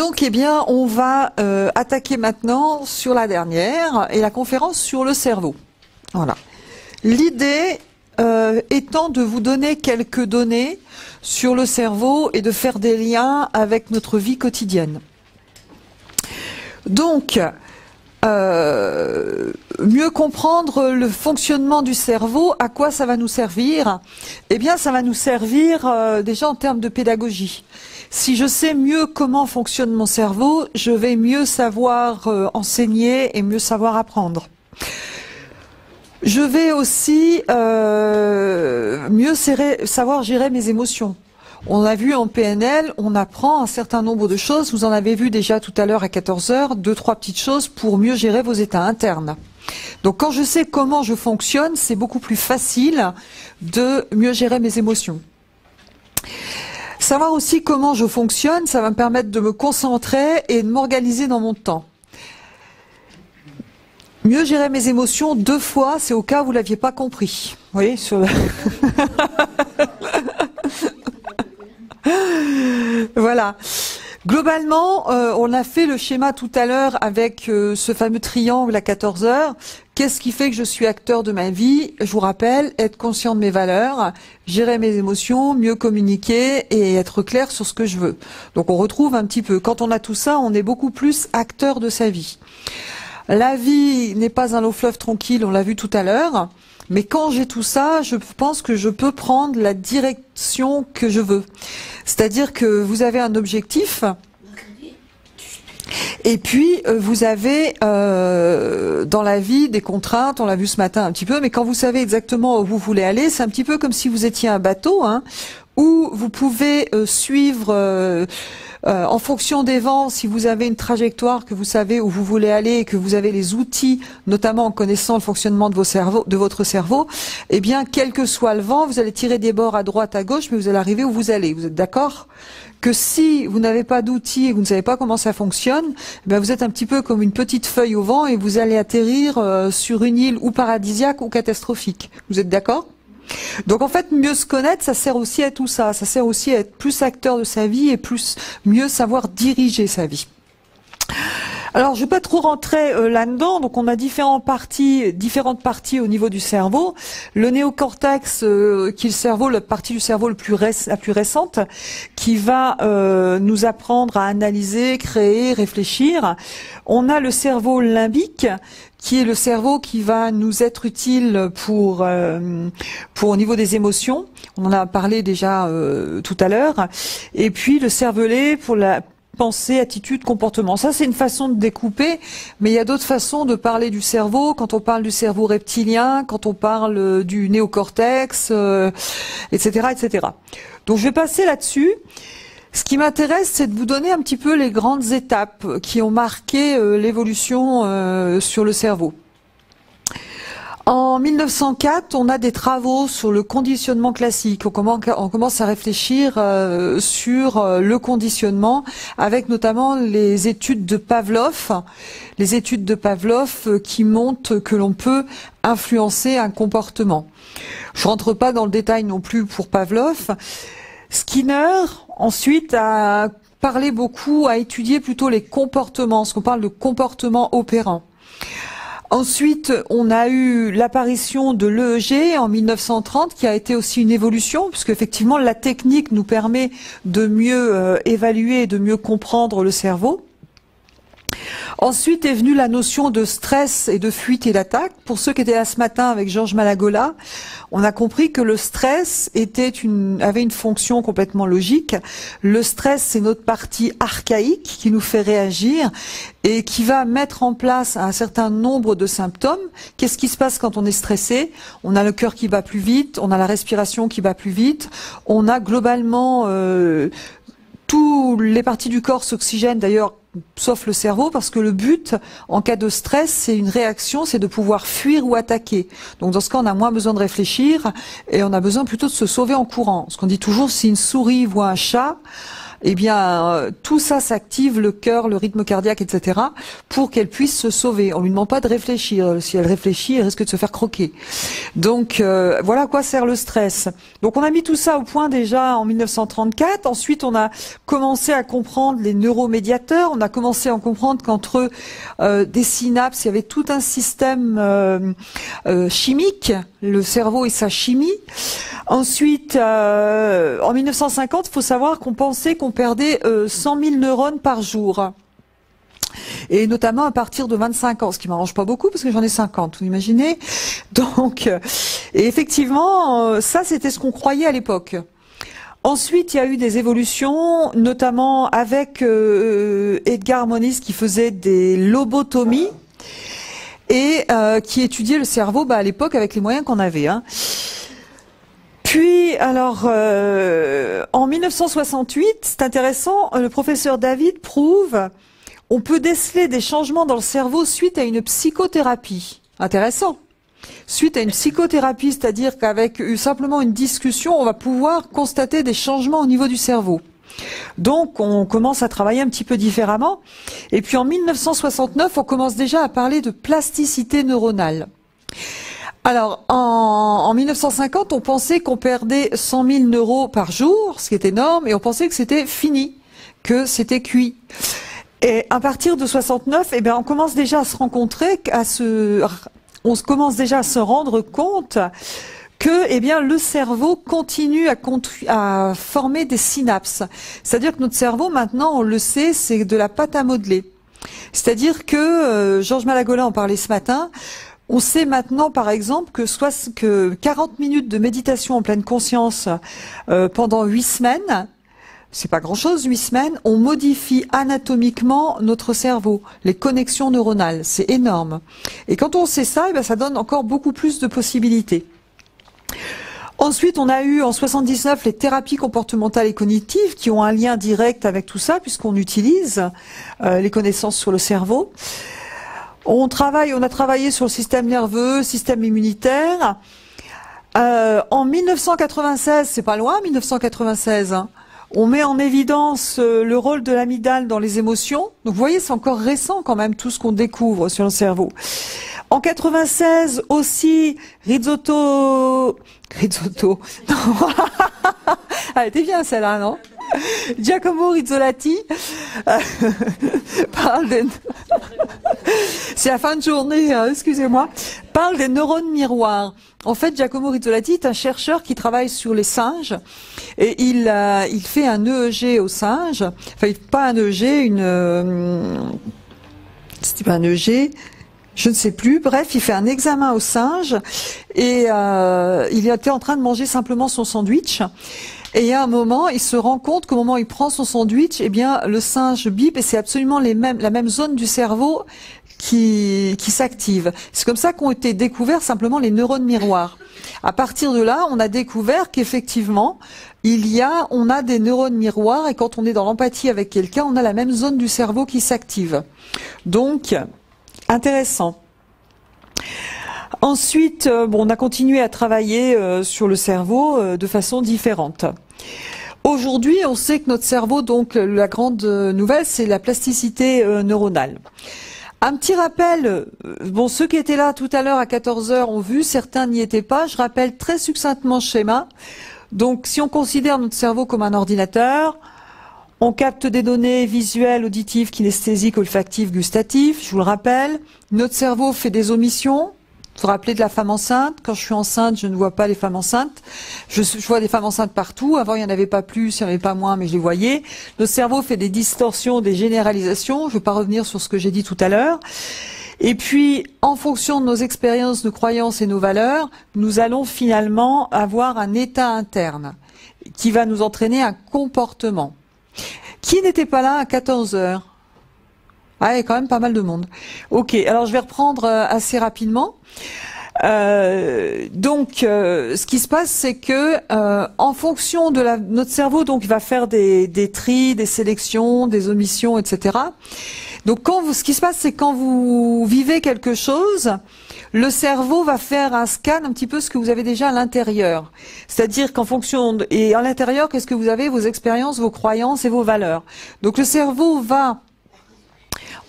Donc, eh bien, on va attaquer maintenant sur la dernière et la conférence sur le cerveau. Voilà. L'idée étant de vous donner quelques données sur le cerveau et de faire des liens avec notre vie quotidienne. Donc, mieux comprendre le fonctionnement du cerveau, à quoi ça va nous servir? Eh bien, ça va nous servir déjà en termes de pédagogie. Si je sais mieux comment fonctionne mon cerveau, je vais mieux savoir enseigner et mieux savoir apprendre. Je vais aussi mieux savoir gérer mes émotions. On a vu en PNL, on apprend un certain nombre de choses. Vous en avez vu déjà tout à l'heure à 14 heures, 2-3 petites choses pour mieux gérer vos états internes. Donc quand je sais comment je fonctionne, c'est beaucoup plus facile de mieux gérer mes émotions. Savoir aussi comment je fonctionne, ça va me permettre de me concentrer et de m'organiser dans mon temps. Mieux gérer mes émotions 2 fois, c'est au cas où vous l'aviez pas compris. Vous voyez, sur le... Voilà. Globalement, on a fait le schéma tout à l'heure avec ce fameux triangle à 14 heures. Qu'est-ce qui fait que je suis acteur de ma vie? Je vous rappelle, être conscient de mes valeurs, gérer mes émotions, mieux communiquer et être clair sur ce que je veux. Donc on retrouve un petit peu, quand on a tout ça, on est beaucoup plus acteur de sa vie. La vie n'est pas un long fleuve tranquille, on l'a vu tout à l'heure. Mais quand j'ai tout ça, je pense que je peux prendre la direction que je veux. C'est-à-dire que vous avez un objectif et puis vous avez dans la vie des contraintes, on l'a vu ce matin un petit peu, mais quand vous savez exactement où vous voulez aller, c'est un petit peu comme si vous étiez un bateau, hein, où vous pouvez suivre... en fonction des vents, si vous avez une trajectoire, que vous savez où vous voulez aller et que vous avez les outils, notamment en connaissant le fonctionnement de votre cerveau, eh bien, quel que soit le vent, vous allez tirer des bords à droite, à gauche, mais vous allez arriver où vous allez. Vous êtes d'accord? Que si vous n'avez pas d'outils et que vous ne savez pas comment ça fonctionne, eh bien, vous êtes un petit peu comme une petite feuille au vent et vous allez atterrir sur une île ou paradisiaque ou catastrophique. Vous êtes d'accord? Donc en fait, mieux se connaître, ça sert aussi à tout ça. Ça sert aussi à être plus acteur de sa vie et mieux savoir diriger sa vie. Alors, je vais pas trop rentrer là-dedans. Donc, on a différentes parties au niveau du cerveau. Le néocortex, qui est le cerveau, la partie du cerveau la plus récente, qui va nous apprendre à analyser, créer, réfléchir. On a le cerveau limbique, qui est le cerveau qui va nous être utile pour au niveau des émotions. On en a parlé déjà tout à l'heure. Et puis le cervelet pour la pensée, attitude, comportement. Ça, c'est une façon de découper, mais il y a d'autres façons de parler du cerveau. Quand on parle du cerveau reptilien, quand on parle du néocortex, etc., etc. Donc, je vais passer là-dessus. Ce qui m'intéresse, c'est de vous donner un petit peu les grandes étapes qui ont marqué l'évolution sur le cerveau. En 1904, on a des travaux sur le conditionnement classique. On commence à réfléchir sur le conditionnement, avec notamment les études de Pavlov. Les études de Pavlov qui montrent que l'on peut influencer un comportement. Je rentre pas dans le détail non plus pour Pavlov. Skinner, ensuite, a parlé beaucoup, a étudié plutôt les comportements, ce qu'on parle de comportement opérant. Ensuite, on a eu l'apparition de l'EEG en 1930, qui a été aussi une évolution, puisque effectivement la technique nous permet de mieux évaluer et de mieux comprendre le cerveau. Ensuite est venue la notion de stress et de fuite et d'attaque. Pour ceux qui étaient là ce matin avec Georges Malagola, on a compris que le stress avait une fonction complètement logique. Le stress, c'est notre partie archaïque qui nous fait réagir et qui va mettre en place un certain nombre de symptômes. Qu'est-ce qui se passe quand on est stressé? On a le cœur qui bat plus vite, on a la respiration qui bat plus vite, on a globalement toutes les parties du corps s'oxygènent, d'ailleurs, sauf le cerveau, parce que le but, en cas de stress, c'est une réaction, c'est de pouvoir fuir ou attaquer. Donc dans ce cas, on a moins besoin de réfléchir et on a besoin plutôt de se sauver en courant. Ce qu'on dit toujours, si une souris voit un chat, eh bien, tout ça s'active, le cœur, le rythme cardiaque, etc., pour qu'elle puisse se sauver. On lui demande pas de réfléchir. Si elle réfléchit, elle risque de se faire croquer. Donc, voilà à quoi sert le stress. Donc, on a mis tout ça au point déjà en 1934. Ensuite, on a commencé à comprendre les neuromédiateurs. On a commencé à comprendre qu'entre des synapses, il y avait tout un système chimique, le cerveau et sa chimie. Ensuite, en 1950, il faut savoir qu'on pensait qu'on perdait 100 000 neurones par jour. Et notamment à partir de 25 ans, ce qui m'arrange pas beaucoup parce que j'en ai 50, vous imaginez. Donc, et effectivement, ça c'était ce qu'on croyait à l'époque. Ensuite, il y a eu des évolutions, notamment avec Edgar Moniz qui faisait des lobotomies et qui étudiait le cerveau à l'époque avec les moyens qu'on avait. Puis, alors, en 1968, c'est intéressant, le professeur David prouve on peut déceler des changements dans le cerveau suite à une psychothérapie. Intéressant. Suite à une psychothérapie, c'est-à-dire qu'avec simplement une discussion, on va pouvoir constater des changements au niveau du cerveau. Donc, on commence à travailler un petit peu différemment. Et puis, en 1969, on commence déjà à parler de plasticité neuronale. Alors, en 1950, on pensait qu'on perdait 100 000 neurones par jour, ce qui est énorme, et on pensait que c'était fini, que c'était cuit. Et à partir de 69, eh bien, on commence déjà à se rencontrer, on commence déjà à se rendre compte que, eh bien, le cerveau continue à former des synapses. C'est-à-dire que notre cerveau, maintenant, on le sait, c'est de la pâte à modeler. C'est-à-dire que, Georges Malagolin en parlait ce matin, on sait maintenant, par exemple, que 40 minutes de méditation en pleine conscience pendant 8 semaines, c'est pas grand-chose, 8 semaines, on modifie anatomiquement notre cerveau, les connexions neuronales, c'est énorme. Et quand on sait ça, eh bien, ça donne encore beaucoup plus de possibilités. Ensuite, on a eu en 79 les thérapies comportementales et cognitives qui ont un lien direct avec tout ça puisqu'on utilise les connaissances sur le cerveau. On a travaillé sur le système nerveux, système immunitaire. En 1996, c'est pas loin, 1996, on met en évidence le rôle de l'amygdale dans les émotions. Donc vous voyez, c'est encore récent quand même tout ce qu'on découvre sur le cerveau. En 96 aussi, Rizzotto, non. Elle était bien celle-là, non? Giacomo Rizzolatti parle des... C'est la fin de journée, excusez-moi. Parle des neurones miroirs. En fait, Giacomo Rizzolatti est un chercheur qui travaille sur les singes et il fait un EEG aux singes. Enfin, pas un EEG, c'était pas un EEG. Je ne sais plus. Bref, il fait un examen aux singes et il était en train de manger simplement son sandwich. Et à un moment, il se rend compte qu'au moment où il prend son sandwich, eh bien, le singe bip et c'est absolument la même zone du cerveau qui s'active. C'est comme ça qu'ont été découverts simplement les neurones miroirs. À partir de là, on a découvert qu'effectivement, on a des neurones miroirs et quand on est dans l'empathie avec quelqu'un, on a la même zone du cerveau qui s'active. Donc, intéressant. Ensuite, on a continué à travailler sur le cerveau de façon différente. Aujourd'hui, on sait que notre cerveau, donc la grande nouvelle, c'est la plasticité neuronale. Un petit rappel, ceux qui étaient là tout à l'heure à 14 heures ont vu, certains n'y étaient pas. Je rappelle très succinctement le schéma. Donc, si on considère notre cerveau comme un ordinateur, on capte des données visuelles, auditives, kinesthésiques, olfactives, gustatives. Je vous le rappelle. Notre cerveau fait des omissions. Vous vous rappelez de la femme enceinte? Quand je suis enceinte, je ne vois pas les femmes enceintes. Je vois des femmes enceintes partout. Avant, il n'y en avait pas plus, il n'y en avait pas moins, mais je les voyais. Notre cerveau fait des distorsions, des généralisations. Je ne vais pas revenir sur ce que j'ai dit tout à l'heure. Et puis, en fonction de nos expériences, nos croyances et nos valeurs, nous allons finalement avoir un état interne qui va nous entraîner un comportement. Qui n'était pas là à 14 heures? Ah, il y a quand même pas mal de monde. Ok, alors je vais reprendre assez rapidement. Ce qui se passe, c'est que en fonction de notre cerveau, donc, il va faire des tris, des sélections, des omissions, etc. Donc, ce qui se passe, c'est quand vous vivez quelque chose, le cerveau va faire un scan un petit peu ce que vous avez déjà à l'intérieur. C'est-à-dire qu'en fonction et à l'intérieur, qu'est-ce que vous avez? Vos expériences, vos croyances et vos valeurs. Donc le cerveau va,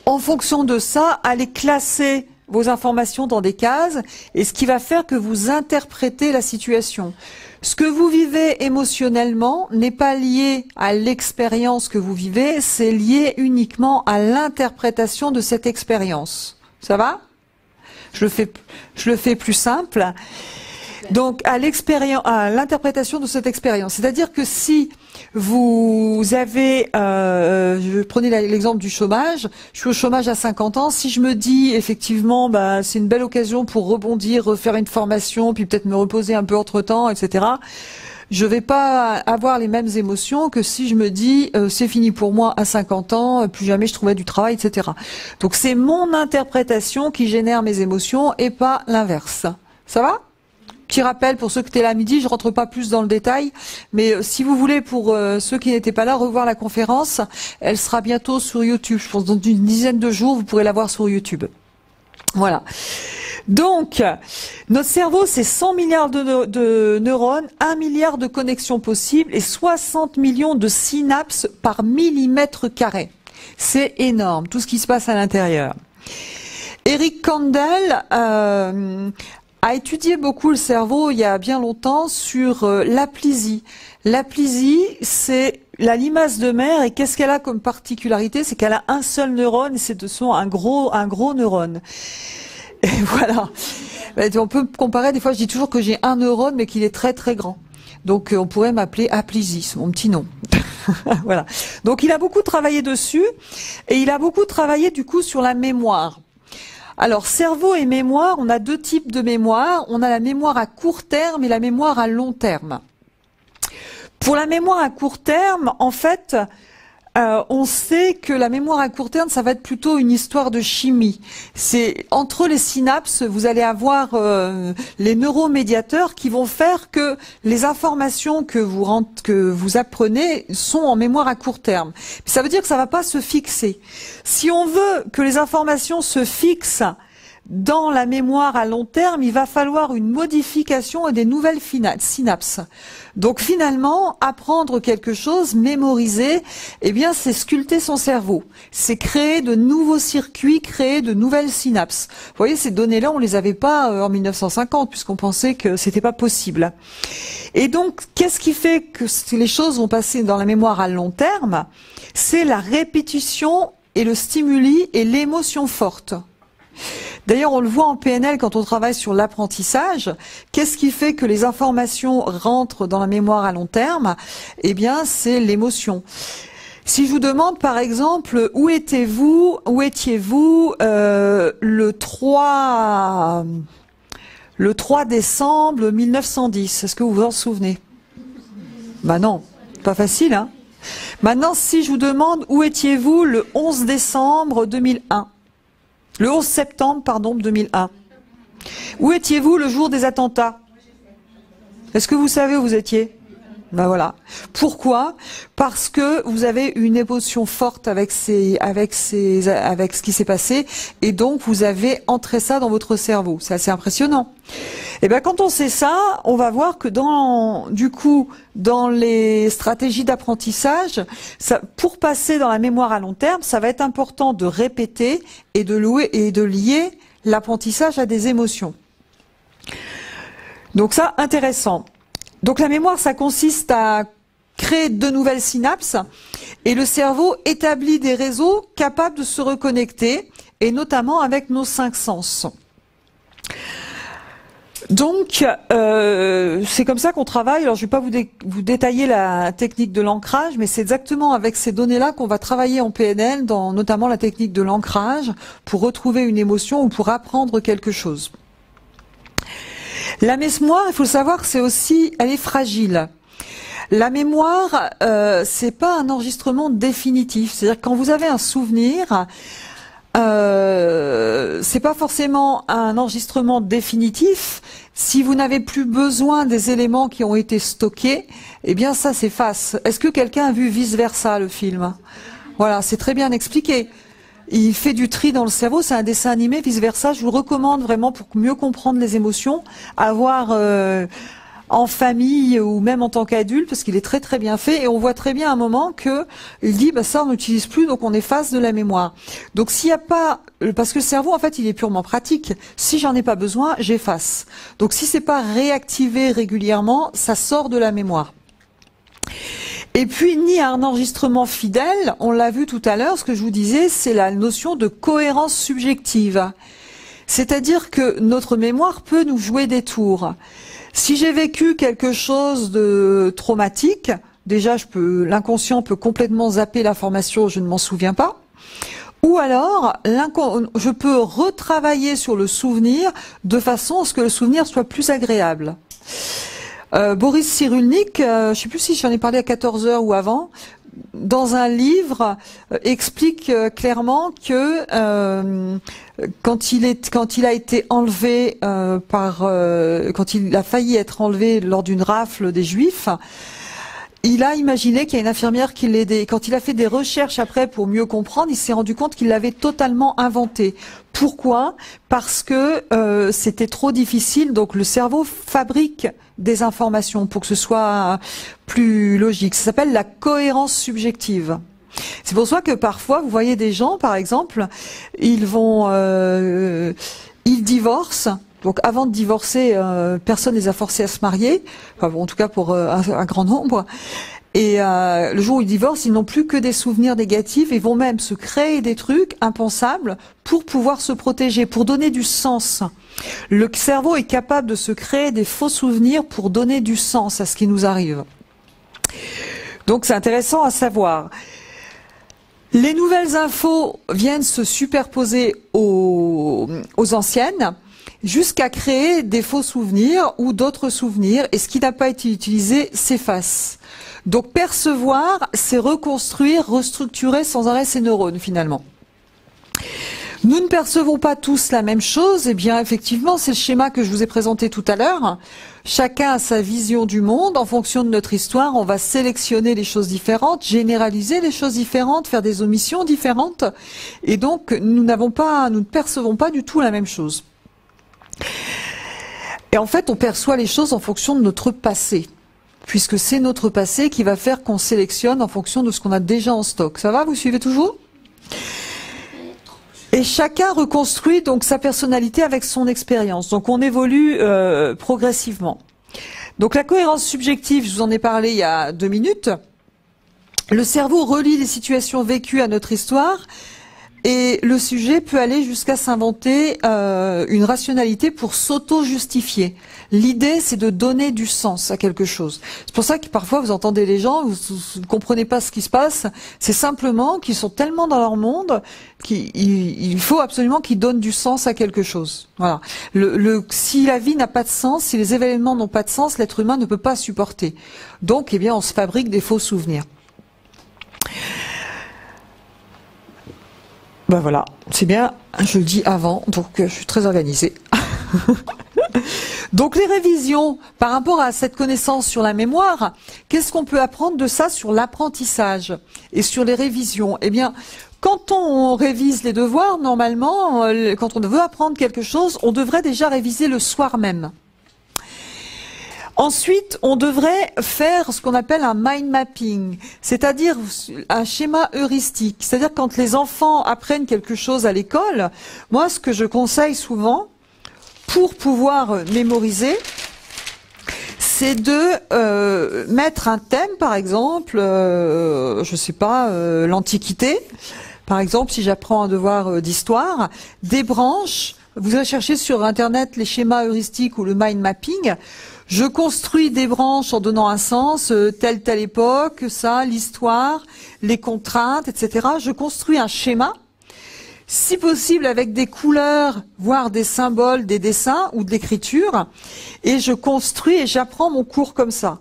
en fonction de ça, aller classer vos informations dans des cases, et ce qui va faire que vous interprétez la situation. Ce que vous vivez émotionnellement n'est pas lié à l'expérience que vous vivez, c'est lié uniquement à l'interprétation de cette expérience. Ça va? Je le fais plus simple. Donc, à l'interprétation de cette expérience. C'est-à-dire que si vous avez, je prenais l'exemple du chômage, je suis au chômage à 50 ans, si je me dis effectivement, bah, c'est une belle occasion pour rebondir, refaire une formation, puis peut-être me reposer un peu entre-temps, etc., je vais pas avoir les mêmes émotions que si je me dis, c'est fini pour moi à 50 ans, plus jamais je trouverai du travail, etc. Donc c'est mon interprétation qui génère mes émotions et pas l'inverse. Ça va? Petit rappel pour ceux qui étaient là à midi, je rentre pas plus dans le détail, mais si vous voulez, pour ceux qui n'étaient pas là, revoir la conférence, elle sera bientôt sur YouTube. Je pense dans une dizaine de jours, vous pourrez la voir sur YouTube. Voilà. Donc, notre cerveau, c'est 100 milliards de neurones, 1 milliard de connexions possibles et 60 millions de synapses par millimètre carré. C'est énorme, tout ce qui se passe à l'intérieur. Eric Kandel a étudié beaucoup le cerveau il y a bien longtemps sur l'aplysie. L'aplysie, c'est la limace de mer, et qu'est-ce qu'elle a comme particularité? C'est qu'elle a un seul neurone, et c'est de son un gros neurone. Et voilà. On peut comparer, des fois je dis toujours que j'ai un neurone, mais qu'il est très très grand. Donc on pourrait m'appeler aplysie, c'est mon petit nom. Voilà. Donc il a beaucoup travaillé dessus, et il a beaucoup travaillé du coup sur la mémoire. Alors, cerveau et mémoire, on a deux types de mémoire. On a la mémoire à court terme et la mémoire à long terme. Pour la mémoire à court terme, en fait, on sait que la mémoire à court terme, ça va être plutôt une histoire de chimie. C'est entre les synapses, vous allez avoir les neuromédiateurs qui vont faire que les informations que vous apprenez sont en mémoire à court terme. Ça veut dire que ça va pas se fixer. Si on veut que les informations se fixent dans la mémoire à long terme, il va falloir une modification et des nouvelles synapses. Donc finalement, apprendre quelque chose, mémoriser, eh bien c'est sculpter son cerveau. C'est créer de nouveaux circuits, créer de nouvelles synapses. Vous voyez, ces données-là, on les avait pas en 1950, puisqu'on pensait que c'était pas possible. Et donc, qu'est-ce qui fait que les choses vont passer dans la mémoire à long terme? C'est la répétition et le stimuli et l'émotion forte. D'ailleurs, on le voit en PNL quand on travaille sur l'apprentissage. Qu'est-ce qui fait que les informations rentrent dans la mémoire à long terme? Eh bien, c'est l'émotion. Si je vous demande, par exemple, où étiez-vous le 3 décembre 1910? Est-ce que vous vous en souvenez? Ben non, pas facile, hein? Maintenant, si je vous demande, où étiez-vous le 11 décembre 2001? Le 11 septembre, pardon, 2001. Où étiez-vous le jour des attentats? Est-ce que vous savez où vous étiez? Ben voilà. Pourquoi? Parce que vous avez une émotion forte avec ce qui s'est passé, et donc vous avez entré ça dans votre cerveau. C'est assez impressionnant. Et ben quand on sait ça, on va voir que dans les stratégies d'apprentissage, pour passer dans la mémoire à long terme, ça va être important de répéter et de lier l'apprentissage à des émotions. Donc ça, intéressant. Donc la mémoire, ça consiste à créer de nouvelles synapses, et le cerveau établit des réseaux capables de se reconnecter, et notamment avec nos 5 sens. Donc, c'est comme ça qu'on travaille. Alors, je ne vais pas vous détailler la technique de l'ancrage, mais c'est exactement avec ces données-là qu'on va travailler en PNL, dans notamment la technique de l'ancrage, pour retrouver une émotion ou pour apprendre quelque chose. La mémoire, il faut le savoir, elle est fragile. La mémoire, c'est pas un enregistrement définitif. C'est-à-dire que quand vous avez un souvenir, c'est pas forcément un enregistrement définitif. Si vous n'avez plus besoin des éléments qui ont été stockés, eh bien ça s'efface. Est-ce que quelqu'un a vu Vice Versa, le film? Voilà, c'est très bien expliqué. il fait du tri dans le cerveau. C'est un dessin animé, vice versa. Je vous le recommande vraiment pour mieux comprendre les émotions, à voir en famille ou même en tant qu'adulte, parce qu'il est très très bien fait, et on voit très bien à un moment que il dit bah ça on n'utilise plus, donc on efface de la mémoire. Donc s'il n'y a pas, parce que le cerveau en fait il est purement pratique, si j'en ai pas besoin, j'efface. Donc si c'est pas réactivé régulièrement, ça sort de la mémoire. Et puis, ni un enregistrement fidèle, on l'a vu tout à l'heure, ce que je vous disais, c'est la notion de cohérence subjective. C'est-à-dire que notre mémoire peut nous jouer des tours. Si j'ai vécu quelque chose de traumatique, déjà l'inconscient peut complètement zapper l'information, je ne m'en souviens pas. Ou alors, je peux retravailler sur le souvenir de façon à ce que le souvenir soit plus agréable. Boris Cyrulnik, je ne sais plus si j'en ai parlé à 14 heures ou avant, dans un livre, explique clairement que quand il a été enlevé quand il a failli être enlevé lors d'une rafle des Juifs, il a imaginé qu'il y a une infirmière qui l'aidait. Quand il a fait des recherches après pour mieux comprendre, il s'est rendu compte qu'il l'avait totalement inventé. Pourquoi? Parce que c'était trop difficile. Donc le cerveau fabrique des informations pour que ce soit plus logique. Ça s'appelle la cohérence subjective. C'est pour ça que parfois, vous voyez des gens, par exemple, ils divorcent. Donc avant de divorcer, personne les a forcés à se marier, enfin, bon, en tout cas pour un grand nombre. Et le jour où ils divorcent, ils n'ont plus que des souvenirs négatifs et vont même se créer des trucs impensables pour pouvoir se protéger, pour donner du sens. Le cerveau est capable de se créer des faux souvenirs pour donner du sens à ce qui nous arrive. Donc c'est intéressant à savoir. Les nouvelles infos viennent se superposer aux anciennes, jusqu'à créer des faux souvenirs ou d'autres souvenirs, et ce qui n'a pas été utilisé s'efface. Donc percevoir, c'est reconstruire, restructurer sans arrêt ses neurones finalement. Nous ne percevons pas tous la même chose, et bien effectivement c'est le schéma que je vous ai présenté tout à l'heure. Chacun a sa vision du monde, en fonction de notre histoire, on va sélectionner les choses différentes, généraliser les choses différentes, faire des omissions différentes, et donc nous ne percevons pas du tout la même chose. Et en fait, on perçoit les choses en fonction de notre passé, puisque c'est notre passé qui va faire qu'on sélectionne en fonction de ce qu'on a déjà en stock. Ça va, vous suivez toujours? Et chacun reconstruit donc sa personnalité avec son expérience. Donc on évolue progressivement. Donc la cohérence subjective, je vous en ai parlé il y a 2 minutes. Le cerveau relie les situations vécues à notre histoire. Et le sujet peut aller jusqu'à s'inventer une rationalité pour s'auto-justifier. L'idée, c'est de donner du sens à quelque chose. C'est pour ça que parfois vous entendez les gens, vous ne comprenez pas ce qui se passe. C'est simplement qu'ils sont tellement dans leur monde qu'il faut absolument qu'ils donnent du sens à quelque chose. Voilà. Si la vie n'a pas de sens, si les événements n'ont pas de sens, l'être humain ne peut pas supporter. Donc, eh bien, on se fabrique des faux souvenirs. Ben voilà, c'est bien, je le dis avant, donc je suis très organisée. Donc les révisions, par rapport à cette connaissance sur la mémoire, qu'est-ce qu'on peut apprendre de ça sur l'apprentissage et sur les révisions? Eh bien, quand on révise les devoirs, normalement, quand on veut apprendre quelque chose, on devrait déjà réviser le soir même. Ensuite, on devrait faire ce qu'on appelle un mind mapping, c'est-à-dire un schéma heuristique. C'est-à-dire quand les enfants apprennent quelque chose à l'école, moi ce que je conseille souvent pour pouvoir mémoriser, c'est de mettre un thème, par exemple, je sais pas, l'Antiquité. Par exemple, si j'apprends un devoir d'histoire, des branches, vous allez chercher sur Internet les schémas heuristiques ou le mind mapping. Je construis des branches en donnant un sens, telle époque, ça, l'histoire, les contraintes, etc. Je construis un schéma, si possible avec des couleurs, voire des symboles, des dessins ou de l'écriture, et je construis et j'apprends mon cours comme ça.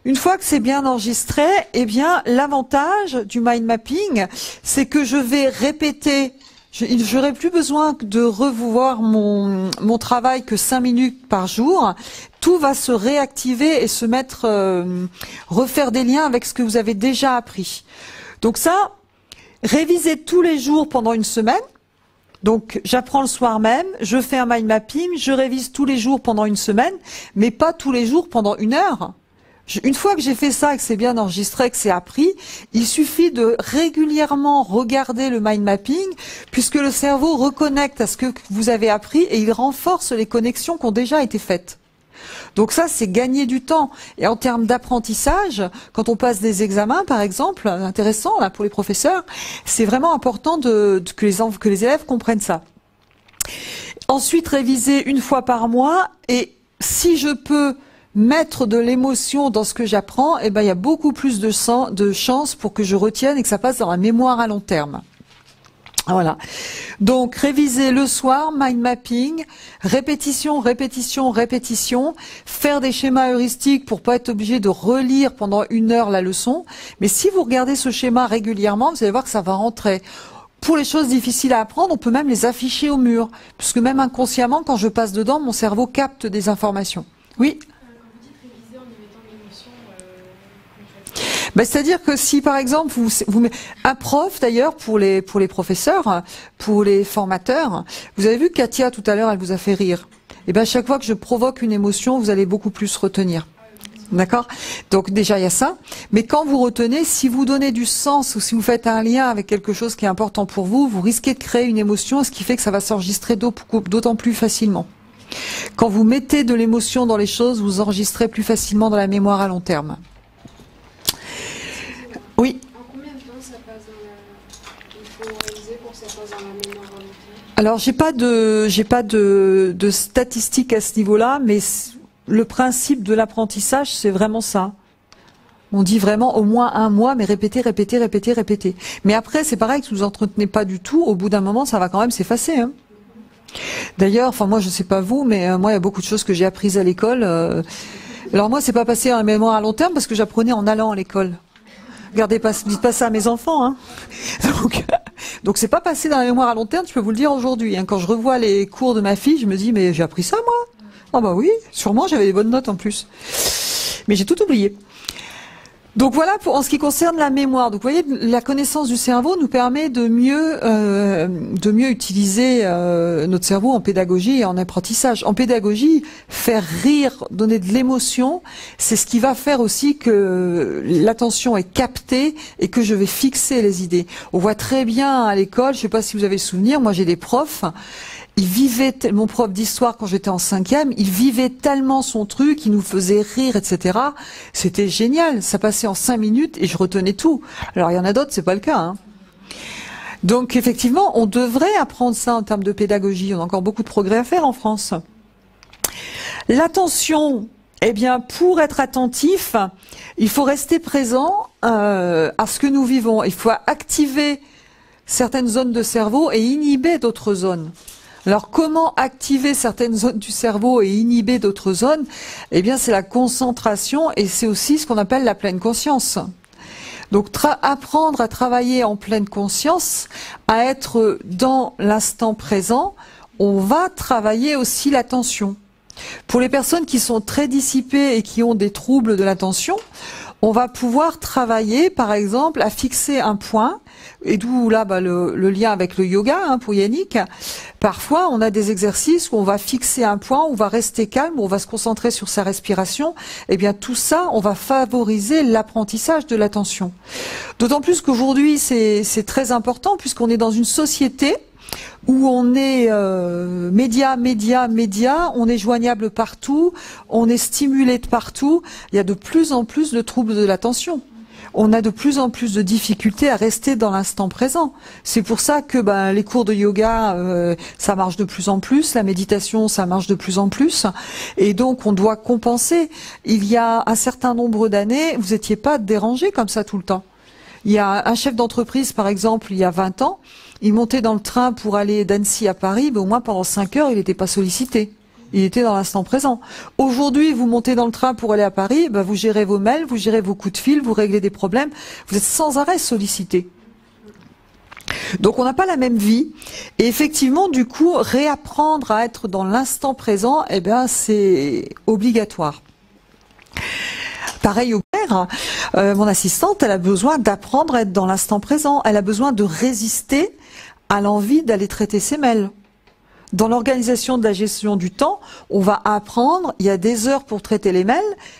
Une fois que c'est bien enregistré, eh bien, l'avantage du mind mapping, c'est que je vais répéter. J'aurai plus besoin de revoir mon travail que 5 minutes par jour. Tout va se réactiver et se mettre, refaire des liens avec ce que vous avez déjà appris. Donc ça, Réviser tous les jours pendant une semaine. Donc, j'apprends le soir même, je fais un mind mapping, je révise tous les jours pendant une semaine, mais pas tous les jours pendant 1 heure. Une fois que j'ai fait ça et que c'est bien enregistré, que c'est appris, il suffit de régulièrement regarder le mind mapping, puisque le cerveau reconnecte à ce que vous avez appris et il renforce les connexions qui ont déjà été faites. Donc ça, c'est gagner du temps. Et en termes d'apprentissage, quand on passe des examens, par exemple, intéressant là pour les professeurs, c'est vraiment important que les élèves comprennent ça. Ensuite, réviser 1 fois par mois. Et si je peux mettre de l'émotion dans ce que j'apprends, eh ben, il y a beaucoup plus de chances pour que je retienne et que ça passe dans la mémoire à long terme. Voilà. Donc, réviser le soir, mind mapping, répétition, répétition, répétition, faire des schémas heuristiques pour pas être obligé de relire pendant 1 heure la leçon. Mais si vous regardez ce schéma régulièrement, vous allez voir que ça va rentrer. Pour les choses difficiles à apprendre, on peut même les afficher au mur. Puisque même inconsciemment, quand je passe dedans, mon cerveau capte des informations. Oui? Ben, c'est-à-dire que si, par exemple, un prof, d'ailleurs, pour les professeurs, pour les formateurs, vous avez vu que Katia, tout à l'heure, elle vous a fait rire. Et ben, chaque fois que je provoque une émotion, vous allez beaucoup plus retenir. D'accord? Donc, déjà, il y a ça. Mais quand vous retenez, si vous donnez du sens ou si vous faites un lien avec quelque chose qui est important pour vous, vous risquez de créer une émotion, ce qui fait que ça va s'enregistrer d'autant plus facilement. Quand vous mettez de l'émotion dans les choses, vous enregistrez plus facilement dans la mémoire à long terme. Oui. En combien de temps ça passe il faut réaliser pour que ça passe dans la mémoire à long terme? Alors j'ai pas de statistiques à ce niveau-là, mais le principe de l'apprentissage, c'est vraiment ça. On dit vraiment au moins 1 mois, mais répéter, répéter, répéter, répéter. Mais après, c'est pareil, que vous entretenez pas du tout. Au bout d'un moment, ça va quand même s'effacer. Hein. D'ailleurs, enfin moi, je sais pas vous, mais moi, il y a beaucoup de choses que j'ai apprises à l'école. Alors moi, c'est pas passé en mémoire à long terme parce que j'apprenais en allant à l'école. Regardez, dites pas ça à mes enfants. Hein. Donc c'est pas passé dans la mémoire à long terme, je peux vous le dire aujourd'hui. Hein. Quand je revois les cours de ma fille, je me dis, mais j'ai appris ça, moi? Ah bah oui, sûrement, j'avais des bonnes notes en plus. Mais j'ai tout oublié. Donc voilà en ce qui concerne la mémoire. Donc vous voyez, la connaissance du cerveau nous permet de mieux utiliser notre cerveau en pédagogie et en apprentissage. En pédagogie, faire rire, donner de l'émotion, c'est ce qui va faire aussi que l'attention est captée et que je vais fixer les idées. On voit très bien à l'école, je ne sais pas si vous avez souvenir, moi j'ai des profs. Mon prof d'histoire quand j'étais en 5e, il vivait tellement son truc, il nous faisait rire, etc. C'était génial, ça passait en 5 minutes et je retenais tout. Alors il y en a d'autres, c'est pas le cas. Hein. Donc effectivement, on devrait apprendre ça en termes de pédagogie. On a encore beaucoup de progrès à faire en France. L'attention, eh bien, pour être attentif, il faut rester présent à ce que nous vivons. Il faut activer certaines zones de cerveau et inhiber d'autres zones. Alors, comment activer certaines zones du cerveau et inhiber d'autres zones? Eh bien, c'est la concentration et c'est aussi ce qu'on appelle la pleine conscience. Donc, apprendre à travailler en pleine conscience, à être dans l'instant présent, on va travailler aussi l'attention. Pour les personnes qui sont très dissipées et qui ont des troubles de l'attention, on va pouvoir travailler, par exemple, à fixer un point, et d'où là le lien avec le yoga hein, pour Yannick. Parfois, on a des exercices où on va fixer un point, où on va rester calme, où on va se concentrer sur sa respiration. Eh bien, tout ça, on va favoriser l'apprentissage de l'attention. D'autant plus qu'aujourd'hui, c'est très important, puisqu'on est dans une société où on est média, on est joignable partout, on est stimulé de partout. Il y a de plus en plus de troubles de l'attention. On a de plus en plus de difficultés à rester dans l'instant présent. C'est pour ça que les cours de yoga, ça marche de plus en plus, la méditation, ça marche de plus en plus. Et donc, on doit compenser. Il y a un certain nombre d'années, vous n'étiez pas dérangé comme ça tout le temps. Il y a un chef d'entreprise, par exemple, il y a 20 ans, il montait dans le train pour aller d'Annecy à Paris, mais au moins pendant 5 heures, il n'était pas sollicité. Il était dans l'instant présent. Aujourd'hui, vous montez dans le train pour aller à Paris, vous gérez vos mails, vous gérez vos coups de fil, vous réglez des problèmes, vous êtes sans arrêt sollicité. Donc on n'a pas la même vie. Et effectivement, du coup, réapprendre à être dans l'instant présent, c'est obligatoire. Pareil au Claire, mon assistante, elle a besoin d'apprendre à être dans l'instant présent. Elle a besoin de résister à l'envie d'aller traiter ses mails. Dans l'organisation de la gestion du temps, on va apprendre, il y a des heures pour traiter les mails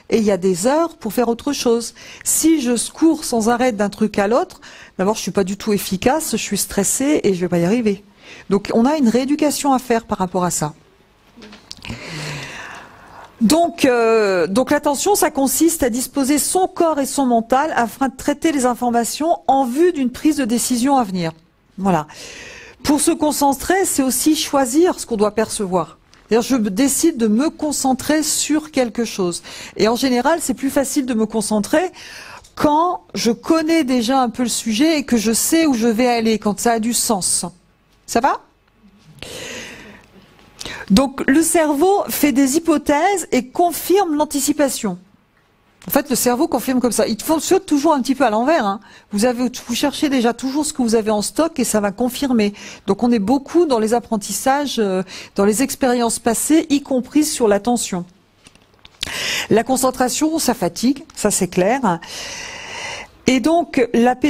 et il y a des heures pour faire autre chose. Si je cours sans arrêt d'un truc à l'autre, d'abord je suis pas du tout efficace, je suis stressée et je vais pas y arriver. Donc on a une rééducation à faire par rapport à ça. Donc l'attention, ça consiste à disposer son corps et son mental afin de traiter les informations en vue d'une prise de décision à venir. Voilà. Pour se concentrer, c'est aussi choisir ce qu'on doit percevoir. C'est-à-dire, je décide de me concentrer sur quelque chose. Et en général, c'est plus facile de me concentrer quand je connais déjà un peu le sujet et que je sais où je vais aller, quand ça a du sens. Ça va ? Donc, le cerveau fait des hypothèses et confirme l'anticipation. En fait, le cerveau confirme comme ça. Il fonctionne toujours un petit peu à l'envers, hein. Vous cherchez déjà toujours ce que vous avez en stock et ça va confirmer. Donc, on est beaucoup dans les apprentissages, dans les expériences passées, y compris sur l'attention. La concentration, ça fatigue, ça c'est clair. Et donc,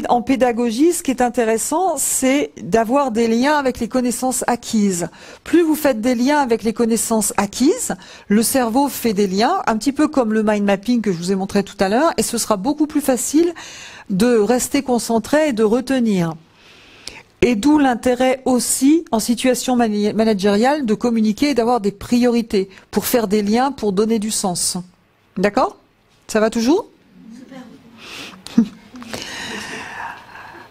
en pédagogie, ce qui est intéressant, c'est d'avoir des liens avec les connaissances acquises. Plus vous faites des liens avec les connaissances acquises, le cerveau fait des liens, un petit peu comme le mind mapping que je vous ai montré tout à l'heure, et ce sera beaucoup plus facile de rester concentré et de retenir. Et d'où l'intérêt aussi, en situation managériale, de communiquer et d'avoir des priorités pour faire des liens, pour donner du sens. D'accord ? Ça va toujours ?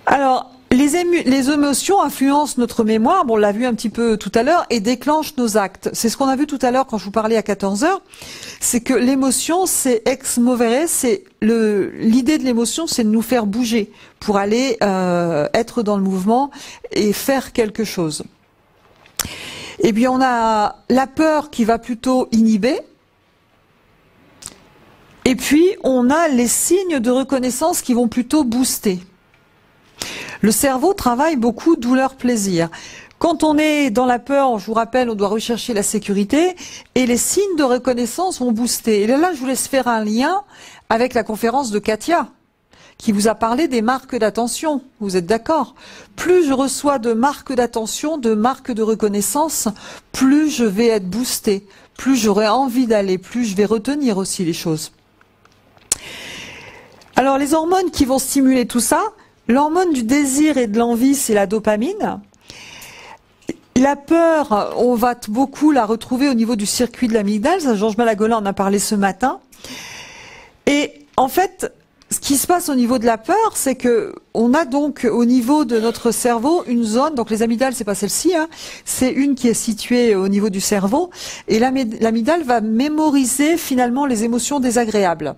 Alors, les émotions influencent notre mémoire, bon, on l'a vu un petit peu tout à l'heure, et déclenchent nos actes. C'est ce qu'on a vu tout à l'heure quand je vous parlais à 14 heures, c'est que l'émotion, c'est ex movere, c'est l'idée de l'émotion, c'est de nous faire bouger pour aller être dans le mouvement et faire quelque chose. Et puis on a la peur qui va plutôt inhiber, et puis on a les signes de reconnaissance qui vont plutôt booster. Le cerveau travaille beaucoup douleur-plaisir. Quand on est dans la peur, je vous rappelle, on doit rechercher la sécurité et les signes de reconnaissance vont booster. Et là, je vous laisse faire un lien avec la conférence de Katia, qui vous a parlé des marques d'attention. Vous êtes d'accord? Plus je reçois de marques d'attention, de marques de reconnaissance, plus je vais être boosté, plus j'aurai envie d'aller, plus je vais retenir aussi les choses. Alors, les hormones qui vont stimuler tout ça, l'hormone du désir et de l'envie, c'est la dopamine. La peur, on va beaucoup la retrouver au niveau du circuit de l'amygdale. Georges Malagolin en a parlé ce matin. Et en fait, ce qui se passe au niveau de la peur, c'est que on a donc au niveau de notre cerveau une zone, donc les amygdales, c'est pas celle-ci, hein, c'est une qui est située au niveau du cerveau. Et l'amygdale va mémoriser finalement les émotions désagréables.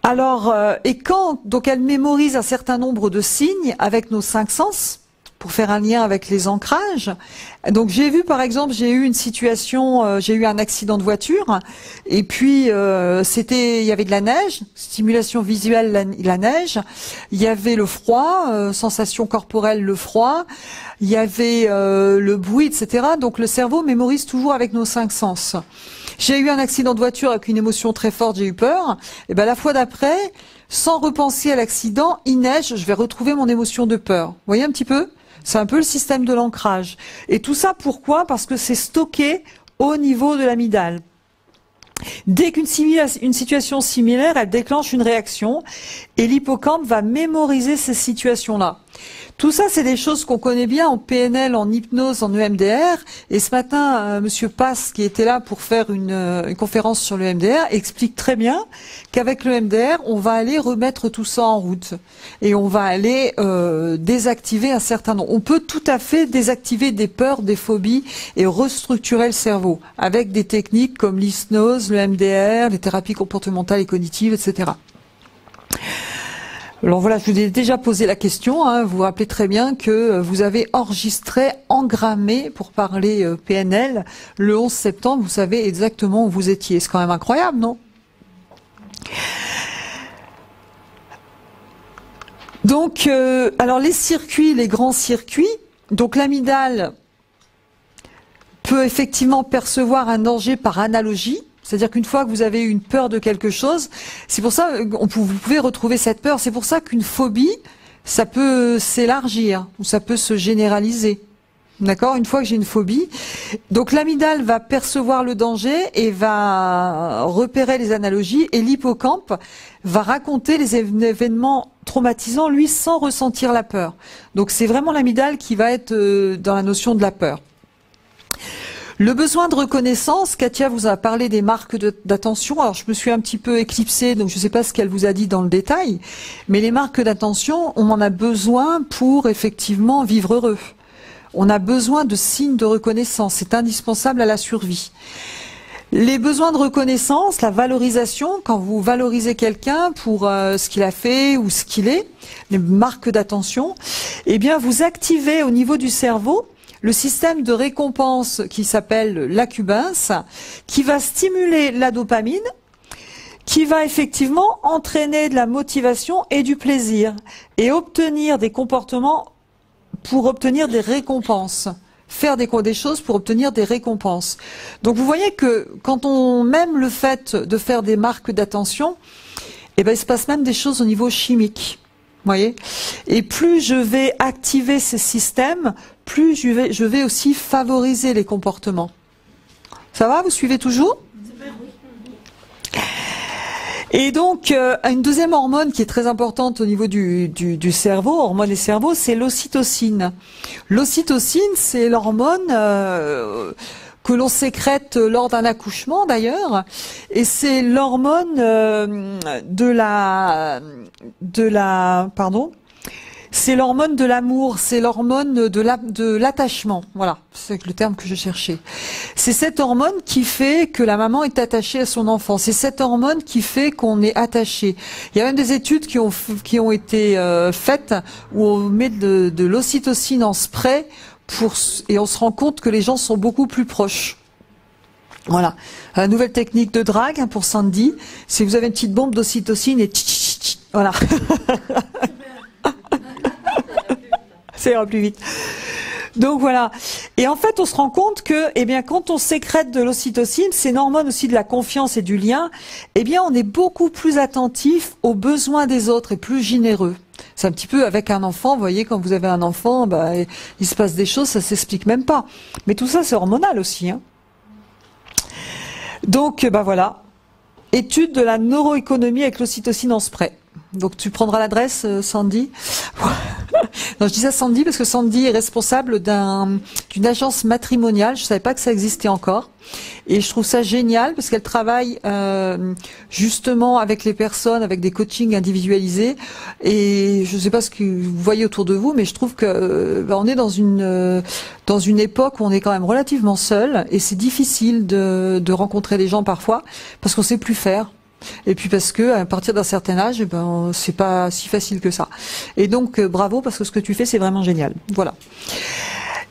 Alors, et quand donc elle mémorise un certain nombre de signes avec nos 5 sens, pour faire un lien avec les ancrages. Donc j'ai vu par exemple, j'ai eu une situation, j'ai eu un accident de voiture, et puis il y avait de la neige, stimulation visuelle, la neige, il y avait le froid, sensation corporelle, le froid, il y avait le bruit, etc. Donc le cerveau mémorise toujours avec nos 5 sens. J'ai eu un accident de voiture avec une émotion très forte, j'ai eu peur. Et ben la fois d'après, sans repenser à l'accident, il neige, je vais retrouver mon émotion de peur. Vous voyez un petit peu? C'est un peu le système de l'ancrage. Et tout ça, pourquoi? Parce que c'est stocké au niveau de l'amygdale. Dès qu'une situation similaire, elle déclenche une réaction et l'hippocampe va mémoriser ces situations-là. Tout ça, c'est des choses qu'on connaît bien en PNL, en hypnose, en EMDR. Et ce matin, Monsieur Pass, qui était là pour faire une conférence sur le EMDR, explique très bien qu'avec le EMDR, on va aller remettre tout ça en route. Et on va aller désactiver un certain nombre. On peut tout à fait désactiver des peurs, des phobies et restructurer le cerveau avec des techniques comme l'hypnose, le EMDR, les thérapies comportementales et cognitives, etc. Alors voilà, je vous ai déjà posé la question, hein, vous vous rappelez très bien que vous avez enregistré, engrammé, pour parler PNL, le 11 septembre, vous savez exactement où vous étiez. C'est quand même incroyable, non? Donc, alors les circuits, les grands circuits, donc l'amygdale peut effectivement percevoir un danger par analogie. C'est-à-dire qu'une fois que vous avez eu une peur de quelque chose, c'est pour ça vous pouvez retrouver cette peur. C'est pour ça qu'une phobie, ça peut s'élargir ou ça peut se généraliser. D'accord? Une fois que j'ai une phobie, donc l'amygdale va percevoir le danger et va repérer les analogies, et l'hippocampe va raconter les événements traumatisants, lui, sans ressentir la peur. Donc c'est vraiment l'amygdale qui va être dans la notion de la peur. Le besoin de reconnaissance, Katia vous a parlé des marques d'attention. Alors je me suis un petit peu éclipsée, donc je ne sais pas ce qu'elle vous a dit dans le détail, mais les marques d'attention, on en a besoin pour effectivement vivre heureux. On a besoin de signes de reconnaissance, c'est indispensable à la survie. Les besoins de reconnaissance, la valorisation, quand vous valorisez quelqu'un pour ce qu'il a fait ou ce qu'il est, les marques d'attention, eh bien vous activez au niveau du cerveau le système de récompense qui s'appelle l'accumbens, qui va stimuler la dopamine, qui va effectivement entraîner de la motivation et du plaisir, et obtenir des comportements pour obtenir des récompenses. Faire des choses pour obtenir des récompenses. Donc vous voyez que quand on même le fait de faire des marques d'attention, eh ben il se passe même des choses au niveau chimique. Voyez, et plus je vais activer ces systèmes, plus je vais aussi favoriser les comportements. Ça va, vous suivez toujours? Et donc, une deuxième hormone qui est très importante au niveau du cerveau, hormone des cerveaux, c'est l'ocytocine. L'ocytocine, c'est l'hormone que l'on sécrète lors d'un accouchement d'ailleurs, et c'est l'hormone c'est l'hormone de l'amour, c'est l'hormone de l'attachement. Voilà, c'est le terme que je cherchais. C'est cette hormone qui fait que la maman est attachée à son enfant. C'est cette hormone qui fait qu'on est attaché. Il y a même des études qui ont été faites où on met de l'ocytocine en spray et on se rend compte que les gens sont beaucoup plus proches. Voilà. La nouvelle technique de drague pour Sandy, c'est que vous avez une petite bombe d'ocytocine et voilà. Ça ira plus vite. Donc voilà. Et en fait, on se rend compte que, eh bien, quand on sécrète de l'ocytocine, c'est une hormone aussi de la confiance et du lien, eh bien, on est beaucoup plus attentif aux besoins des autres et plus généreux. C'est un petit peu avec un enfant, vous voyez, quand vous avez un enfant, bah, il se passe des choses, ça s'explique même pas. Mais tout ça, c'est hormonal aussi, hein. Donc, bah voilà. Étude de la neuroéconomie avec l'ocytocine en spray. Donc tu prendras l'adresse, Sandy. Non, je dis ça Sandy parce que Sandy est responsable d'une agence matrimoniale. Je savais pas que ça existait encore, et je trouve ça génial parce qu'elle travaille justement avec les personnes, avec des coachings individualisés. Et je sais pas ce que vous voyez autour de vous, mais je trouve que on est dans une époque où on est quand même relativement seul, et c'est difficile de rencontrer des gens parfois parce qu'on sait plus faire. Et puis parce que à partir d'un certain âge, ben c'est pas si facile que ça. Et donc bravo, parce que ce que tu fais, c'est vraiment génial. Voilà.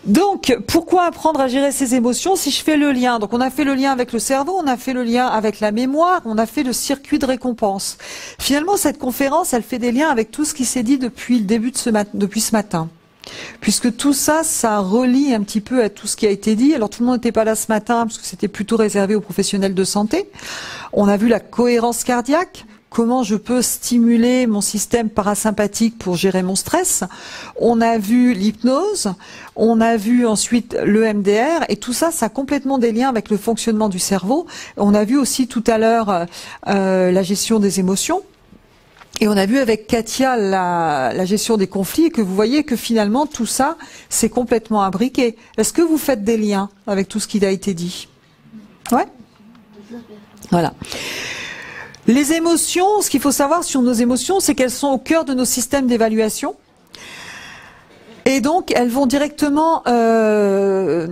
Donc pourquoi apprendre à gérer ses émotions? Si je fais le lien, donc on a fait le lien avec le cerveau, on a fait le lien avec la mémoire, on a fait le circuit de récompense. Finalement, cette conférence, elle fait des liens avec tout ce qui s'est dit depuis le début de depuis ce matin. Puisque tout ça, ça relie un petit peu à tout ce qui a été dit. Alors tout le monde n'était pas là ce matin parce que c'était plutôt réservé aux professionnels de santé. On a vu la cohérence cardiaque, comment je peux stimuler mon système parasympathique pour gérer mon stress. On a vu l'hypnose, on a vu ensuite le MDR, et tout ça, ça a complètement des liens avec le fonctionnement du cerveau. On a vu aussi tout à l'heure la gestion des émotions. Et on a vu avec Katia la gestion des conflits, et que vous voyez que finalement tout ça, c'est complètement imbriqué. Est-ce que vous faites des liens avec tout ce qui a été dit? Ouais. Voilà. Les émotions, ce qu'il faut savoir sur nos émotions, c'est qu'elles sont au cœur de nos systèmes d'évaluation. Et donc, elles vont directement, elles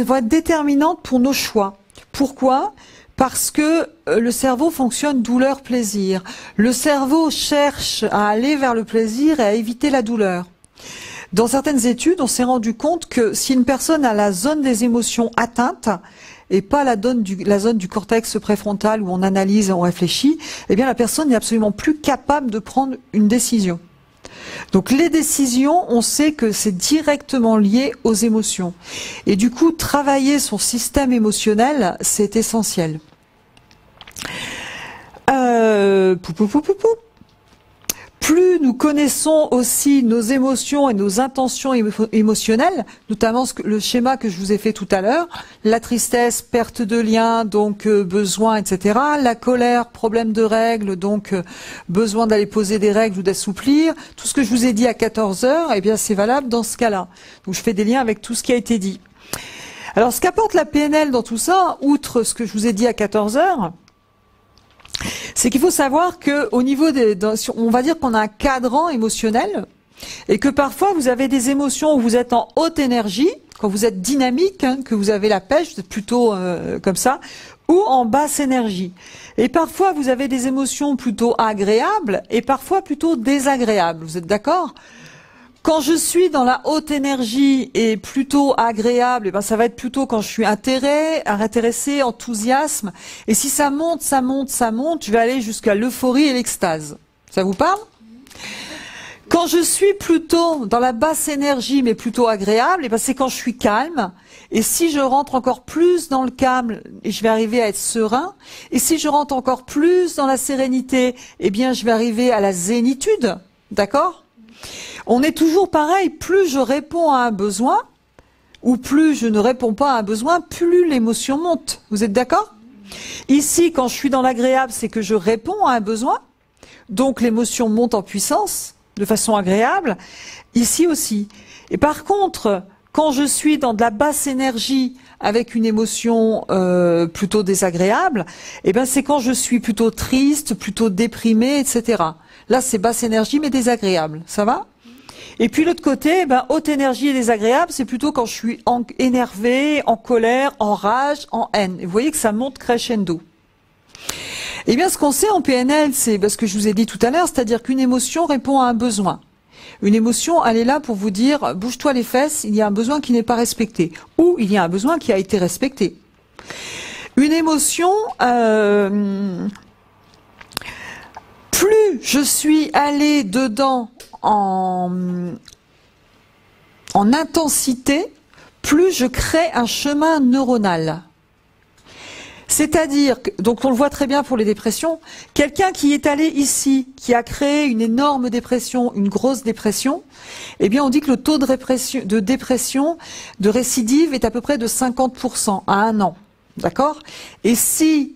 vont être déterminantes pour nos choix. Pourquoi ? Parce que le cerveau fonctionne douleur-plaisir. Le cerveau cherche à aller vers le plaisir et à éviter la douleur. Dans certaines études, on s'est rendu compte que si une personne a la zone des émotions atteinte, et pas la zone du cortex préfrontal où on analyse et on réfléchit, eh bien la personne n'est absolument plus capable de prendre une décision. Donc les décisions, on sait que c'est directement lié aux émotions. Et du coup, travailler son système émotionnel, c'est essentiel. Plus nous connaissons aussi nos émotions et nos intentions émotionnelles, notamment le schéma que je vous ai fait tout à l'heure, la tristesse, perte de lien, donc besoin, etc. La colère, problème de règles, donc besoin d'aller poser des règles ou d'assouplir. Tout ce que je vous ai dit à 14 heures, eh bien c'est valable dans ce cas-là. Donc je fais des liens avec tout ce qui a été dit. Alors ce qu'apporte la PNL dans tout ça, outre ce que je vous ai dit à 14 heures, c'est qu'il faut savoir que au niveau on va dire qu'on a un cadran émotionnel et que parfois vous avez des émotions où vous êtes en haute énergie, quand vous êtes dynamique, hein, que vous avez la pêche, vous êtes plutôt comme ça, ou en basse énergie. Et parfois vous avez des émotions plutôt agréables et parfois plutôt désagréables. Vous êtes d'accord ? Quand je suis dans la haute énergie et plutôt agréable, eh ben ça va être plutôt quand je suis intéressé, enthousiasme. Et si ça monte, je vais aller jusqu'à l'euphorie et l'extase. Ça vous parle ? Quand je suis plutôt dans la basse énergie, mais plutôt agréable, eh ben c'est quand je suis calme. Et si je rentre encore plus dans le calme, je vais arriver à être serein. Et si je rentre encore plus dans la sérénité, eh bien je vais arriver à la zénitude. D'accord ? On est toujours pareil, plus je réponds à un besoin, ou plus je ne réponds pas à un besoin, plus l'émotion monte. Vous êtes d'accord ? Ici, quand je suis dans l'agréable, c'est que je réponds à un besoin, donc l'émotion monte en puissance, de façon agréable. Ici aussi. Et par contre, quand je suis dans de la basse énergie, avec une émotion plutôt désagréable, eh ben c'est quand je suis plutôt triste, plutôt déprimé, etc. Là, c'est basse énergie, mais désagréable. Ça va ? Et puis l'autre côté, ben, haute énergie et désagréable, c'est plutôt quand je suis énervé, en colère, en rage, en haine. Et vous voyez que ça monte crescendo. Eh bien, ce qu'on sait en PNL, c'est ce que je vous ai dit tout à l'heure, c'est-à-dire qu'une émotion répond à un besoin. Une émotion, elle est là pour vous dire, bouge-toi les fesses, il y a un besoin qui n'est pas respecté. Ou il y a un besoin qui a été respecté. Une émotion, plus je suis allé dedans en intensité, plus je crée un chemin neuronal. C'est-à-dire, donc on le voit très bien pour les dépressions, quelqu'un qui est allé ici, qui a créé une énorme dépression, une grosse dépression, eh bien on dit que le taux de dépression, de récidive est à peu près de 50% à 1 an. D'accord ? Et si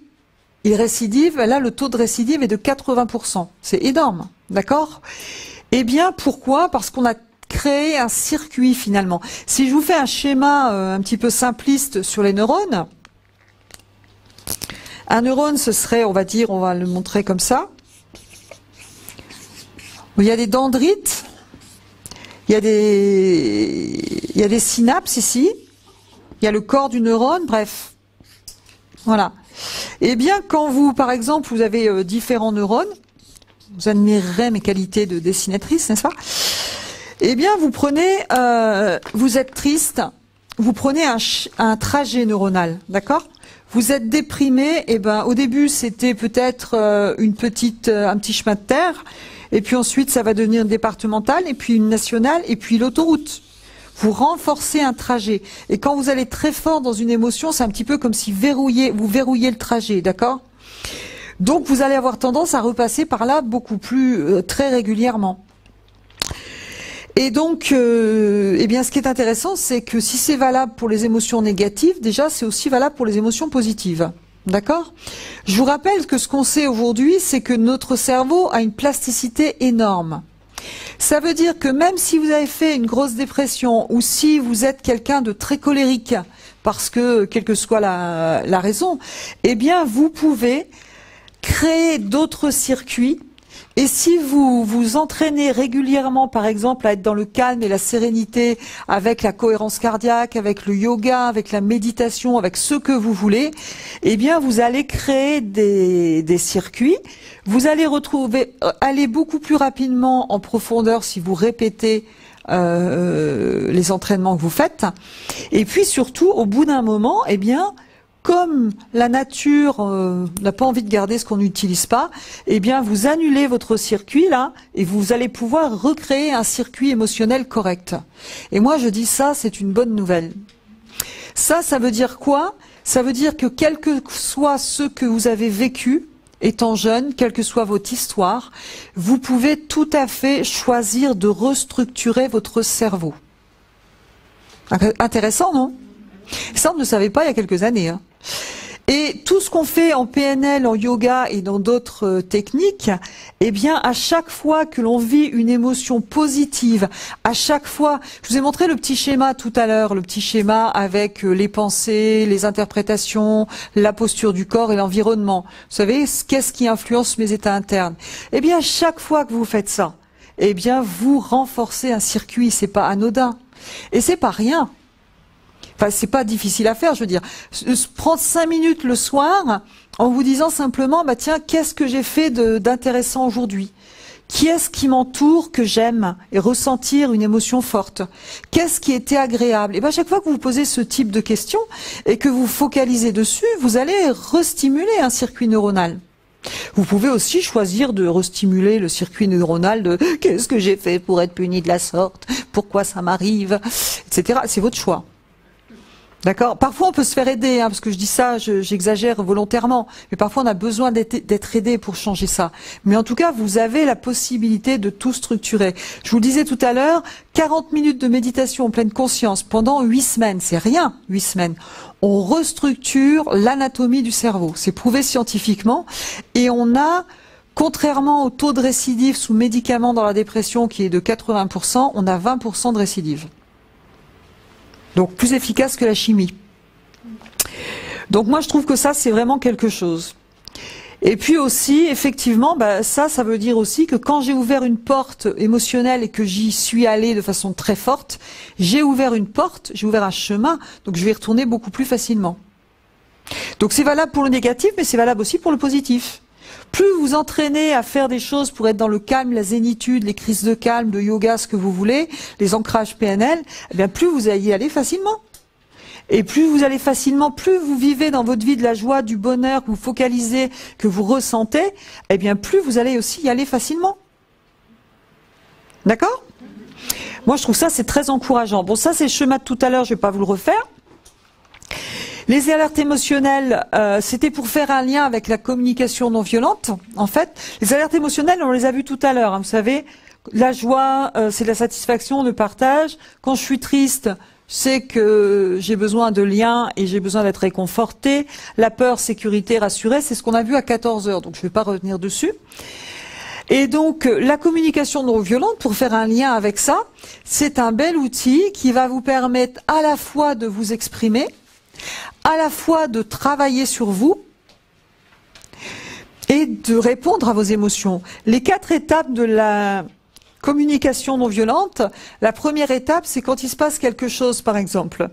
il récidive, là le taux de récidive est de 80%. C'est énorme. D'accord ? Eh bien, pourquoi ? Parce qu'on a créé un circuit finalement. Si je vous fais un schéma un petit peu simpliste sur les neurones, un neurone, ce serait, on va dire, on va le montrer comme ça. Il y a des dendrites, il y a des synapses ici, il y a le corps du neurone, bref. Voilà. Eh bien, quand vous, par exemple, vous avez différents neurones, vous admirerez mes qualités de dessinatrice, n'est-ce pas? Eh bien, vous prenez, vous êtes triste, vous prenez un trajet neuronal, d'accord? Vous êtes déprimé, et ben au début c'était peut-être un petit chemin de terre, et puis ensuite ça va devenir une départementale, et puis une nationale, et puis l'autoroute. Vous renforcez un trajet. Et quand vous allez très fort dans une émotion, c'est un petit peu comme si vous verrouillez le trajet, d'accord? Donc vous allez avoir tendance à repasser par là beaucoup plus très régulièrement. Et donc, eh bien, ce qui est intéressant, c'est que si c'est valable pour les émotions négatives, déjà, c'est aussi valable pour les émotions positives. D'accord? Je vous rappelle que ce qu'on sait aujourd'hui, c'est que notre cerveau a une plasticité énorme. Ça veut dire que même si vous avez fait une grosse dépression ou si vous êtes quelqu'un de très colérique, parce que, quelle que soit la raison, eh bien, vous pouvez créer d'autres circuits. Et si vous vous entraînez régulièrement, par exemple, à être dans le calme et la sérénité, avec la cohérence cardiaque, avec le yoga, avec la méditation, avec ce que vous voulez, eh bien, vous allez créer des circuits. Vous allez aller beaucoup plus rapidement en profondeur si vous répétez les entraînements que vous faites. Et puis surtout, au bout d'un moment, eh bien, comme la nature n'a pas envie de garder ce qu'on n'utilise pas, eh bien vous annulez votre circuit là et vous allez pouvoir recréer un circuit émotionnel correct. Et moi je dis ça, c'est une bonne nouvelle. Ça veut dire quoi? Ça veut dire que quel que soit ce que vous avez vécu étant jeune, quelle que soit votre histoire, vous pouvez tout à fait choisir de restructurer votre cerveau. Intéressant, non? Ça, on ne le savait pas il y a quelques années. Hein. Et tout ce qu'on fait en PNL, en yoga et dans d'autres techniques, eh bien, à chaque fois que l'on vit une émotion positive, à chaque fois, je vous ai montré le petit schéma tout à l'heure, le petit schéma avec les pensées, les interprétations, la posture du corps et l'environnement. Vous savez, qu'est-ce qui influence mes états internes? Eh bien, chaque fois que vous faites ça, eh bien, vous renforcez un circuit, c'est pas anodin. Et c'est pas rien. Enfin, c'est pas difficile à faire, je veux dire. Prendre 5 minutes le soir en vous disant simplement, bah tiens, qu'est-ce que j'ai fait d'intéressant aujourd'hui? Qui est-ce qui m'entoure que j'aime et ressentir une émotion forte? Qu'est-ce qui était agréable? Et ben chaque fois que vous posez ce type de questions et que vous focalisez dessus, vous allez restimuler un circuit neuronal. Vous pouvez aussi choisir de restimuler le circuit neuronal de qu'est-ce que j'ai fait pour être puni de la sorte? Pourquoi ça m'arrive? Etc. C'est votre choix. D'accord. Parfois on peut se faire aider, hein, parce que je dis ça, j'exagère volontairement, mais parfois on a besoin d'être aidé pour changer ça. Mais en tout cas, vous avez la possibilité de tout structurer. Je vous le disais tout à l'heure, 40 minutes de méditation en pleine conscience pendant 8 semaines, c'est rien, 8 semaines. On restructure l'anatomie du cerveau, c'est prouvé scientifiquement, et on a, contrairement au taux de récidive sous médicaments dans la dépression qui est de 80%, on a 20% de récidive. Donc plus efficace que la chimie. Donc moi je trouve que ça c'est vraiment quelque chose. Et puis aussi effectivement bah, ça veut dire aussi que quand j'ai ouvert une porte émotionnelle et que j'y suis allée de façon très forte, j'ai ouvert une porte, j'ai ouvert un chemin, donc je vais y retourner beaucoup plus facilement. Donc c'est valable pour le négatif mais c'est valable aussi pour le positif. Plus vous entraînez à faire des choses pour être dans le calme, la zénitude, les crises de calme, de yoga, ce que vous voulez, les ancrages PNL, eh bien plus vous allez y aller facilement. Et plus vous allez facilement, plus vous vivez dans votre vie de la joie, du bonheur, que vous focalisez, que vous ressentez, eh bien plus vous allez aussi y aller facilement. D'accord? Moi je trouve ça c'est très encourageant. Bon ça c'est le schéma de tout à l'heure, je ne vais pas vous le refaire. Les alertes émotionnelles, c'était pour faire un lien avec la communication non violente. En fait, les alertes émotionnelles, on les a vues tout à l'heure. Hein, vous savez, la joie, c'est de la satisfaction, de partage. Quand je suis triste, c'est que j'ai besoin de liens et j'ai besoin d'être réconforté. La peur, sécurité, rassurée, c'est ce qu'on a vu à 14 heures. Donc, je ne vais pas revenir dessus. Et donc, la communication non violente, pour faire un lien avec ça, c'est un bel outil qui va vous permettre à la fois de vous exprimer, à la fois de travailler sur vous et de répondre à vos émotions. Les 4 étapes de la communication non violente, la première étape, c'est quand il se passe quelque chose, par exemple,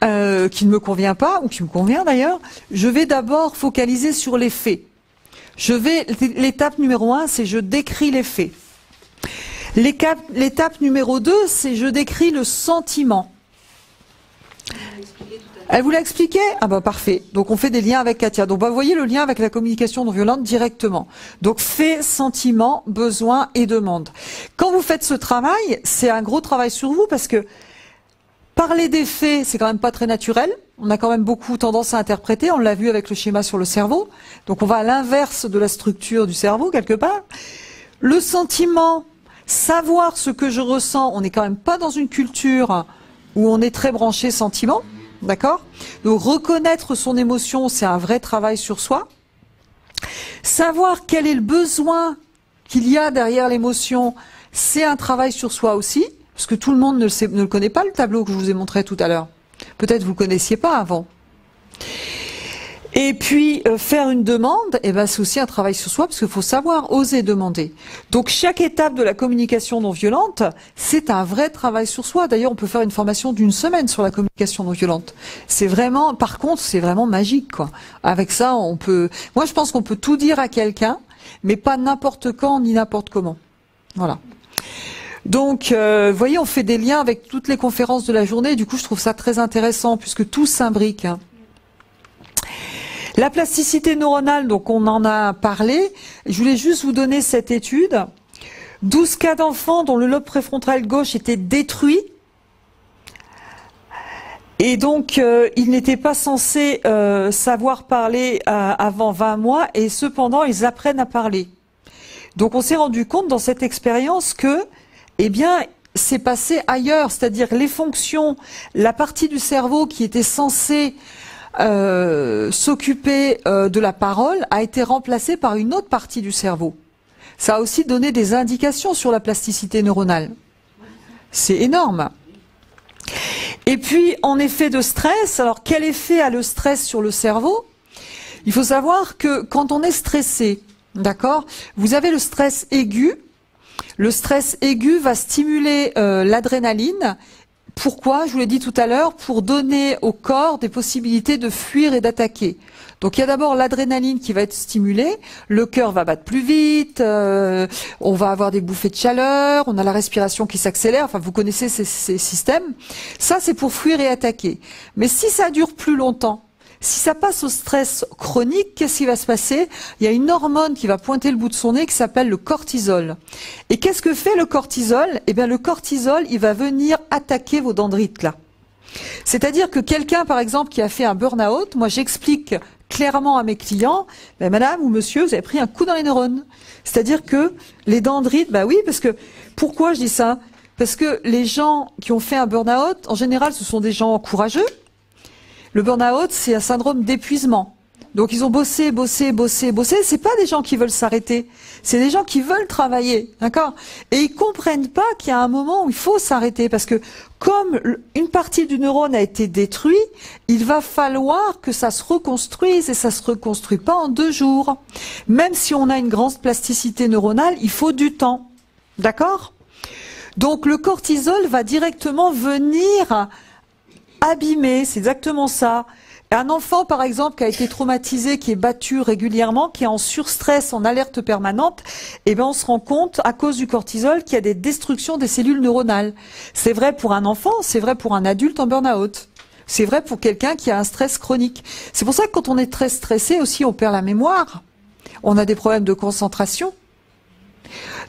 qui ne me convient pas, ou qui me convient d'ailleurs, je vais d'abord focaliser sur les faits. L'étape numéro 1, c'est je décris les faits. L'étape numéro 2, c'est je décris le sentiment. Elle vous l'a expliqué? Ah bah parfait. Donc on fait des liens avec Katia. Donc bah, vous voyez le lien avec la communication non violente directement. Donc faits, sentiments, besoins et demandes. Quand vous faites ce travail, c'est un gros travail sur vous parce que parler des faits, c'est quand même pas très naturel. On a quand même beaucoup tendance à interpréter. On l'a vu avec le schéma sur le cerveau. Donc on va à l'inverse de la structure du cerveau quelque part. Le sentiment, savoir ce que je ressens. On n'est quand même pas dans une culture où on est très branché sentiment. D'accord? Donc reconnaître son émotion, c'est un vrai travail sur soi. Savoir quel est le besoin qu'il y a derrière l'émotion, c'est un travail sur soi aussi, parce que tout le monde ne le connaît pas, le tableau que je vous ai montré tout à l'heure. Peut-être vous ne le connaissiez pas avant. Et puis, faire une demande, eh ben, c'est aussi un travail sur soi, parce qu'il faut savoir oser demander. Donc, chaque étape de la communication non violente, c'est un vrai travail sur soi. D'ailleurs, on peut faire une formation d'1 semaine sur la communication non violente. C'est vraiment, par contre, c'est vraiment magique, quoi. Avec ça, on peut, moi, je pense qu'on peut tout dire à quelqu'un, mais pas n'importe quand, ni n'importe comment. Voilà. Donc, vous voyez, on fait des liens avec toutes les conférences de la journée. Du coup, je trouve ça très intéressant, puisque tout s'imbrique, hein. La plasticité neuronale, donc on en a parlé. Je voulais juste vous donner cette étude. 12 cas d'enfants dont le lobe préfrontal gauche était détruit. Et donc, ils n'étaient pas censés savoir parler avant 20 mois, et cependant, ils apprennent à parler. Donc, on s'est rendu compte dans cette expérience que, eh bien, c'est passé ailleurs, c'est-à-dire les fonctions, la partie du cerveau qui était censée s'occuper de la parole a été remplacée par une autre partie du cerveau. Ça a aussi donné des indications sur la plasticité neuronale. C'est énorme. Et puis, en effet de stress, alors quel effet a le stress sur le cerveau? Il faut savoir que quand on est stressé, d'accord, vous avez le stress aigu. Le stress aigu va stimuler l'adrénaline. Pourquoi? Je vous l'ai dit tout à l'heure, pour donner au corps des possibilités de fuir et d'attaquer. Donc il y a d'abord l'adrénaline qui va être stimulée, le cœur va battre plus vite, on va avoir des bouffées de chaleur, on a la respiration qui s'accélère, enfin vous connaissez ces systèmes. Ça c'est pour fuir et attaquer. Mais si ça dure plus longtemps, si ça passe au stress chronique, qu'est-ce qui va se passer? Il y a une hormone qui va pointer le bout de son nez qui s'appelle le cortisol. Et qu'est-ce que fait le cortisol? Eh bien le cortisol, il va venir attaquer vos dendrites là. C'est-à-dire que quelqu'un, par exemple, qui a fait un burn-out, moi j'explique clairement à mes clients, ben, madame ou monsieur, vous avez pris un coup dans les neurones. C'est-à-dire que les dendrites, bah oui, parce que, pourquoi je dis ça? Parce que les gens qui ont fait un burn-out, en général, ce sont des gens courageux. Le burn-out, c'est un syndrome d'épuisement. Donc ils ont bossé. C'est pas des gens qui veulent s'arrêter. C'est des gens qui veulent travailler, d'accord? Et ils comprennent pas qu'il y a un moment où il faut s'arrêter parce que comme une partie du neurone a été détruite, il va falloir que ça se reconstruise et ça se reconstruit pas en 2 jours. Même si on a une grande plasticité neuronale, il faut du temps, d'accord? Donc le cortisol va directement venir abîmer, c'est exactement ça. Un enfant, par exemple, qui a été traumatisé, qui est battu régulièrement, qui est en surstress, en alerte permanente, eh ben, on se rend compte, à cause du cortisol, qu'il y a des destructions des cellules neuronales. C'est vrai pour un enfant, c'est vrai pour un adulte en burn-out. C'est vrai pour quelqu'un qui a un stress chronique. C'est pour ça que quand on est très stressé aussi, on perd la mémoire. On a des problèmes de concentration.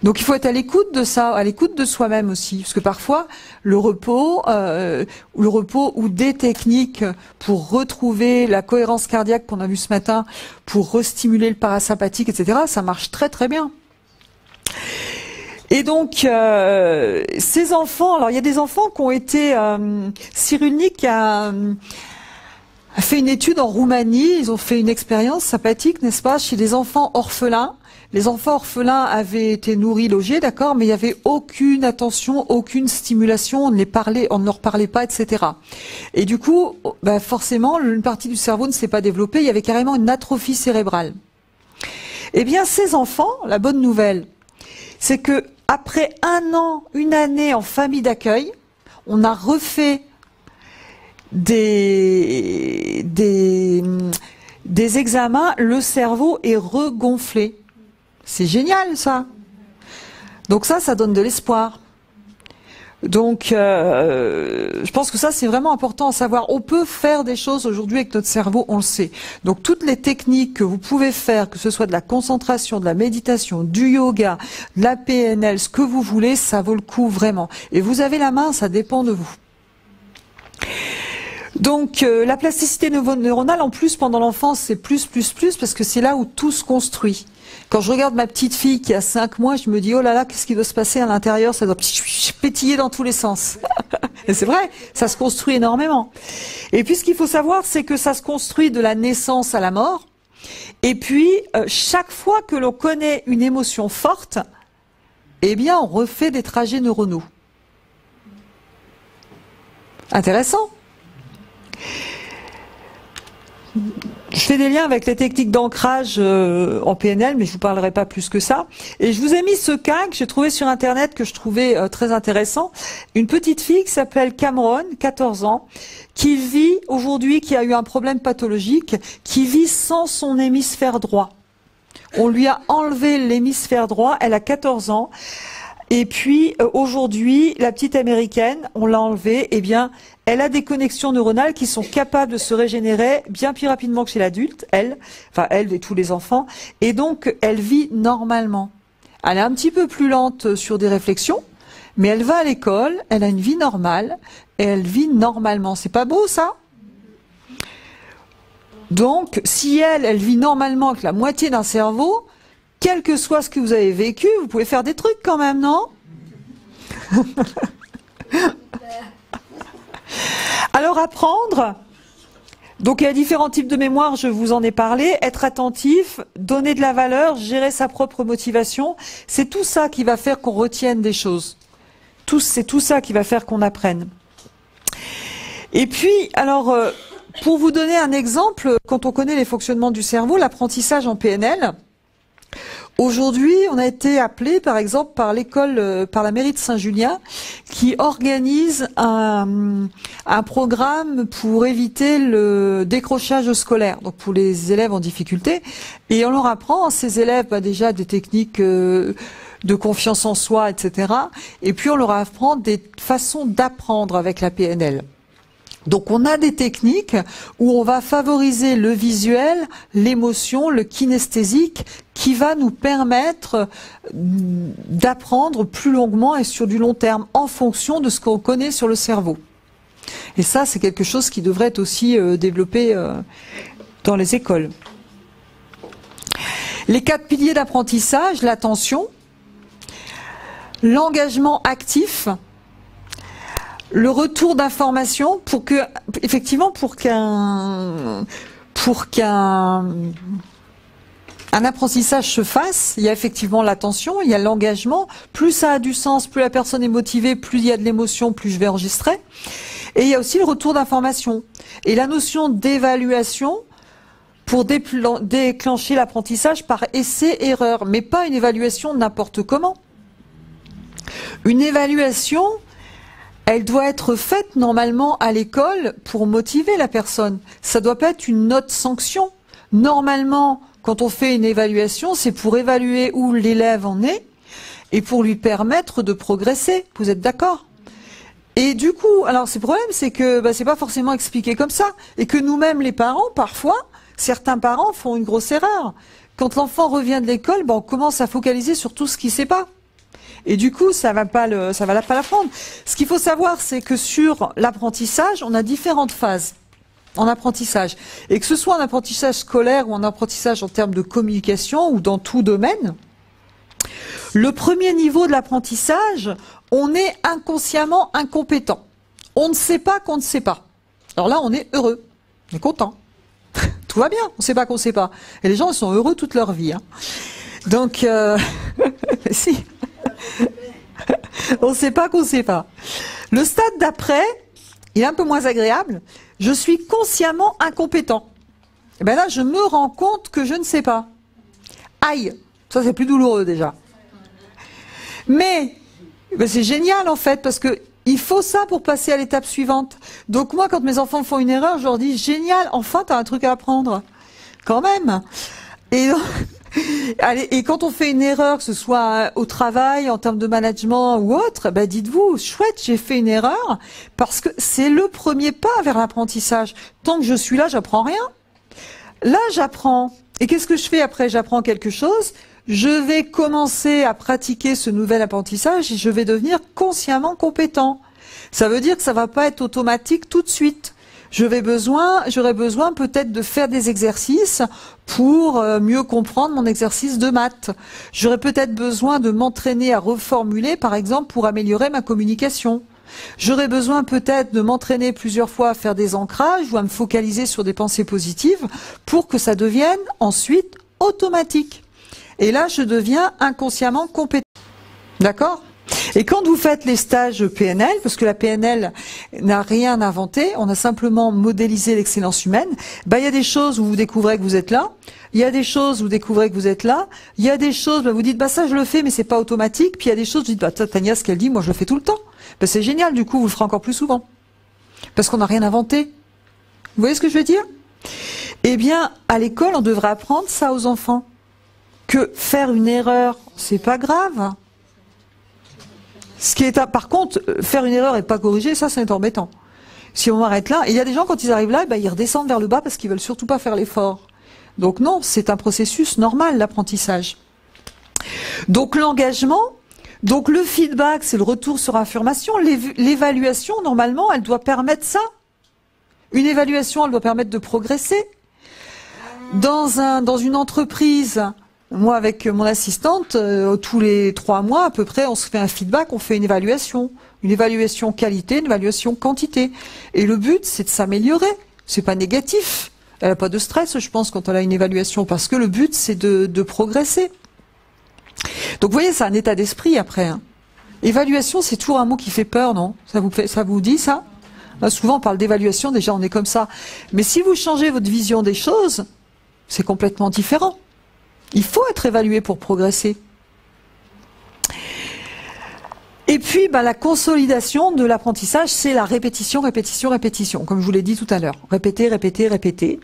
Donc il faut être à l'écoute de ça, à l'écoute de soi-même aussi, parce que parfois le repos ou des techniques pour retrouver la cohérence cardiaque qu'on a vu ce matin, pour restimuler le parasympathique, etc., ça marche très très bien. Et donc ces enfants, alors il y a des enfants qui ont été, Cyrulnik a fait une étude en Roumanie, ils ont fait une expérience sympathique, n'est-ce pas, chez des enfants orphelins. Les enfants orphelins avaient été nourris, logés, d'accord, mais il n'y avait aucune attention, aucune stimulation, on ne leur parlait pas, etc. Et du coup, ben forcément, une partie du cerveau ne s'est pas développée, il y avait carrément une atrophie cérébrale. Eh bien, ces enfants, la bonne nouvelle, c'est que après 1 an, 1 année en famille d'accueil, on a refait des examens, le cerveau est regonflé. C'est génial, ça. Donc ça donne de l'espoir. Donc, je pense que ça, c'est vraiment important à savoir. On peut faire des choses aujourd'hui avec notre cerveau, on le sait. Donc, toutes les techniques que vous pouvez faire, que ce soit de la concentration, de la méditation, du yoga, de la PNL, ce que vous voulez, ça vaut le coup vraiment. Et vous avez la main, ça dépend de vous. Donc la plasticité neuronale, en plus, pendant l'enfance, c'est plus, parce que c'est là où tout se construit. Quand je regarde ma petite fille qui a 5 mois, je me dis, oh là là, qu'est-ce qui doit se passer à l'intérieur? Ça doit pétiller dans tous les sens. Et c'est vrai, ça se construit énormément. Et puis ce qu'il faut savoir, c'est que ça se construit de la naissance à la mort. Et puis, chaque fois que l'on connaît une émotion forte, eh bien, on refait des trajets neuronaux. Intéressant. Je fais des liens avec les techniques d'ancrage en PNL, mais je vous parlerai pas plus que ça. Et je vous ai mis ce cas que j'ai trouvé sur Internet, que je trouvais très intéressant. Une petite fille qui s'appelle Cameron, 14 ans, qui vit aujourd'hui, qui a eu un problème pathologique, qui vit sans son hémisphère droit. On lui a enlevé l'hémisphère droit, elle a 14 ans. Et puis aujourd'hui, la petite américaine, on l'a enlevée, eh bien, elle a des connexions neuronales qui sont capables de se régénérer bien plus rapidement que chez l'adulte, elle et tous les enfants, et donc elle vit normalement. Elle est un petit peu plus lente sur des réflexions, mais elle va à l'école, elle a une vie normale, et elle vit normalement. C'est pas beau, ça? Donc, si elle vit normalement avec la moitié d'un cerveau, quel que soit ce que vous avez vécu, vous pouvez faire des trucs quand même, non? Alors, apprendre. Donc, il y a différents types de mémoire, je vous en ai parlé. Être attentif, donner de la valeur, gérer sa propre motivation. C'est tout ça qui va faire qu'on retienne des choses. C'est tout ça qui va faire qu'on apprenne. Et puis, alors, pour vous donner un exemple, quand on connaît les fonctionnements du cerveau, l'apprentissage en PNL, aujourd'hui, on a été appelé, par exemple, par l'école, par la mairie de Saint-Julien, qui organise un programme pour éviter le décrochage scolaire, donc pour les élèves en difficulté. Et on leur apprend, ces élèves, déjà des techniques de confiance en soi, etc. Et puis on leur apprend des façons d'apprendre avec la PNL. Donc on a des techniques où on va favoriser le visuel, l'émotion, le kinesthésique, qui va nous permettre d'apprendre plus longuement et sur du long terme en fonction de ce qu'on connaît sur le cerveau. Et ça, c'est quelque chose qui devrait être aussi développé dans les écoles. Les 4 piliers d'apprentissage, l'attention, l'engagement actif, le retour d'information pour qu'un apprentissage se fasse, il y a effectivement l'attention, il y a l'engagement. Plus ça a du sens, plus la personne est motivée, plus il y a de l'émotion, plus je vais enregistrer. Et il y a aussi le retour d'information. Et la notion d'évaluation pour déclencher l'apprentissage par essai-erreur, mais pas une évaluation n'importe comment. Une évaluation, elle doit être faite normalement à l'école pour motiver la personne. Ça doit pas être une note sanction. Normalement, quand on fait une évaluation, c'est pour évaluer où l'élève en est et pour lui permettre de progresser. Vous êtes d'accord? Et du coup, alors le problème, c'est que c'est pas forcément expliqué comme ça et que nous-mêmes, les parents, parfois, certains parents font une grosse erreur. Quand l'enfant revient de l'école, on commence à focaliser sur tout ce qu'il sait pas. Et du coup, ça va pas l'apprendre. Ce qu'il faut savoir, c'est que sur l'apprentissage, on a différentes phases en apprentissage. Et que ce soit un apprentissage scolaire ou un apprentissage en termes de communication ou dans tout domaine, le premier niveau de l'apprentissage, on est inconsciemment incompétent. On ne sait pas qu'on ne sait pas. Alors là, on est heureux, on est content. Tout va bien, on ne sait pas qu'on ne sait pas. Et les gens, ils sont heureux toute leur vie. Hein. Donc, si. On ne sait pas qu'on ne sait pas. Le stade d'après, il est un peu moins agréable. Je suis consciemment incompétent. Et bien là, je me rends compte que je ne sais pas. Aïe, ça c'est plus douloureux déjà. Mais c'est génial en fait, parce que il faut ça pour passer à l'étape suivante. Donc moi, quand mes enfants font une erreur, je leur dis, génial, enfin, tu as un truc à apprendre. Quand même. Et allez, et quand on fait une erreur, que ce soit au travail, en termes de management ou autre, dites-vous, chouette, j'ai fait une erreur, parce que c'est le premier pas vers l'apprentissage. Tant que je suis là, j'apprends rien. Là, j'apprends. Et qu'est-ce que je fais après? J'apprends quelque chose. Je vais commencer à pratiquer ce nouvel apprentissage et je vais devenir consciemment compétent. Ça veut dire que ça va pas être automatique tout de suite. J'aurai besoin peut-être de faire des exercices pour mieux comprendre mon exercice de maths. J'aurai peut-être besoin de m'entraîner à reformuler, par exemple, pour améliorer ma communication. J'aurai besoin peut-être de m'entraîner plusieurs fois à faire des ancrages ou à me focaliser sur des pensées positives pour que ça devienne ensuite automatique. Et là, je deviens inconsciemment compétent. D'accord ? Et quand vous faites les stages PNL, parce que la PNL n'a rien inventé, on a simplement modélisé l'excellence humaine, il y a des choses où vous découvrez que vous êtes là, il y a des choses où vous découvrez que vous êtes là, il y a des choses où vous dites ça je le fais mais c'est pas automatique, puis il y a des choses où vous dites Tania, ce qu'elle dit, moi je le fais tout le temps. C'est génial, du coup vous le ferez encore plus souvent. Parce qu'on n'a rien inventé. Vous voyez ce que je veux dire? Eh bien, à l'école, on devrait apprendre ça aux enfants. Que faire une erreur, c'est pas grave. Ce qui est par contre, faire une erreur et pas corriger, ça c'est embêtant. Si on arrête là, et il y a des gens quand ils arrivent là, ils redescendent vers le bas parce qu'ils veulent surtout pas faire l'effort. Donc non, c'est un processus normal, l'apprentissage. Donc l'engagement, donc le feedback, c'est le retour sur affirmation. L'évaluation, normalement, elle doit permettre ça. Une évaluation, elle doit permettre de progresser. Dans une entreprise, moi avec mon assistante, tous les 3 mois à peu près, on se fait un feedback, on fait une évaluation qualité, une évaluation quantité. Et le but, c'est de s'améliorer. C'est pas négatif. Elle n'a pas de stress, je pense, quand elle a une évaluation, parce que le but, c'est de progresser. Donc, vous voyez, c'est un état d'esprit après. Hein. Évaluation, c'est toujours un mot qui fait peur, non? Ça vous dit ça? Là, souvent, on parle d'évaluation, déjà, on est comme ça. Mais si vous changez votre vision des choses, c'est complètement différent. Il faut être évalué pour progresser. Et puis, la consolidation de l'apprentissage, c'est la répétition, répétition, répétition, comme je vous l'ai dit tout à l'heure. Répéter, répéter, répéter.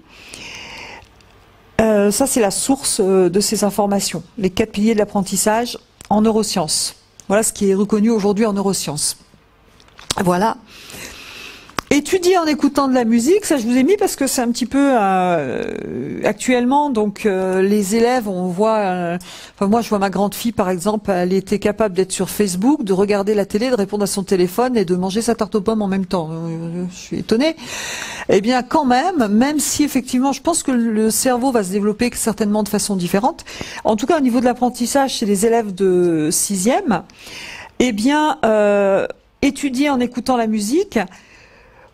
Ça, c'est la source de ces informations. Les 4 piliers de l'apprentissage en neurosciences. Voilà ce qui est reconnu aujourd'hui en neurosciences. Voilà. Étudier en écoutant de la musique, ça je vous ai mis parce que c'est un petit peu actuellement, donc les élèves, on voit, enfin moi je vois ma grande fille par exemple, elle était capable d'être sur Facebook, de regarder la télé, de répondre à son téléphone et de manger sa tarte aux pommes en même temps. Je suis étonnée. Eh bien quand même si effectivement je pense que le cerveau va se développer certainement de façon différente, en tout cas au niveau de l'apprentissage chez les élèves de 6e, eh bien étudier en écoutant la musique.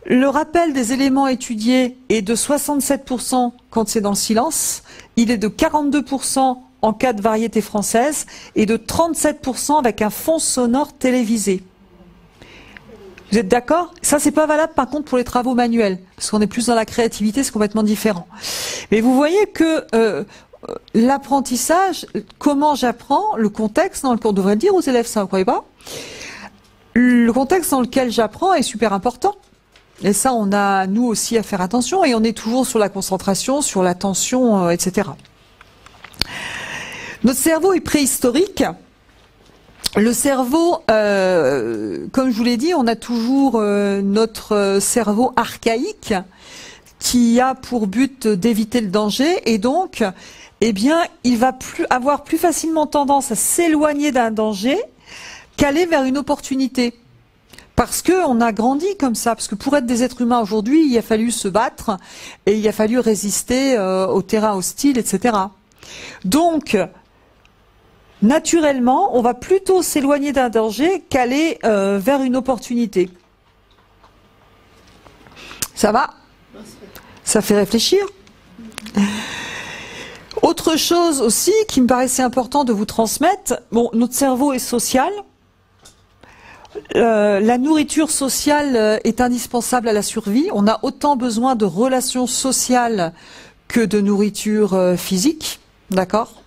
Le rappel des éléments étudiés est de 67% quand c'est dans le silence, il est de 42% en cas de variété française et de 37% avec un fond sonore télévisé. Vous êtes d'accord? Ça, c'est pas valable par contre pour les travaux manuels, parce qu'on est plus dans la créativité, c'est complètement différent. Mais vous voyez que l'apprentissage, comment j'apprends, le contexte dans lequel on devrait le dire aux élèves, ça, vous croyez pas? Le contexte dans lequel j'apprends est super important. Et ça, on a, nous aussi, à faire attention. Et on est toujours sur la concentration, sur l'attention, etc. Notre cerveau est préhistorique. Le cerveau, comme je vous l'ai dit, on a toujours notre cerveau archaïque qui a pour but d'éviter le danger. Et donc, eh bien, il va avoir plus facilement tendance à s'éloigner d'un danger qu'aller vers une opportunité. Parce qu'on a grandi comme ça, parce que pour être des êtres humains aujourd'hui, il a fallu se battre et il a fallu résister au terrain hostile, etc. Donc, naturellement, on va plutôt s'éloigner d'un danger qu'aller vers une opportunité. Ça va? Ça fait réfléchir. Autre chose aussi qui me paraissait important de vous transmettre, bon, notre cerveau est social. La nourriture sociale est indispensable à la survie. On a autant besoin de relations sociales que de nourriture physique, d'accord?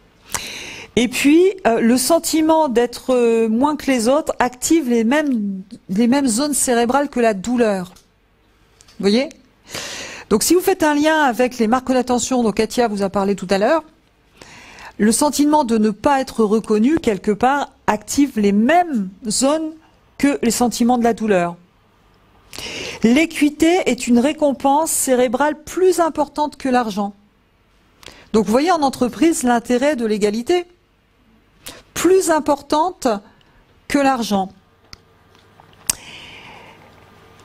Et puis, le sentiment d'être moins que les autres active les mêmes zones cérébrales que la douleur. Vous voyez? Donc, si vous faites un lien avec les marques d'attention dont Katia vous a parlé tout à l'heure, le sentiment de ne pas être reconnu quelque part active les mêmes zones que les sentiments de la douleur. L'équité est une récompense cérébrale plus importante que l'argent. Donc vous voyez en entreprise l'intérêt de l'égalité, plus importante que l'argent.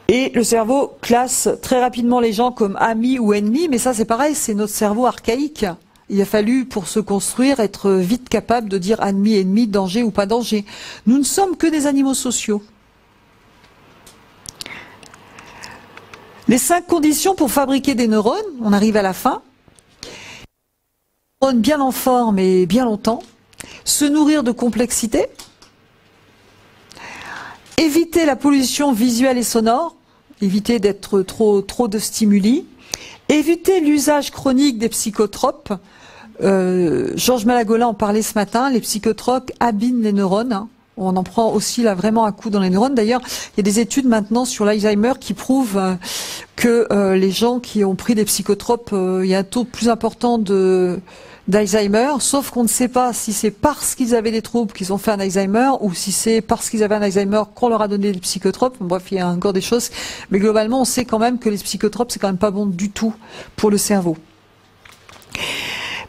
Et le cerveau classe très rapidement les gens comme amis ou ennemis, mais ça c'est pareil, c'est notre cerveau archaïque. Il a fallu, pour se construire, être vite capable de dire ennemi, ennemi, danger ou pas danger. Nous ne sommes que des animaux sociaux. Les 5 conditions pour fabriquer des neurones, on arrive à la fin. Neurones bien en forme et bien longtemps. Se nourrir de complexité. Éviter la pollution visuelle et sonore. Éviter d'être trop de stimuli. Éviter l'usage chronique des psychotropes. Georges Malagolin en parlait ce matin, les psychotropes abîment les neurones. Hein. On en prend aussi là vraiment un coup dans les neurones. D'ailleurs, il y a des études maintenant sur l'Alzheimer qui prouvent que les gens qui ont pris des psychotropes, il y a un taux plus important d'Alzheimer, sauf qu'on ne sait pas si c'est parce qu'ils avaient des troubles qu'ils ont fait un Alzheimer ou si c'est parce qu'ils avaient un Alzheimer qu'on leur a donné des psychotropes. Bref, il y a encore des choses, mais globalement, on sait quand même que les psychotropes, c'est quand même pas bon du tout pour le cerveau.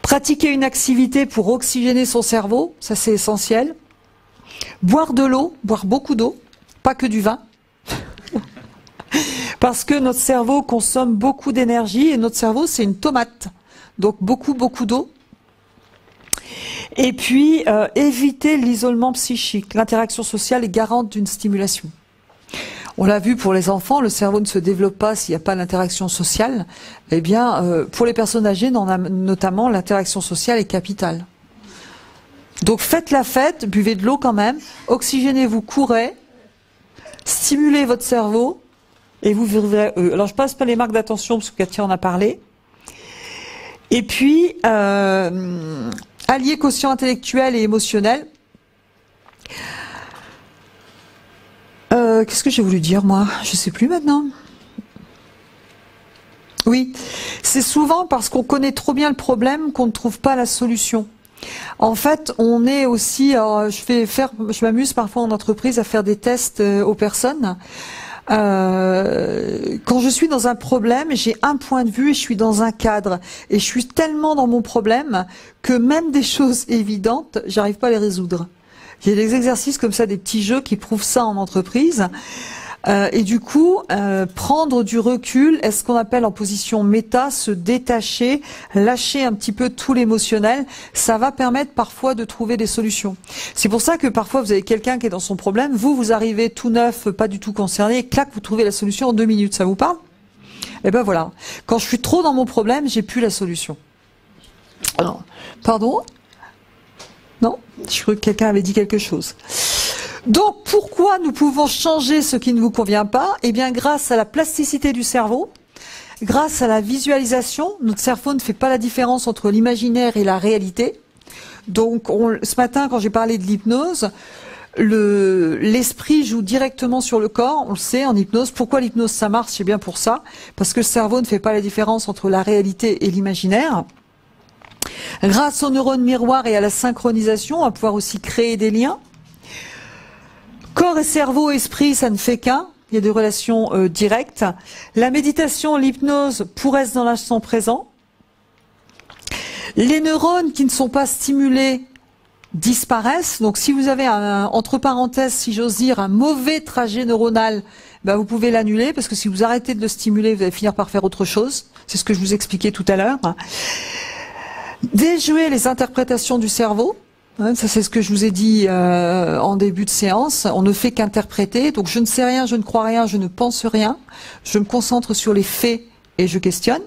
Pratiquer une activité pour oxygéner son cerveau, ça c'est essentiel. Boire de l'eau, boire beaucoup d'eau, pas que du vin. Parce que notre cerveau consomme beaucoup d'énergie et notre cerveau c'est une tomate. Donc beaucoup d'eau. Et puis éviter l'isolement psychique. L'interaction sociale est garante d'une stimulation. On l'a vu pour les enfants, le cerveau ne se développe pas s'il n'y a pas d'interaction sociale. Eh bien, pour les personnes âgées, notamment, l'interaction sociale est capitale. Donc faites la fête, buvez de l'eau quand même, oxygénez-vous, courez, stimulez votre cerveau, et vous verrez. Alors je passe pas les marques d'attention parce que Katia en a parlé. Et puis allier quotient intellectuel et émotionnel. Qu'est-ce que j'ai voulu dire moi? Je sais plus maintenant. Oui, c'est souvent parce qu'on connaît trop bien le problème qu'on ne trouve pas la solution. En fait, on est aussi, je m'amuse parfois en entreprise à faire des tests aux personnes. Quand je suis dans un problème, j'ai un point de vue et je suis dans un cadre. Et je suis tellement dans mon problème que même des choses évidentes, j'arrive pas à les résoudre. Il y a des exercices comme ça, des petits jeux qui prouvent ça en entreprise. Et du coup, prendre du recul est ce qu'on appelle en position méta, se détacher, lâcher un petit peu tout l'émotionnel. Ça va permettre parfois de trouver des solutions. C'est pour ça que parfois vous avez quelqu'un qui est dans son problème, vous arrivez tout neuf, pas du tout concerné, et clac, vous trouvez la solution en 2 minutes. Ça vous parle? Eh ben voilà. Quand je suis trop dans mon problème, j'ai plus la solution. Alors, pardon? Non? Je crois que quelqu'un avait dit quelque chose. Donc, pourquoi nous pouvons changer ce qui ne vous convient pas? Eh bien, grâce à la plasticité du cerveau, grâce à la visualisation. Notre cerveau ne fait pas la différence entre l'imaginaire et la réalité. Donc, ce matin, quand j'ai parlé de l'hypnose, l'esprit joue directement sur le corps, on le sait en hypnose. Pourquoi l'hypnose ça marche? C'est bien pour ça, parce que le cerveau ne fait pas la différence entre la réalité et l'imaginaire. Grâce aux neurones miroirs et à la synchronisation, on va pouvoir aussi créer des liens. Corps et cerveau, esprit, ça ne fait qu'un. Il y a des relations directes. La méditation, l'hypnose pour rester dans l'instant présent. Les neurones qui ne sont pas stimulés disparaissent. Donc si vous avez entre parenthèses, si j'ose dire, un mauvais trajet neuronal, ben vous pouvez l'annuler parce que si vous arrêtez de le stimuler, vous allez finir par faire autre chose. C'est ce que je vous expliquais tout à l'heure. Déjouer les interprétations du cerveau. Ça c'est ce que je vous ai dit en début de séance. On ne fait qu'interpréter. Donc je ne sais rien, je ne crois rien, je ne pense rien. Je me concentre sur les faits et je questionne.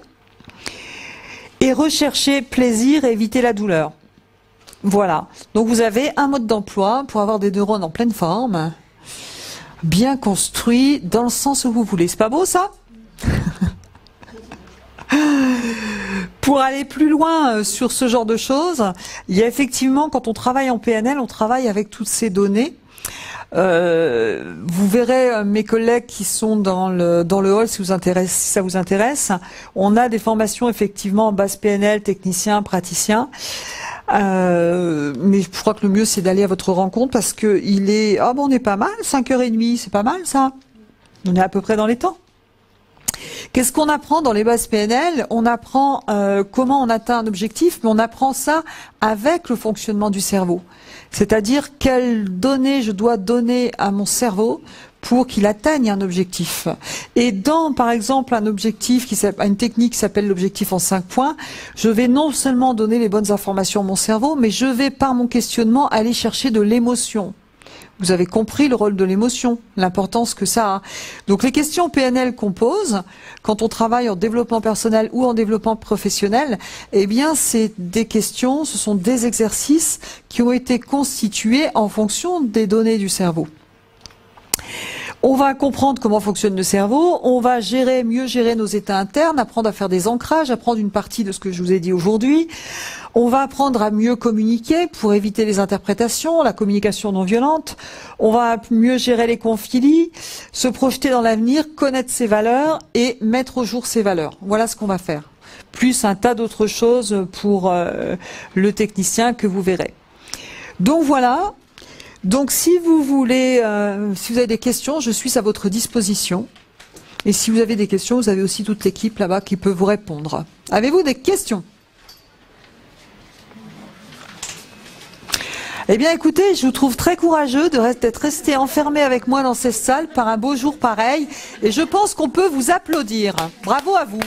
Et rechercher plaisir et éviter la douleur. Voilà. Donc vous avez un mode d'emploi pour avoir des neurones en pleine forme, bien construits, dans le sens où vous voulez. C'est pas beau ça? Pour aller plus loin sur ce genre de choses, il y a effectivement, quand on travaille en PNL, on travaille avec toutes ces données. Vous verrez mes collègues qui sont dans le hall si ça vous intéresse. On a des formations effectivement en base PNL, technicien, praticien. Mais je crois que le mieux c'est d'aller à votre rencontre parce que il est, on est pas mal, 5h30, c'est pas mal ça. On est à peu près dans les temps. Qu'est-ce qu'on apprend dans les bases PNL? On apprend comment on atteint un objectif, mais on apprend ça avec le fonctionnement du cerveau. C'est-à-dire quelles données je dois donner à mon cerveau pour qu'il atteigne un objectif. Et dans, par exemple, un objectif une technique qui s'appelle l'objectif en 5 points, je vais non seulement donner les bonnes informations à mon cerveau, mais je vais, par mon questionnement, aller chercher de l'émotion. Vous avez compris le rôle de l'émotion, l'importance que ça a. Donc les questions PNL qu'on pose, quand on travaille en développement personnel ou en développement professionnel, eh bien c'est des questions, ce sont des exercices qui ont été constitués en fonction des données du cerveau. On va comprendre comment fonctionne le cerveau, on va mieux gérer nos états internes, apprendre à faire des ancrages, apprendre une partie de ce que je vous ai dit aujourd'hui. On va apprendre à mieux communiquer pour éviter les interprétations, la communication non violente. On va mieux gérer les conflits, se projeter dans l'avenir, connaître ses valeurs et mettre au jour ses valeurs. Voilà ce qu'on va faire. Plus un tas d'autres choses pour le technicien que vous verrez. Donc voilà. Donc si vous voulez, si vous avez des questions, je suis à votre disposition. Et si vous avez des questions, vous avez aussi toute l'équipe là-bas qui peut vous répondre. Avez-vous des questions? Eh bien écoutez, je vous trouve très courageux d'être resté enfermé avec moi dans cette salle par un beau jour pareil. Et je pense qu'on peut vous applaudir. Bravo à vous.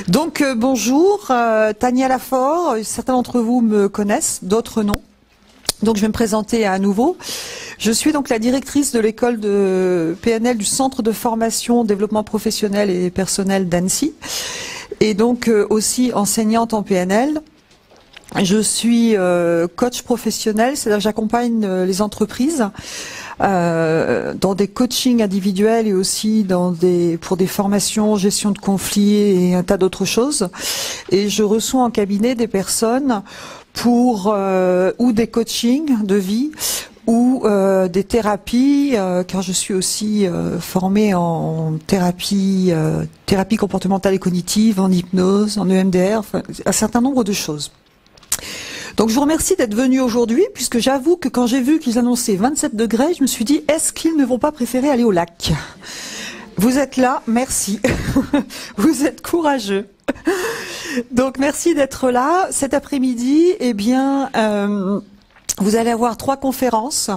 Donc bonjour, Tania Lafort, certains d'entre vous me connaissent, d'autres non. Donc je vais me présenter à nouveau. Je suis donc la directrice de l'école de PNL du Centre de formation, développement professionnel et personnel d'Annecy. Et donc aussi enseignante en PNL. Je suis coach professionnel, c'est-à-dire que j'accompagne les entreprises dans des coachings individuels et aussi pour des formations, gestion de conflits et un tas d'autres choses. Et je reçois en cabinet des personnes ou des coachings de vie ou des thérapies, car je suis aussi formée en thérapie comportementale et cognitive, en hypnose, en EMDR, enfin, un certain nombre de choses. Donc je vous remercie d'être venus aujourd'hui, puisque j'avoue que quand j'ai vu qu'ils annonçaient 27 degrés, je me suis dit, est-ce qu'ils ne vont pas préférer aller au lac? Vous êtes là, merci. Vous êtes courageux. Donc merci d'être là. Cet après-midi, eh bien, vous allez avoir 3 conférences.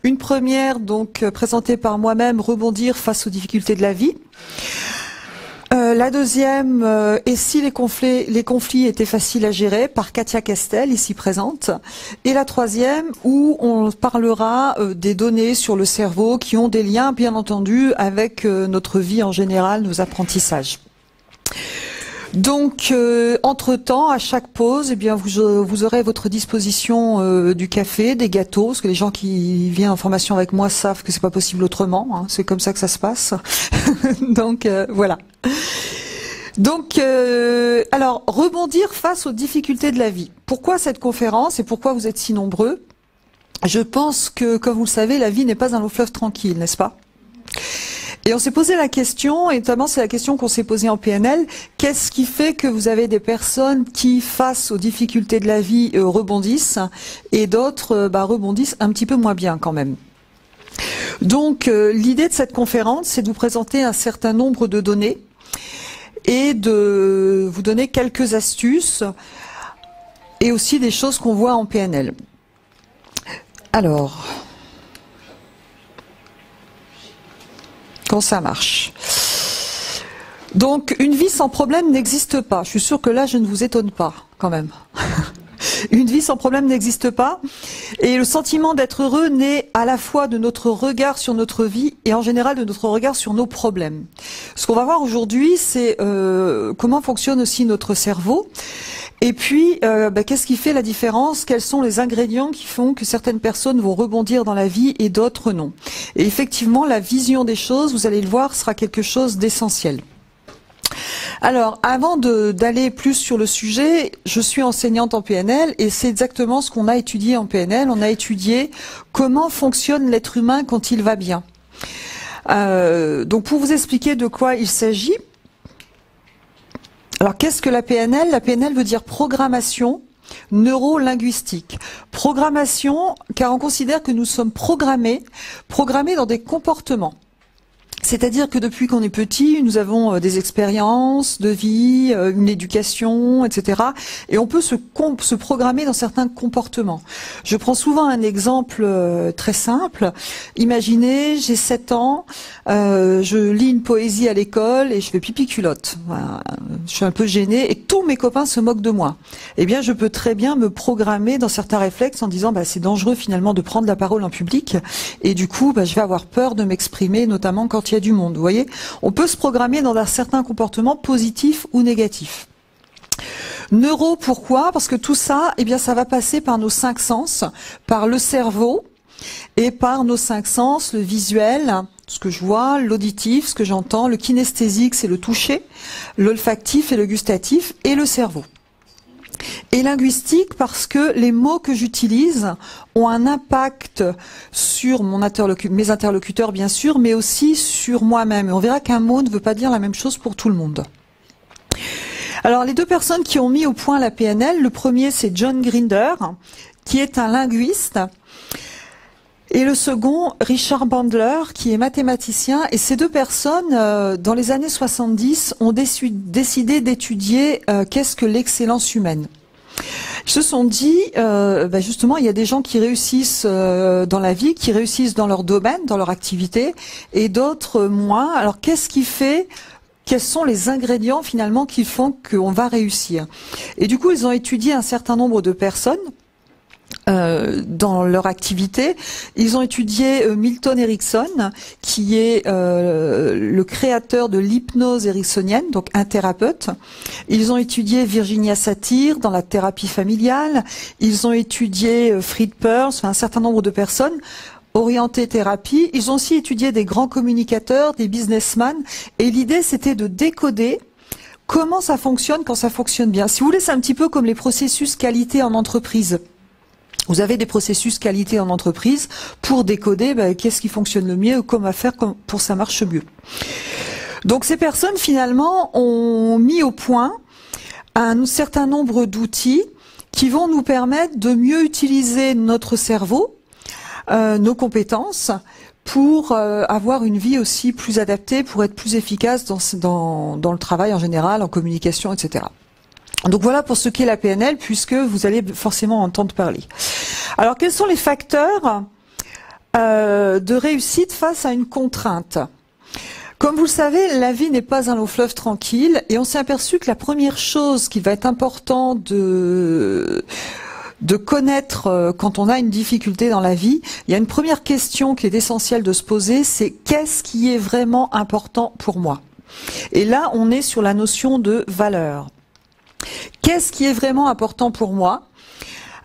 Une première, donc, présentée par moi-même, rebondir face aux difficultés de la vie. La deuxième, et si les conflits étaient faciles à gérer, par Katia Castel, ici présente. Et la troisième, où on parlera des données sur le cerveau qui ont des liens, bien entendu, avec notre vie en général, nos apprentissages. Donc, entre-temps, à chaque pause, eh bien, vous aurez à votre disposition du café, des gâteaux, parce que les gens qui viennent en formation avec moi savent que c'est pas possible autrement. Hein, c'est comme ça que ça se passe. Donc, voilà. Donc, alors, rebondir face aux difficultés de la vie. Pourquoi cette conférence et pourquoi vous êtes si nombreux? Je pense que, comme vous le savez, la vie n'est pas un long fleuve tranquille, n'est-ce pas? Et on s'est posé la question, et notamment c'est la question qu'on s'est posée en PNL, qu'est-ce qui fait que vous avez des personnes qui, face aux difficultés de la vie, rebondissent, et d'autres rebondissent un petit peu moins bien quand même. Donc l'idée de cette conférence, c'est de vous présenter un certain nombre de données, et de vous donner quelques astuces, et aussi des choses qu'on voit en PNL. Alors... quand ça marche. Donc, une vie sans problème n'existe pas. Je suis sûre que là, je ne vous étonne pas, quand même. Une vie sans problème n'existe pas. Et le sentiment d'être heureux naît à la fois de notre regard sur notre vie et en général de notre regard sur nos problèmes. Ce qu'on va voir aujourd'hui, c'est comment fonctionne aussi notre cerveau. Et puis, qu'est-ce qui fait la différence? Quels sont les ingrédients qui font que certaines personnes vont rebondir dans la vie et d'autres non? Et effectivement, la vision des choses, vous allez le voir, sera quelque chose d'essentiel. Alors, avant d'aller plus sur le sujet, je suis enseignante en PNL et c'est exactement ce qu'on a étudié en PNL. On a étudié comment fonctionne l'être humain quand il va bien. Donc, pour vous expliquer de quoi il s'agit, alors, qu'est-ce que la PNL? La PNL veut dire programmation neuro-linguistique. Programmation, car on considère que nous sommes programmés dans des comportements. C'est-à-dire que depuis qu'on est petit, nous avons des expériences de vie, une éducation, etc. Et on peut se programmer dans certains comportements. Je prends souvent un exemple très simple. Imaginez, j'ai 7 ans, je lis une poésie à l'école et je fais pipi culotte. Voilà. Je suis un peu gênée et tous mes copains se moquent de moi. Eh bien, je peux très bien me programmer dans certains réflexes en disant c'est dangereux finalement de prendre la parole en public et du coup, je vais avoir peur de m'exprimer, notamment quand il y a du monde. Vous voyez, on peut se programmer dans un certain comportement positif ou négatif. Neuro, pourquoi? Parce que tout ça, eh bien, ça va passer par nos 5 sens, par le cerveau et par nos 5 sens, le visuel, ce que je vois, l'auditif, ce que j'entends, le kinesthésique, c'est le toucher, l'olfactif et le gustatif, et le cerveau. Et linguistique parce que les mots que j'utilise ont un impact sur mes interlocuteurs, bien sûr, mais aussi sur moi-même. Et on verra qu'un mot ne veut pas dire la même chose pour tout le monde. Alors, les 2 personnes qui ont mis au point la PNL, le premier, c'est John Grinder, qui est un linguiste, et le second, Richard Bandler, qui est mathématicien. Et ces 2 personnes, dans les années 70, ont décidé d'étudier qu'est-ce que l'excellence humaine. Ils se sont dit, justement, il y a des gens qui réussissent dans la vie, qui réussissent dans leur domaine, dans leur activité, et d'autres moins. Alors, qu'est-ce qui fait... Quels sont les ingrédients finalement qui font qu'on va réussir? Et du coup, ils ont étudié un certain nombre de personnes dans leur activité. Ils ont étudié Milton Erickson, qui est le créateur de l'hypnose ericksonienne, donc un thérapeute. Ils ont étudié Virginia Satir dans la thérapie familiale. Ils ont étudié Fred Perls, enfin, un certain nombre de personnes orienté thérapie. Ils ont aussi étudié des grands communicateurs, des businessmen, et l'idée c'était de décoder comment ça fonctionne quand ça fonctionne bien. Si vous voulez, c'est un petit peu comme les processus qualité en entreprise. Vous avez des processus qualité en entreprise pour décoder qu'est-ce qui fonctionne le mieux, comment faire pour que ça marche mieux. Donc ces personnes finalement ont mis au point un certain nombre d'outils qui vont nous permettre de mieux utiliser notre cerveau, nos compétences, pour avoir une vie aussi plus adaptée, pour être plus efficace dans le travail en général, en communication, etc. Donc voilà pour ce qu'est la PNL, puisque vous allez forcément entendre parler. Alors quels sont les facteurs de réussite face à une contrainte? Comme vous le savez, la vie n'est pas un long fleuve tranquille, et on s'est aperçu que la première chose qui va être importante de connaître quand on a une difficulté dans la vie, il y a une première question qui est essentielle de se poser, c'est qu'est-ce qui est vraiment important pour moi? Et là, on est sur la notion de valeur. Qu'est-ce qui est vraiment important pour moi?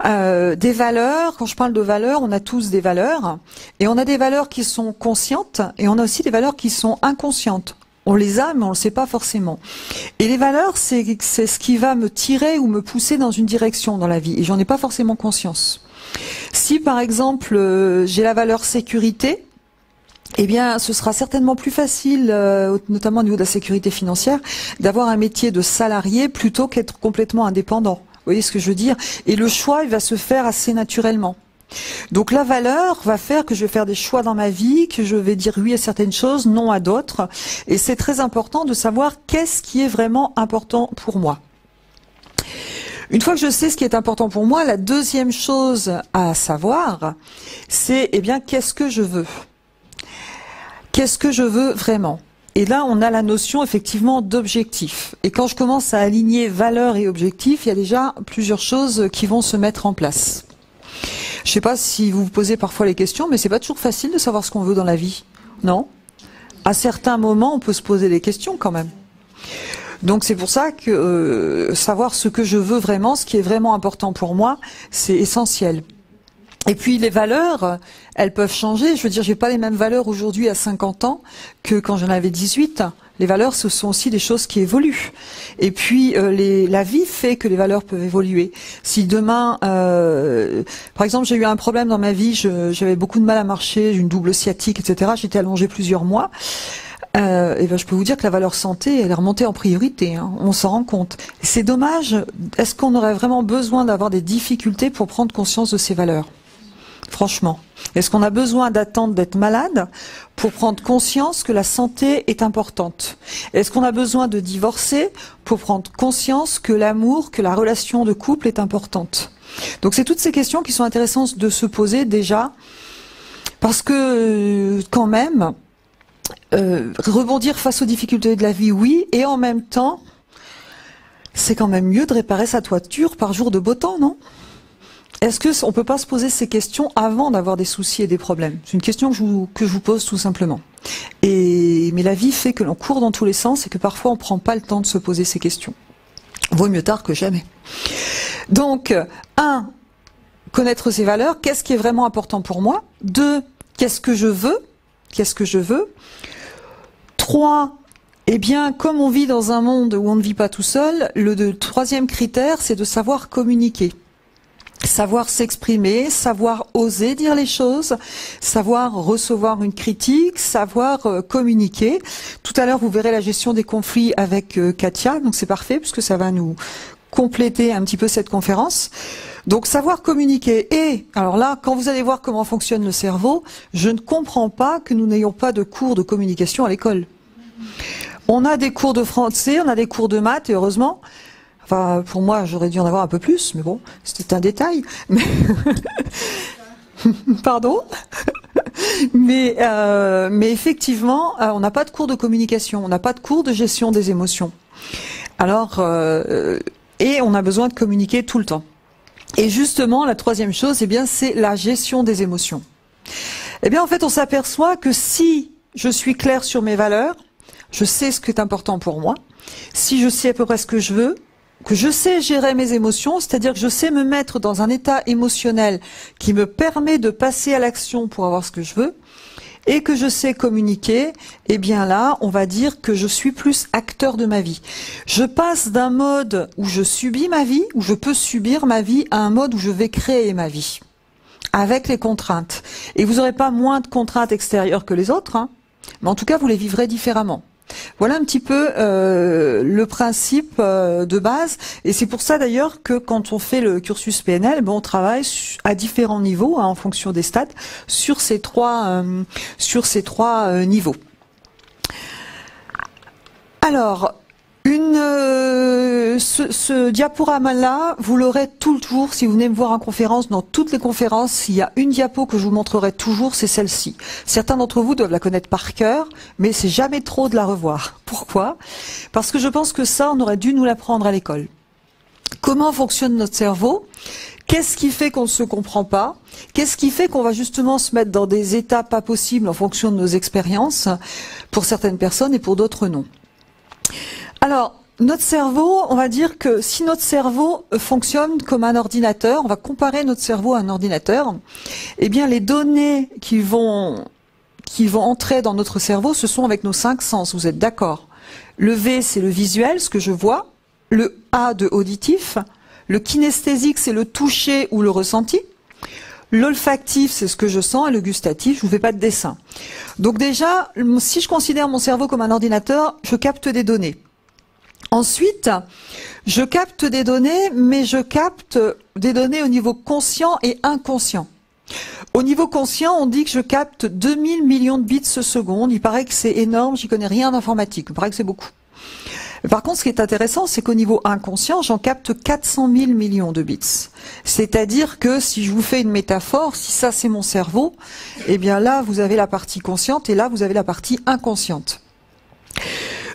Des valeurs, quand je parle de valeurs, on a tous des valeurs, et on a des valeurs qui sont conscientes, et on a aussi des valeurs qui sont inconscientes. On les a, mais on ne le sait pas forcément. Et les valeurs, c'est ce qui va me tirer ou me pousser dans une direction dans la vie. Et j'en ai pas forcément conscience. Si, par exemple, j'ai la valeur sécurité, eh bien, ce sera certainement plus facile, notamment au niveau de la sécurité financière, d'avoir un métier de salarié plutôt qu'être complètement indépendant. Vous voyez ce que je veux dire? Et le choix, il va se faire assez naturellement. Donc la valeur va faire que je vais faire des choix dans ma vie, que je vais dire oui à certaines choses, non à d'autres. Et c'est très important de savoir qu'est-ce qui est vraiment important pour moi. Une fois que je sais ce qui est important pour moi, la deuxième chose à savoir, c'est qu'est-ce que je veux? Qu'est-ce que je veux vraiment? Et là, on a la notion effectivement d'objectif. Et quand je commence à aligner valeurs et objectifs, il y a déjà plusieurs choses qui vont se mettre en place. Je ne sais pas si vous vous posez parfois les questions, mais c'est pas toujours facile de savoir ce qu'on veut dans la vie, non? À certains moments, on peut se poser des questions quand même. Donc c'est pour ça que savoir ce que je veux vraiment, ce qui est vraiment important pour moi, c'est essentiel. Et puis les valeurs, elles peuvent changer. Je veux dire, j'ai pas les mêmes valeurs aujourd'hui à 50 ans que quand j'en avais 18. Les valeurs, ce sont aussi des choses qui évoluent. Et puis la vie fait que les valeurs peuvent évoluer. Si demain, par exemple, j'ai eu un problème dans ma vie, j'avais beaucoup de mal à marcher, j'ai une double sciatique, etc. J'étais allongée plusieurs mois. Je peux vous dire que la valeur santé, elle est remontée en priorité, hein, on s'en rend compte. C'est dommage, est-ce qu'on aurait vraiment besoin d'avoir des difficultés pour prendre conscience de ces valeurs? Franchement, est-ce qu'on a besoin d'attendre d'être malade pour prendre conscience que la santé est importante? Est-ce qu'on a besoin de divorcer pour prendre conscience que l'amour, que la relation de couple est importante? Donc c'est toutes ces questions qui sont intéressantes de se poser déjà, parce que quand même, rebondir face aux difficultés de la vie, oui, et en même temps, c'est quand même mieux de réparer sa toiture par jour de beau temps, non? Est-ce qu'on ne peut pas se poser ces questions avant d'avoir des soucis et des problèmes? C'est une question que je vous pose tout simplement. Mais la vie fait que l'on court dans tous les sens et que parfois on ne prend pas le temps de se poser ces questions. Vaut mieux tard que jamais. Donc, 1, connaître ses valeurs, qu'est-ce qui est vraiment important pour moi. 2, qu'est-ce que je veux? Qu'est-ce que je veux? 3, eh bien, comme on vit dans un monde où on ne vit pas tout seul, le troisième critère, c'est de savoir communiquer. Savoir s'exprimer, savoir oser dire les choses, savoir recevoir une critique, savoir communiquer. Tout à l'heure, vous verrez la gestion des conflits avec Katia, donc c'est parfait puisque ça va nous compléter un petit peu cette conférence. Donc savoir communiquer. Et alors là, quand vous allez voir comment fonctionne le cerveau, je ne comprends pas que nous n'ayons pas de cours de communication à l'école. On a des cours de français, on a des cours de maths, et heureusement. Enfin, pour moi, j'aurais dû en avoir un peu plus, mais bon, c'était un détail. Mais pardon. Mais effectivement, on n'a pas de cours de communication, on n'a pas de cours de gestion des émotions. Alors, et on a besoin de communiquer tout le temps. Et justement, la troisième chose, eh bien, c'est la gestion des émotions. Eh bien, en fait, on s'aperçoit que si je suis claire sur mes valeurs, je sais ce qui est important pour moi, si je sais à peu près ce que je veux, que je sais gérer mes émotions, c'est-à-dire que je sais me mettre dans un état émotionnel qui me permet de passer à l'action pour avoir ce que je veux, et que je sais communiquer, eh bien là, on va dire que je suis plus acteur de ma vie. Je passe d'un mode où je subis ma vie, où je peux subir ma vie, à un mode où je vais créer ma vie, avec les contraintes. Et vous n'aurez pas moins de contraintes extérieures que les autres, hein, mais en tout cas, vous les vivrez différemment. Voilà un petit peu le principe de base, et c'est pour ça d'ailleurs que quand on fait le cursus PNL, on travaille à différents niveaux, hein, en fonction des stades, sur ces trois niveaux. Alors, ce diaporama-là, vous l'aurez toujours, si vous venez me voir en conférence, dans toutes les conférences, il y a une diapo que je vous montrerai toujours, c'est celle-ci. Certains d'entre vous doivent la connaître par cœur, mais c'est jamais trop de la revoir. Pourquoi? Parce que je pense que ça, on aurait dû nous l'apprendre à l'école. Comment fonctionne notre cerveau? Qu'est-ce qui fait qu'on ne se comprend pas? Qu'est-ce qui fait qu'on va justement se mettre dans des états pas possibles en fonction de nos expériences, pour certaines personnes et pour d'autres non? Alors, notre cerveau, on va dire que si notre cerveau fonctionne comme un ordinateur, on va comparer notre cerveau à un ordinateur, eh bien les données qui vont entrer dans notre cerveau, ce sont avec nos 5 sens, vous êtes d'accord? Le V, c'est le visuel, ce que je vois, le A de auditif, le kinesthésique, c'est le toucher ou le ressenti, l'olfactif, c'est ce que je sens, et le gustatif, je vous fais pas de dessin. Donc déjà, si je considère mon cerveau comme un ordinateur, je capte des données. Ensuite, je capte des données, mais je capte des données au niveau conscient et inconscient. Au niveau conscient, on dit que je capte 2000 millions de bits ce seconde. Il paraît que c'est énorme, j'y connais rien d'informatique. Il paraît que c'est beaucoup. Par contre, ce qui est intéressant, c'est qu'au niveau inconscient, j'en capte 400 000 millions de bits. C'est-à-dire que si je vous fais une métaphore, si ça c'est mon cerveau, eh bien là, vous avez la partie consciente et là, vous avez la partie inconsciente.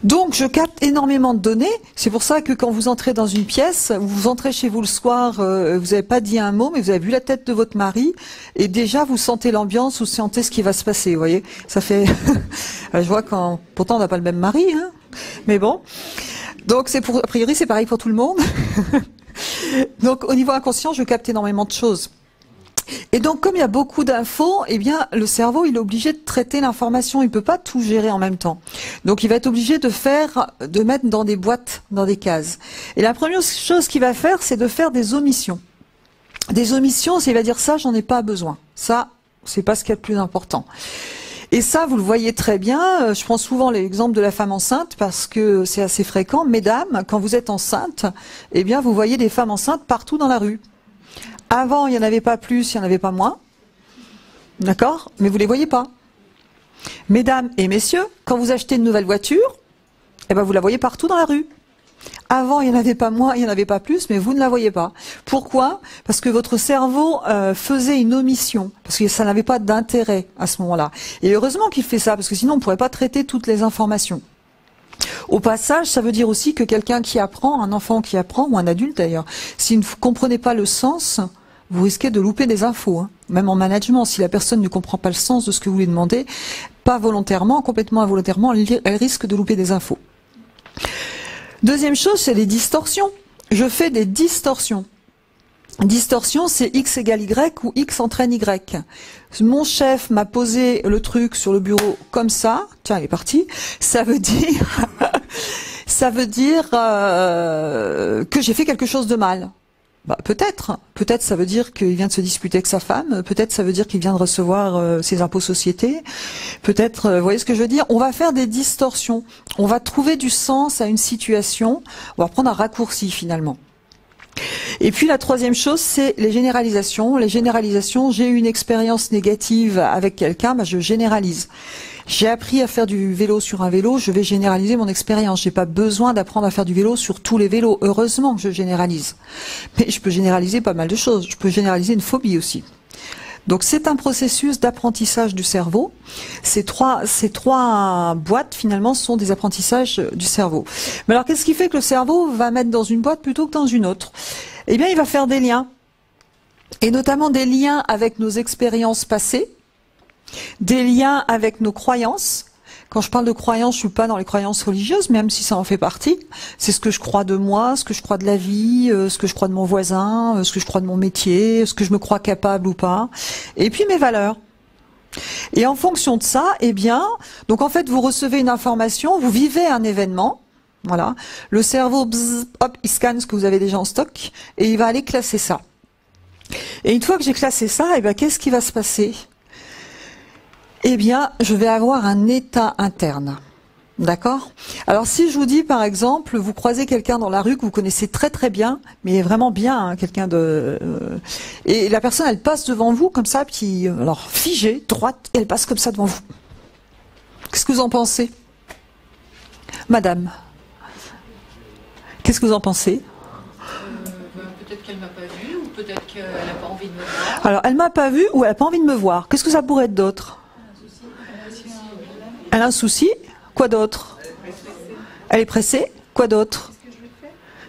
Donc, je capte énormément de données. C'est pour ça que quand vous entrez dans une pièce, vous entrez chez vous le soir, vous n'avez pas dit un mot, mais vous avez vu la tête de votre mari, et déjà vous sentez l'ambiance, vous sentez ce qui va se passer. Vous voyez, ça fait. Je vois quand. Pourtant, on n'a pas le même mari, hein. Mais bon. Donc, a priori, c'est pareil pour tout le monde. Donc, au niveau inconscient, je capte énormément de choses. Et donc, comme il y a beaucoup d'infos, eh bien, le cerveau, il est obligé de traiter l'information. Il peut pas tout gérer en même temps. Donc, il va être obligé de mettre dans des boîtes, dans des cases. Et la première chose qu'il va faire, c'est de faire des omissions. Des omissions, c'est il va dire ça, j'en ai pas besoin. Ça, c'est pas ce qu'il y a de plus important. Et ça, vous le voyez très bien. Je prends souvent l'exemple de la femme enceinte parce que c'est assez fréquent. Mesdames, quand vous êtes enceinte, eh bien, vous voyez des femmes enceintes partout dans la rue. Avant, il n'y en avait pas plus, il n'y en avait pas moins. D'accord? Mais vous ne les voyez pas. Mesdames et messieurs, quand vous achetez une nouvelle voiture, eh ben, vous la voyez partout dans la rue. Avant, il n'y en avait pas moins, il n'y en avait pas plus, mais vous ne la voyez pas. Pourquoi? Parce que votre cerveau faisait une omission, parce que ça n'avait pas d'intérêt à ce moment-là. Et heureusement qu'il fait ça, parce que sinon on ne pourrait pas traiter toutes les informations. Au passage, ça veut dire aussi que quelqu'un qui apprend, un enfant qui apprend, ou un adulte d'ailleurs, si vous ne comprenez pas le sens, vous risquez de louper des infos. Hein. Même en management, si la personne ne comprend pas le sens de ce que vous lui demandez, pas volontairement, complètement involontairement, elle risque de louper des infos. Deuxième chose, c'est les distorsions. je fais des distorsions. Distorsion, c'est X égale Y ou X entraîne Y. Mon chef m'a posé le truc sur le bureau comme ça. Tiens, il est parti. Ça veut dire, ça veut dire que j'ai fait quelque chose de mal. Bah, peut-être. Peut-être ça veut dire qu'il vient de se disputer avec sa femme. Peut-être ça veut dire qu'il vient de recevoir ses impôts sociétés. Peut-être, vous voyez ce que je veux dire? On va faire des distorsions. On va trouver du sens à une situation. On va prendre un raccourci finalement. Et puis la troisième chose, c'est les généralisations. Les généralisations, j'ai eu une expérience négative avec quelqu'un, bah, je généralise. J'ai appris à faire du vélo sur un vélo, je vais généraliser mon expérience. J'ai pas besoin d'apprendre à faire du vélo sur tous les vélos. Heureusement que je généralise. Mais je peux généraliser pas mal de choses. Je peux généraliser une phobie aussi. Donc c'est un processus d'apprentissage du cerveau. Ces trois boîtes finalement sont des apprentissages du cerveau. Mais alors qu'est-ce qui fait que le cerveau va mettre dans une boîte plutôt que dans une autre? Eh bien il va faire des liens. Et notamment des liens avec nos expériences passées, des liens avec nos croyances. Quand je parle de croyances, je suis pas dans les croyances religieuses, même si ça en fait partie. C'est ce que je crois de moi, ce que je crois de la vie, ce que je crois de mon voisin, ce que je crois de mon métier, ce que je me crois capable ou pas. Et puis mes valeurs. Et en fonction de ça, eh bien, donc en fait, vous recevez une information, vous vivez un événement. Voilà. Le cerveau, bzz, hop, il scanne ce que vous avez déjà en stock et il va aller classer ça. Et une fois que j'ai classé ça, eh bien, qu'est-ce qui va se passer ? Eh bien, je vais avoir un état interne. D'accord ? Alors, si je vous dis, par exemple, vous croisez quelqu'un dans la rue que vous connaissez très très bien, mais vraiment bien, hein, quelqu'un de... et la personne, elle passe devant vous, comme ça, puis, alors, figée, droite, et elle passe comme ça devant vous. Qu'est-ce que vous en pensez ? Madame, qu'est-ce que vous en pensez ? Peut-être qu'elle m'a pas vue, ou peut-être qu'elle n'a pas envie de me voir. Alors, elle m'a pas vue, ou elle n'a pas envie de me voir. Qu'est-ce que ça pourrait être d'autre ? Elle a un souci. Quoi d'autre ? Elle est pressée. Quoi d'autre ?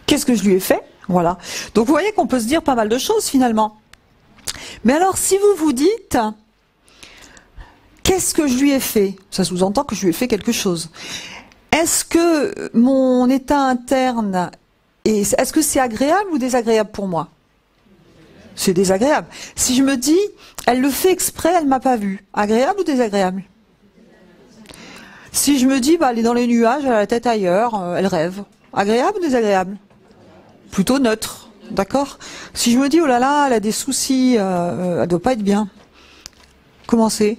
Qu'est-ce que je lui ai fait ? Voilà. Donc vous voyez qu'on peut se dire pas mal de choses finalement. Mais alors si vous vous dites qu'est-ce que je lui ai fait ? Ça sous-entend que je lui ai fait quelque chose. Est-ce que mon état interne est-ce que c'est agréable ou désagréable pour moi ? C'est désagréable. Si je me dis elle le fait exprès, elle m'a pas vu. Agréable ou désagréable ? Si je me dis, bah, elle est dans les nuages, elle a la tête ailleurs, elle rêve. Agréable ou désagréable ? Plutôt neutre, d'accord ? Si je me dis, oh là là, elle a des soucis, elle doit pas être bien. Comment c'est ?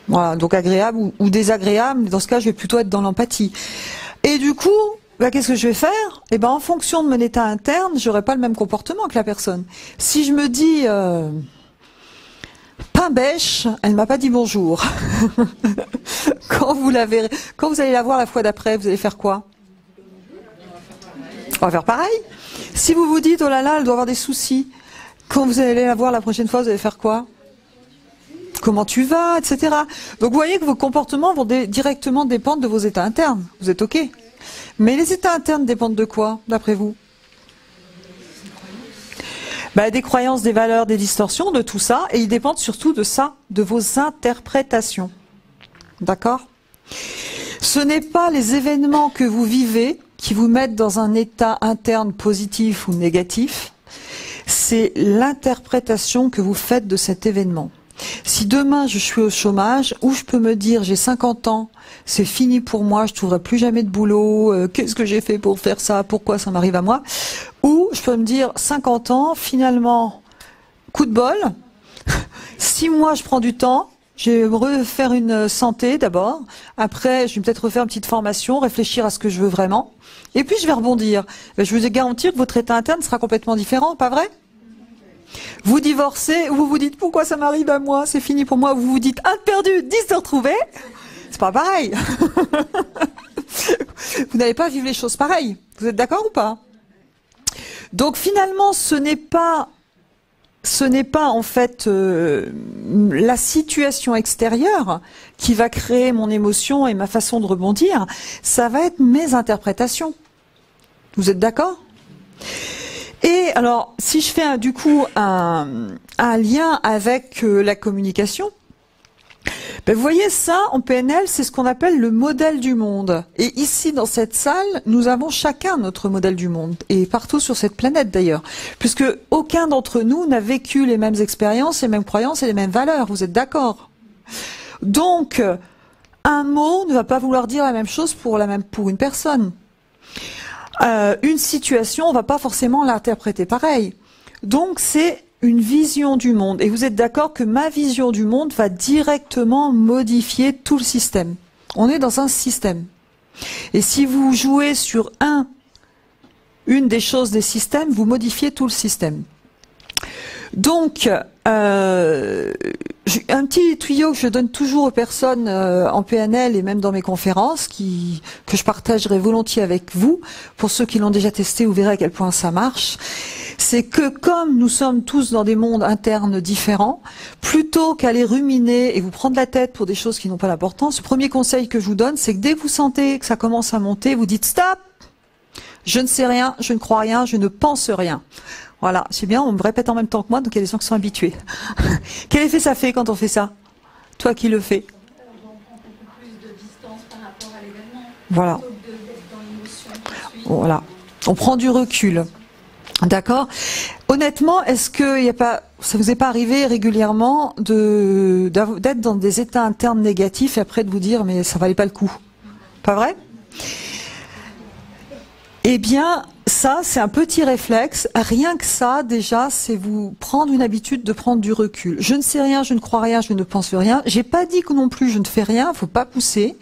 Voilà, donc agréable ou désagréable, dans ce cas, je vais plutôt être dans l'empathie. Et du coup, bah, qu'est-ce que je vais faire ? Eh ben, en fonction de mon état interne, j'aurai pas le même comportement que la personne. Si je me dis... pain bêche, elle m'a pas dit bonjour. Quand vous allez la voir la fois d'après, vous allez faire quoi ? On va faire pareil. Si vous vous dites, oh là là, elle doit avoir des soucis, quand vous allez la voir la prochaine fois, vous allez faire quoi ? Comment tu vas, etc. Donc vous voyez que vos comportements vont directement dépendre de vos états internes. Vous êtes OK. Mais les états internes dépendent de quoi, d'après vous ? Bah, des croyances, des valeurs, des distorsions, de tout ça, et ils dépendent surtout de ça, de vos interprétations. D'accord ? Ce n'est pas les événements que vous vivez qui vous mettent dans un état interne positif ou négatif, c'est l'interprétation que vous faites de cet événement. Si demain je suis au chômage, ou je peux me dire j'ai 50 ans, c'est fini pour moi, je ne trouverai plus jamais de boulot, qu'est-ce que j'ai fait pour faire ça, pourquoi ça m'arrive à moi ? Ou je peux me dire 50 ans, finalement, coup de bol, 6 mois je prends du temps, je vais me refaire une santé d'abord, après je vais peut-être refaire une petite formation, réfléchir à ce que je veux vraiment, et puis je vais rebondir. Je vous ai garanti que votre état interne sera complètement différent, pas vrai ? Vous divorcez, vous vous dites pourquoi ça m'arrive à moi, c'est fini pour moi, vous vous dites 1 de perdu, 10 de retrouvé, c'est pas pareil. Vous n'allez pas vivre les choses pareilles, vous êtes d'accord ou pas ? Donc finalement ce n'est pas en fait la situation extérieure qui va créer mon émotion et ma façon de rebondir, ça va être mes interprétations. Vous êtes d'accord ? Et alors, si je fais du coup un lien avec la communication, Ben, vous voyez ça, en PNL, c'est ce qu'on appelle le modèle du monde. Et ici, dans cette salle, nous avons chacun notre modèle du monde. Et partout sur cette planète, d'ailleurs. Puisque aucun d'entre nous n'a vécu les mêmes expériences, les mêmes croyances et les mêmes valeurs. Vous êtes d'accord? Donc, un mot ne va pas vouloir dire la même chose pour une personne. Une situation, on va pas forcément l'interpréter pareil. Donc, c'est une vision du monde. Et vous êtes d'accord que ma vision du monde va directement modifier tout le système. On est dans un système. Et si vous jouez sur une des choses des systèmes, vous modifiez tout le système. Donc, un petit tuyau que je donne toujours aux personnes en PNL et même dans mes conférences, que je partagerai volontiers avec vous, pour ceux qui l'ont déjà testé, vous verrez à quel point ça marche, c'est que comme nous sommes tous dans des mondes internes différents, plutôt qu'aller ruminer et vous prendre la tête pour des choses qui n'ont pas d'importance, le premier conseil que je vous donne, c'est que dès que vous sentez que ça commence à monter, vous dites « Stop ! Je ne sais rien, je ne crois rien, je ne pense rien ». Voilà, c'est bien, on me répète en même temps que moi, donc il y a des gens qui sont habitués. Quel effet ça fait quand on fait ça? Toi qui le fais? On prend beaucoup plus de distance par rapport à l'événement. Voilà. Plutôt que d'être dans l'émotion tout de suite. Voilà. On prend du recul. D'accord. Honnêtement, est-ce que ça vous est pas arrivé régulièrement d'être dans des états internes négatifs et après de vous dire mais ça valait pas le coup? Pas vrai? Eh bien, ça, c'est un petit réflexe. Rien que ça, déjà, c'est vous prendre une habitude de prendre du recul. Je ne sais rien, je ne crois rien, je ne pense rien. J'ai pas dit que non plus je ne fais rien, faut pas pousser.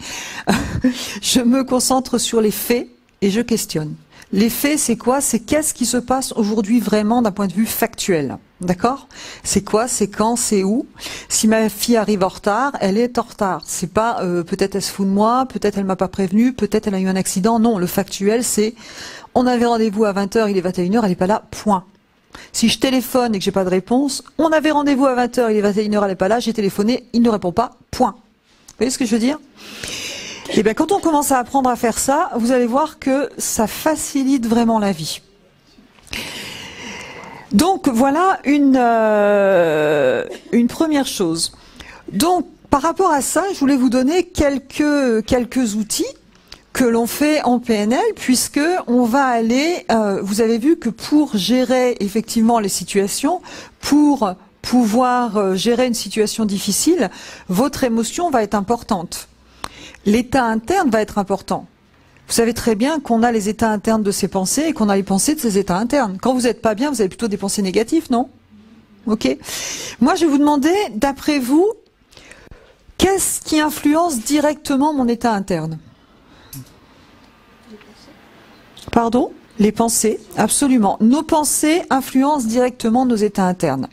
Je me concentre sur les faits et je questionne. Les faits, c'est quoi? C'est qu'est-ce qui se passe aujourd'hui vraiment d'un point de vue factuel. D'accord? C'est quoi? C'est quand? C'est où? Si ma fille arrive en retard, elle est en retard. C'est pas peut-être elle se fout de moi, peut-être elle m'a pas prévenu, peut-être elle a eu un accident. Non, le factuel, c'est on avait rendez-vous à 20h, il est 21h, elle est pas là, point. Si je téléphone et que j'ai pas de réponse, on avait rendez-vous à 20h, il est 21h, elle est pas là, j'ai téléphoné, il ne répond pas, point. Vous voyez ce que je veux dire? Et bien, quand on commence à apprendre à faire ça, vous allez voir que ça facilite vraiment la vie. Donc, voilà une première chose. Donc, par rapport à ça, je voulais vous donner quelques outils que l'on fait en PNL, puisque on va aller, vous avez vu que pour gérer effectivement les situations, pour pouvoir gérer une situation difficile, votre émotion va être importante. L'état interne va être important. Vous savez très bien qu'on a les états internes de ses pensées et qu'on a les pensées de ses états internes. Quand vous n'êtes pas bien, vous avez plutôt des pensées négatives, non? Ok. Moi, je vais vous demander, d'après vous, qu'est-ce qui influence directement mon état interne? Pardon? Les pensées, absolument. Nos pensées influencent directement nos états internes.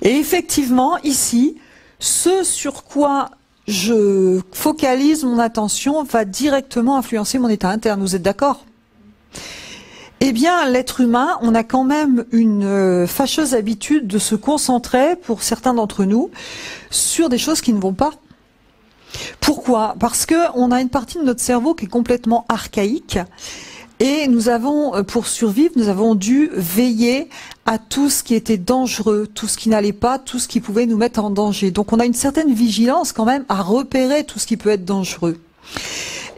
Et effectivement, ici, ce sur quoi je focalise mon attention va directement influencer mon état interne. Vous êtes d'accord? Eh bien, l'être humain, on a quand même une fâcheuse habitude de se concentrer, pour certains d'entre nous, sur des choses qui ne vont pas. Pourquoi? Parce que on a une partie de notre cerveau qui est complètement archaïque. Et nous avons, pour survivre, nous avons dû veiller à tout ce qui était dangereux, tout ce qui n'allait pas, tout ce qui pouvait nous mettre en danger. Donc on a une certaine vigilance quand même à repérer tout ce qui peut être dangereux.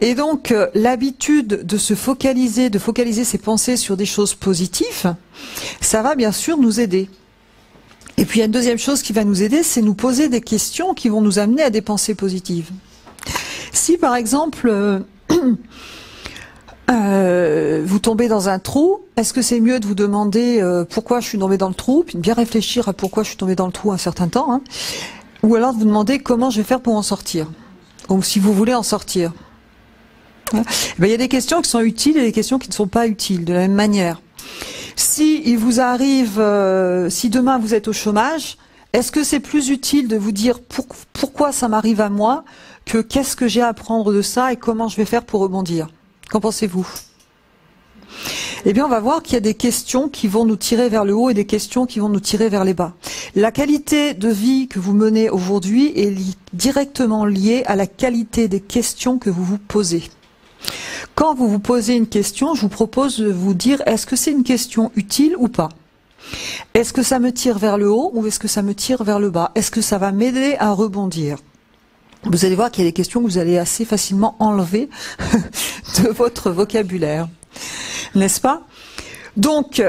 Et donc l'habitude de se focaliser, de focaliser ses pensées sur des choses positives, ça va bien sûr nous aider. Et puis il y a une deuxième chose qui va nous aider, c'est nous poser des questions qui vont nous amener à des pensées positives. Si par exemple... vous tombez dans un trou, est-ce que c'est mieux de vous demander pourquoi je suis tombé dans le trou, puis de bien réfléchir à pourquoi je suis tombé dans le trou un certain temps, hein, ou alors de vous demander comment je vais faire pour en sortir, ou si vous voulez en sortir. Hein, ben, il y a des questions qui sont utiles et des questions qui ne sont pas utiles, de la même manière. Si il vous arrive, si demain vous êtes au chômage, est-ce que c'est plus utile de vous dire pourquoi ça m'arrive à moi, que qu'est-ce que j'ai à apprendre de ça et comment je vais faire pour rebondir? Qu'en pensez-vous? Eh bien, on va voir qu'il y a des questions qui vont nous tirer vers le haut et des questions qui vont nous tirer vers les bas. La qualité de vie que vous menez aujourd'hui est directement liée à la qualité des questions que vous vous posez. Quand vous vous posez une question, je vous propose de vous dire, est-ce que c'est une question utile ou pas? Est-ce que ça me tire vers le haut ou est-ce que ça me tire vers le bas? Est-ce que ça va m'aider à rebondir? vous allez voir qu'il y a des questions que vous allez assez facilement enlever de votre vocabulaire. N'est-ce pas? Donc,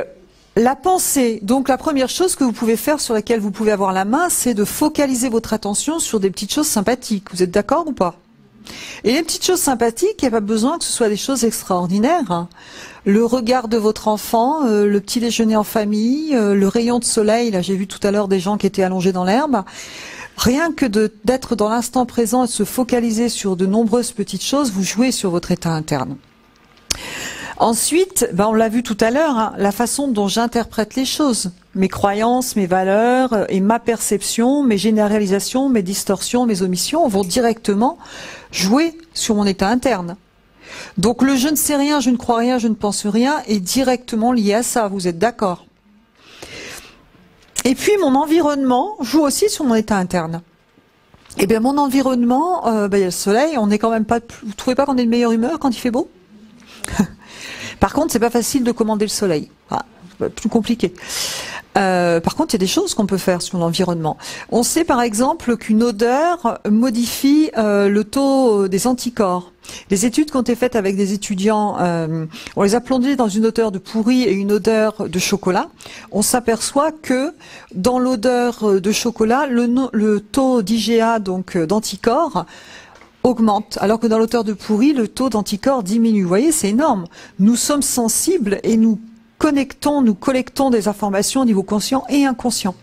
la pensée, donc la première chose que vous pouvez faire sur laquelle vous pouvez avoir la main, c'est de focaliser votre attention sur des petites choses sympathiques. Vous êtes d'accord ou pas? Et les petites choses sympathiques, il n'y a pas besoin que ce soit des choses extraordinaires, hein. Le regard de votre enfant, le petit déjeuner en famille, le rayon de soleil, là j'ai vu tout à l'heure des gens qui étaient allongés dans l'herbe. Rien que d'être dans l'instant présent et de se focaliser sur de nombreuses petites choses, vous jouez sur votre état interne. Ensuite, on l'a vu tout à l'heure, hein, la façon dont j'interprète les choses, mes croyances, mes valeurs et ma perception, mes généralisations, mes distorsions, mes omissions vont directement jouer sur mon état interne. Donc le je ne sais rien, je ne crois rien, je ne pense rien est directement lié à ça, vous êtes d'accord? Et puis mon environnement joue aussi sur mon état interne. Eh bien mon environnement, il y a le soleil, on n'est quand même pas, vous trouvez pas qu'on est de meilleure humeur quand il fait beau? Par contre, c'est pas facile de commander le soleil. Plus compliqué. Par contre, il y a des choses qu'on peut faire sur l'environnement. On sait par exemple qu'une odeur modifie le taux des anticorps. Les études qui ont été faites avec des étudiants, on les a plongés dans une odeur de pourri et une odeur de chocolat. On s'aperçoit que dans l'odeur de chocolat, le taux d'IgA, donc d'anticorps, augmente, alors que dans l'odeur de pourri, le taux d'anticorps diminue. Vous voyez, c'est énorme. Nous sommes sensibles et nous collectons des informations au niveau conscient et inconscient.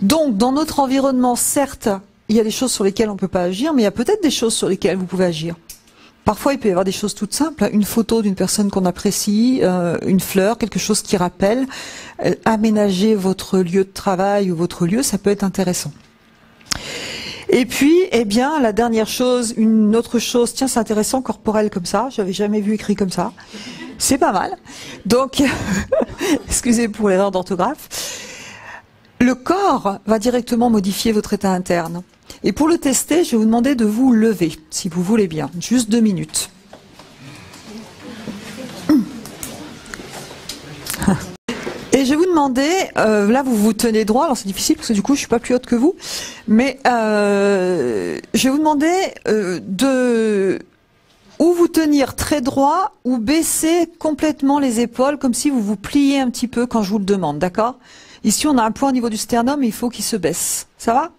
Donc, dans notre environnement, certes, il y a des choses sur lesquelles on ne peut pas agir, mais il y a peut-être des choses sur lesquelles vous pouvez agir. Parfois, il peut y avoir des choses toutes simples, une photo d'une personne qu'on apprécie, une fleur, quelque chose qui rappelle, aménager votre lieu de travail ou votre lieu, ça peut être intéressant. Et puis, la dernière chose, une autre chose, tiens, c'est intéressant, corporel comme ça, j'avais jamais vu écrit comme ça. C'est pas mal. Donc, excusez pour l'erreur d'orthographe. Le corps va directement modifier votre état interne. Et pour le tester, je vais vous demander de vous lever, si vous voulez bien. Juste 2 minutes. Et je vais vous demander, là vous vous tenez droit, alors c'est difficile parce que du coup je suis pas plus haute que vous, mais je vais vous demander de ou vous tenir très droit ou baisser complètement les épaules comme si vous vous pliez un petit peu quand je vous le demande, d'accord? Ici on a un point au niveau du sternum et il faut qu'il se baisse, ça va?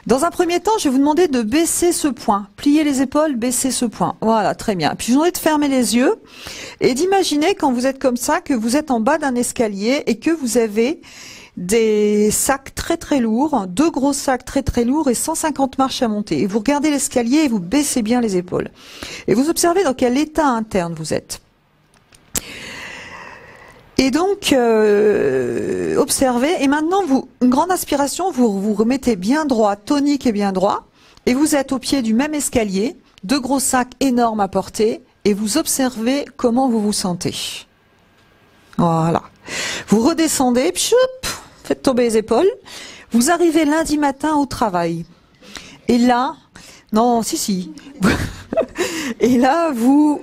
Dans un premier temps, je vais vous demander de baisser ce point, plier les épaules, baisser ce point, voilà, très bien. Puis je vous demande de fermer les yeux et d'imaginer quand vous êtes comme ça que vous êtes en bas d'un escalier et que vous avez des sacs très très lourds, 2 gros sacs très très lourds et 150 marches à monter. Et vous regardez l'escalier et vous baissez bien les épaules. Et vous observez dans quel état interne vous êtes. Et donc, observez, et maintenant, une grande aspiration, vous vous remettez bien droit, tonique et bien droit, et vous êtes au pied du même escalier, 2 gros sacs énormes à porter, et vous observez comment vous vous sentez. Voilà. Vous redescendez, pchoup, faites tomber les épaules, vous arrivez lundi matin au travail. Et là, non, si. Et là, vous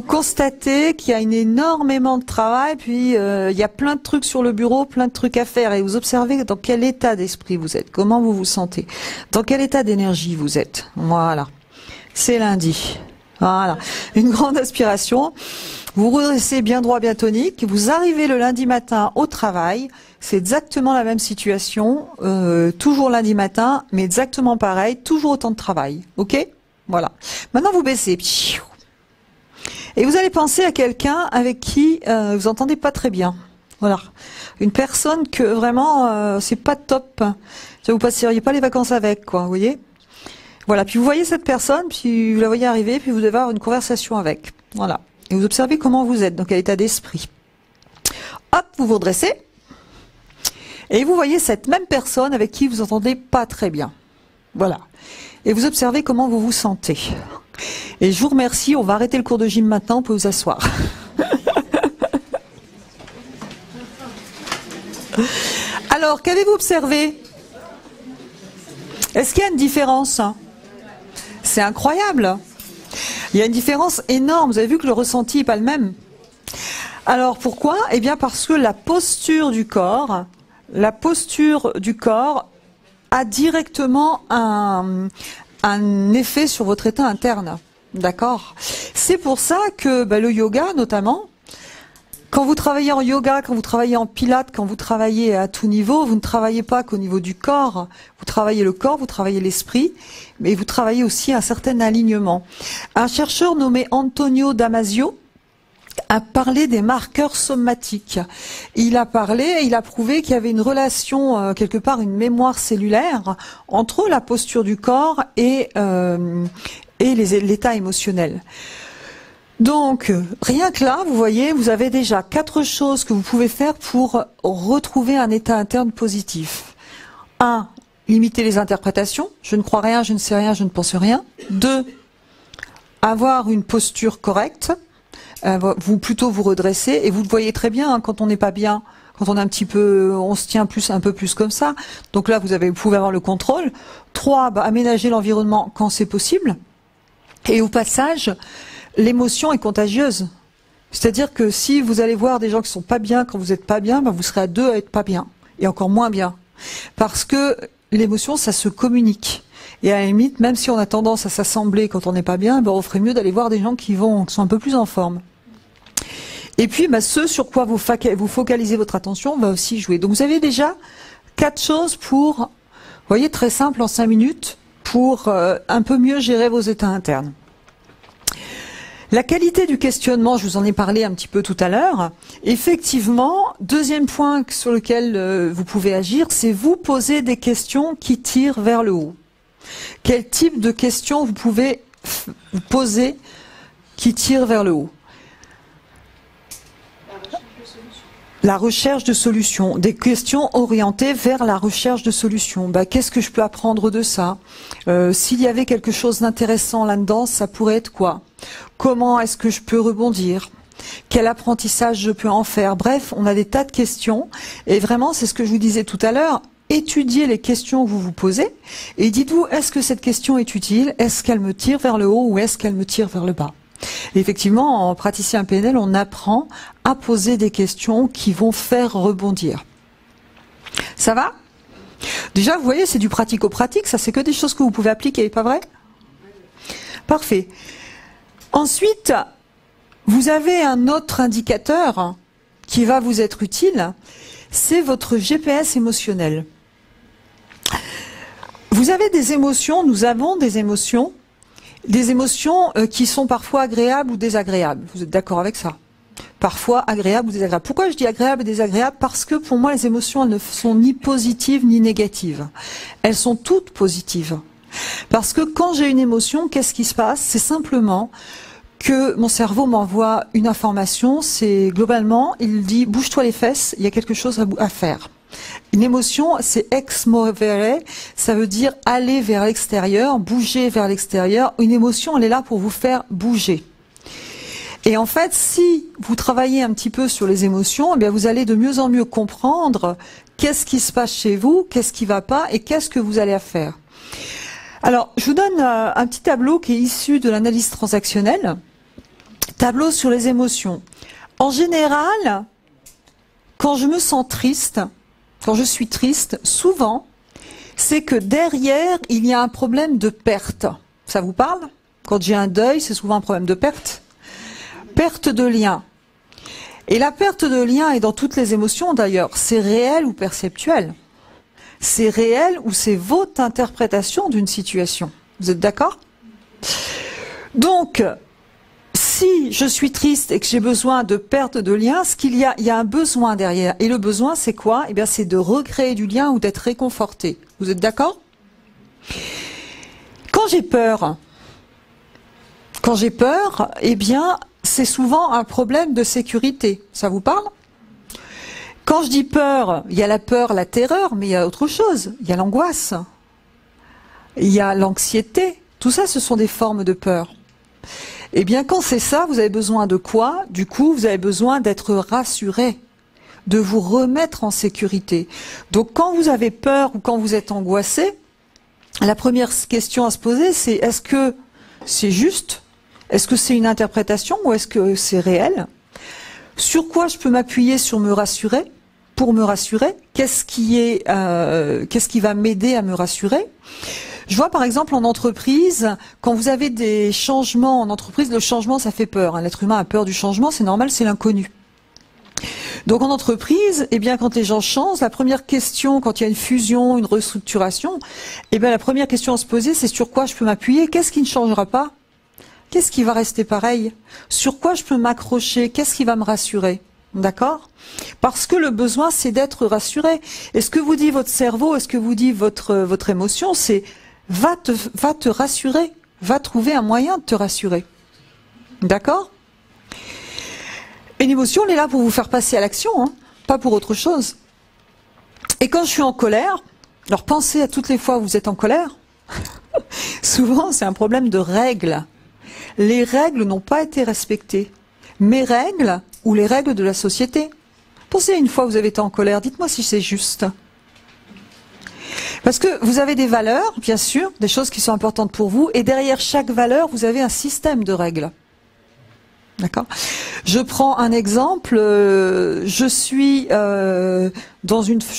constatez qu'il y a énormément de travail, puis il y a plein de trucs sur le bureau, plein de trucs à faire, et vous observez dans quel état d'esprit vous êtes, comment vous vous sentez, dans quel état d'énergie vous êtes. Voilà, c'est lundi. Voilà, une grande aspiration. Vous redressez bien droit, bien tonique. Vous arrivez le lundi matin au travail. C'est exactement la même situation, toujours lundi matin, mais exactement pareil, toujours autant de travail. Ok? Voilà. Maintenant, vous baissez. Et vous allez penser à quelqu'un avec qui vous entendez pas très bien. Voilà. Une personne que vraiment, c'est pas top. Vous passeriez pas les vacances avec, quoi, vous voyez? Voilà. Puis vous voyez cette personne, puis vous la voyez arriver, puis vous devez avoir une conversation avec. Voilà. Et vous observez comment vous êtes, dans quel état d'esprit. Hop, vous vous redressez. Et vous voyez cette même personne avec qui vous entendez pas très bien. Voilà. Et vous observez comment vous vous sentez. Et je vous remercie, on va arrêter le cours de gym maintenant, on peut vous asseoir. Alors, qu'avez-vous observé? Est-ce qu'il y a une différence? C'est incroyable. Il y a une différence énorme. Vous avez vu que le ressenti n'est pas le même. Alors, pourquoi? Eh bien, parce que la posture du corps a directement un effet sur votre état interne. D'accord? C'est pour ça que le yoga, notamment, quand vous travaillez en yoga, quand vous travaillez en pilates, quand vous travaillez à tout niveau, vous ne travaillez pas qu'au niveau du corps. Vous travaillez le corps, vous travaillez l'esprit, mais vous travaillez aussi un certain alignement. Un chercheur nommé Antonio Damasio a parlé des marqueurs somatiques. Il a prouvé qu'il y avait une relation, quelque part, une mémoire cellulaire entre la posture du corps et l'état émotionnel. Donc, rien que là, vous voyez, vous avez déjà 4 choses que vous pouvez faire pour retrouver un état interne positif. 1. Limiter les interprétations. Je ne crois rien, je ne sais rien, je ne pense rien. 2. Avoir une posture correcte. Plutôt vous redresser. Et vous le voyez très bien, hein, quand on n'est pas bien, quand on est on se tient un peu plus comme ça. Donc là, vous pouvez avoir le contrôle. 3. Aménager l'environnement quand c'est possible. Et au passage, l'émotion est contagieuse. C'est-à-dire que si vous allez voir des gens qui sont pas bien quand vous n'êtes pas bien, vous serez à 2 à être pas bien. Et encore moins bien. Parce que l'émotion, ça se communique. Et à la limite, même si on a tendance à s'assembler quand on n'est pas bien, on ferait mieux d'aller voir des gens qui sont un peu plus en forme. Et puis, ce sur quoi vous focalisez votre attention va aussi jouer. Donc vous avez déjà 4 choses pour, vous voyez, très simple en 5 minutes, pour un peu mieux gérer vos états internes. La qualité du questionnement, je vous en ai parlé un petit peu tout à l'heure. Effectivement, deuxième point sur lequel vous pouvez agir, c'est vous poser des questions qui tirent vers le haut. Quel type de questions vous pouvez vous poser qui tirent vers le haut? La recherche de solutions. Des questions orientées vers la recherche de solutions. Qu'est-ce que je peux apprendre de ça? S'il y avait quelque chose d'intéressant là-dedans, ça pourrait être quoi? Comment est-ce que je peux rebondir? Quel apprentissage je peux en faire? Bref, on a des tas de questions. Et vraiment, c'est ce que je vous disais tout à l'heure. Étudiez les questions que vous vous posez et dites-vous, est-ce que cette question est utile? Est-ce qu'elle me tire vers le haut ou est-ce qu'elle me tire vers le bas? Et effectivement, en praticien PNL, on apprend à poser des questions qui vont faire rebondir. Ça va? Déjà, vous voyez, c'est du pratico-pratique, ça c'est que des choses que vous pouvez appliquer, pas vrai? Parfait. Ensuite, vous avez un autre indicateur qui va vous être utile, c'est votre GPS émotionnel. Vous avez des émotions, nous avons des émotions qui sont parfois agréables ou désagréables. Vous êtes d'accord avec ça? Parfois agréables ou désagréables. Pourquoi je dis agréables et désagréables? Parce que pour moi, les émotions, elles ne sont ni positives ni négatives. Elles sont toutes positives. Parce que quand j'ai une émotion, qu'est-ce qui se passe? C'est simplement que mon cerveau m'envoie une information, c'est globalement, il dit « bouge-toi les fesses, il y a quelque chose à faire ». Une émotion, c'est ex movere, ça veut dire aller vers l'extérieur, bouger vers l'extérieur. Une émotion, elle est là pour vous faire bouger. Et en fait, si vous travaillez un petit peu sur les émotions, eh bien vous allez de mieux en mieux comprendre qu'est-ce qui se passe chez vous, qu'est-ce qui ne va pas et qu'est-ce que vous allez faire. Alors, je vous donne un petit tableau qui est issu de l'analyse transactionnelle. Tableau sur les émotions. En général, quand je me sens triste, quand je suis triste, souvent, c'est que derrière, il y a un problème de perte. Ça vous parle? Quand j'ai un deuil, c'est souvent un problème de perte. Perte de lien. Et la perte de lien est dans toutes les émotions d'ailleurs. C'est réel ou perceptuel. C'est réel ou c'est votre interprétation d'une situation. Vous êtes d'accord? Donc, si je suis triste et que j'ai besoin de perte de lien, il y a un besoin derrière. Et le besoin, c'est quoi? Eh bien, c'est de recréer du lien ou d'être réconforté. Vous êtes d'accord? Quand j'ai peur, eh bien, c'est souvent un problème de sécurité. Ça vous parle? Quand je dis peur, il y a la peur, la terreur, mais il y a autre chose. Il y a l'angoisse. Il y a l'anxiété. Tout ça, ce sont des formes de peur. Eh bien, quand c'est ça, vous avez besoin de quoi? Du coup, vous avez besoin d'être rassuré, de vous remettre en sécurité. Donc, quand vous avez peur ou quand vous êtes angoissé, la première question à se poser, c'est est-ce que c'est juste? Est-ce que c'est une interprétation ou est-ce que c'est réel? Sur quoi je peux m'appuyer sur me rassurer? Pour me rassurer, qu'est-ce qui va m'aider à me rassurer? Je vois par exemple en entreprise, quand vous avez des changements en entreprise, le changement ça fait peur. L'être humain a peur du changement, c'est normal, c'est l'inconnu. Donc en entreprise, eh bien quand les gens changent, la première question, quand il y a une fusion, une restructuration, eh bien la première question à se poser, c'est sur quoi je peux m'appuyer, qu'est-ce qui ne changera pas, qu'est-ce qui va rester pareil, sur quoi je peux m'accrocher, qu'est-ce qui va me rassurer, d'accord? Parce que le besoin, c'est d'être rassuré. Et ce que vous dit votre cerveau, et ce que vous dit votre émotion, c'est va te rassurer, va trouver un moyen de te rassurer, d'accord? Une émotion, elle est là pour vous faire passer à l'action, hein, pas pour autre chose. Et quand je suis en colère, alors pensez à toutes les fois où vous êtes en colère. Souvent, c'est un problème de règles. Les règles n'ont pas été respectées. Mes règles ou les règles de la société. Pensez à une fois où vous avez été en colère, dites-moi si c'est juste. Parce que vous avez des valeurs, bien sûr, des choses qui sont importantes pour vous, et derrière chaque valeur, vous avez un système de règles. D'accord. Je prends un exemple. Je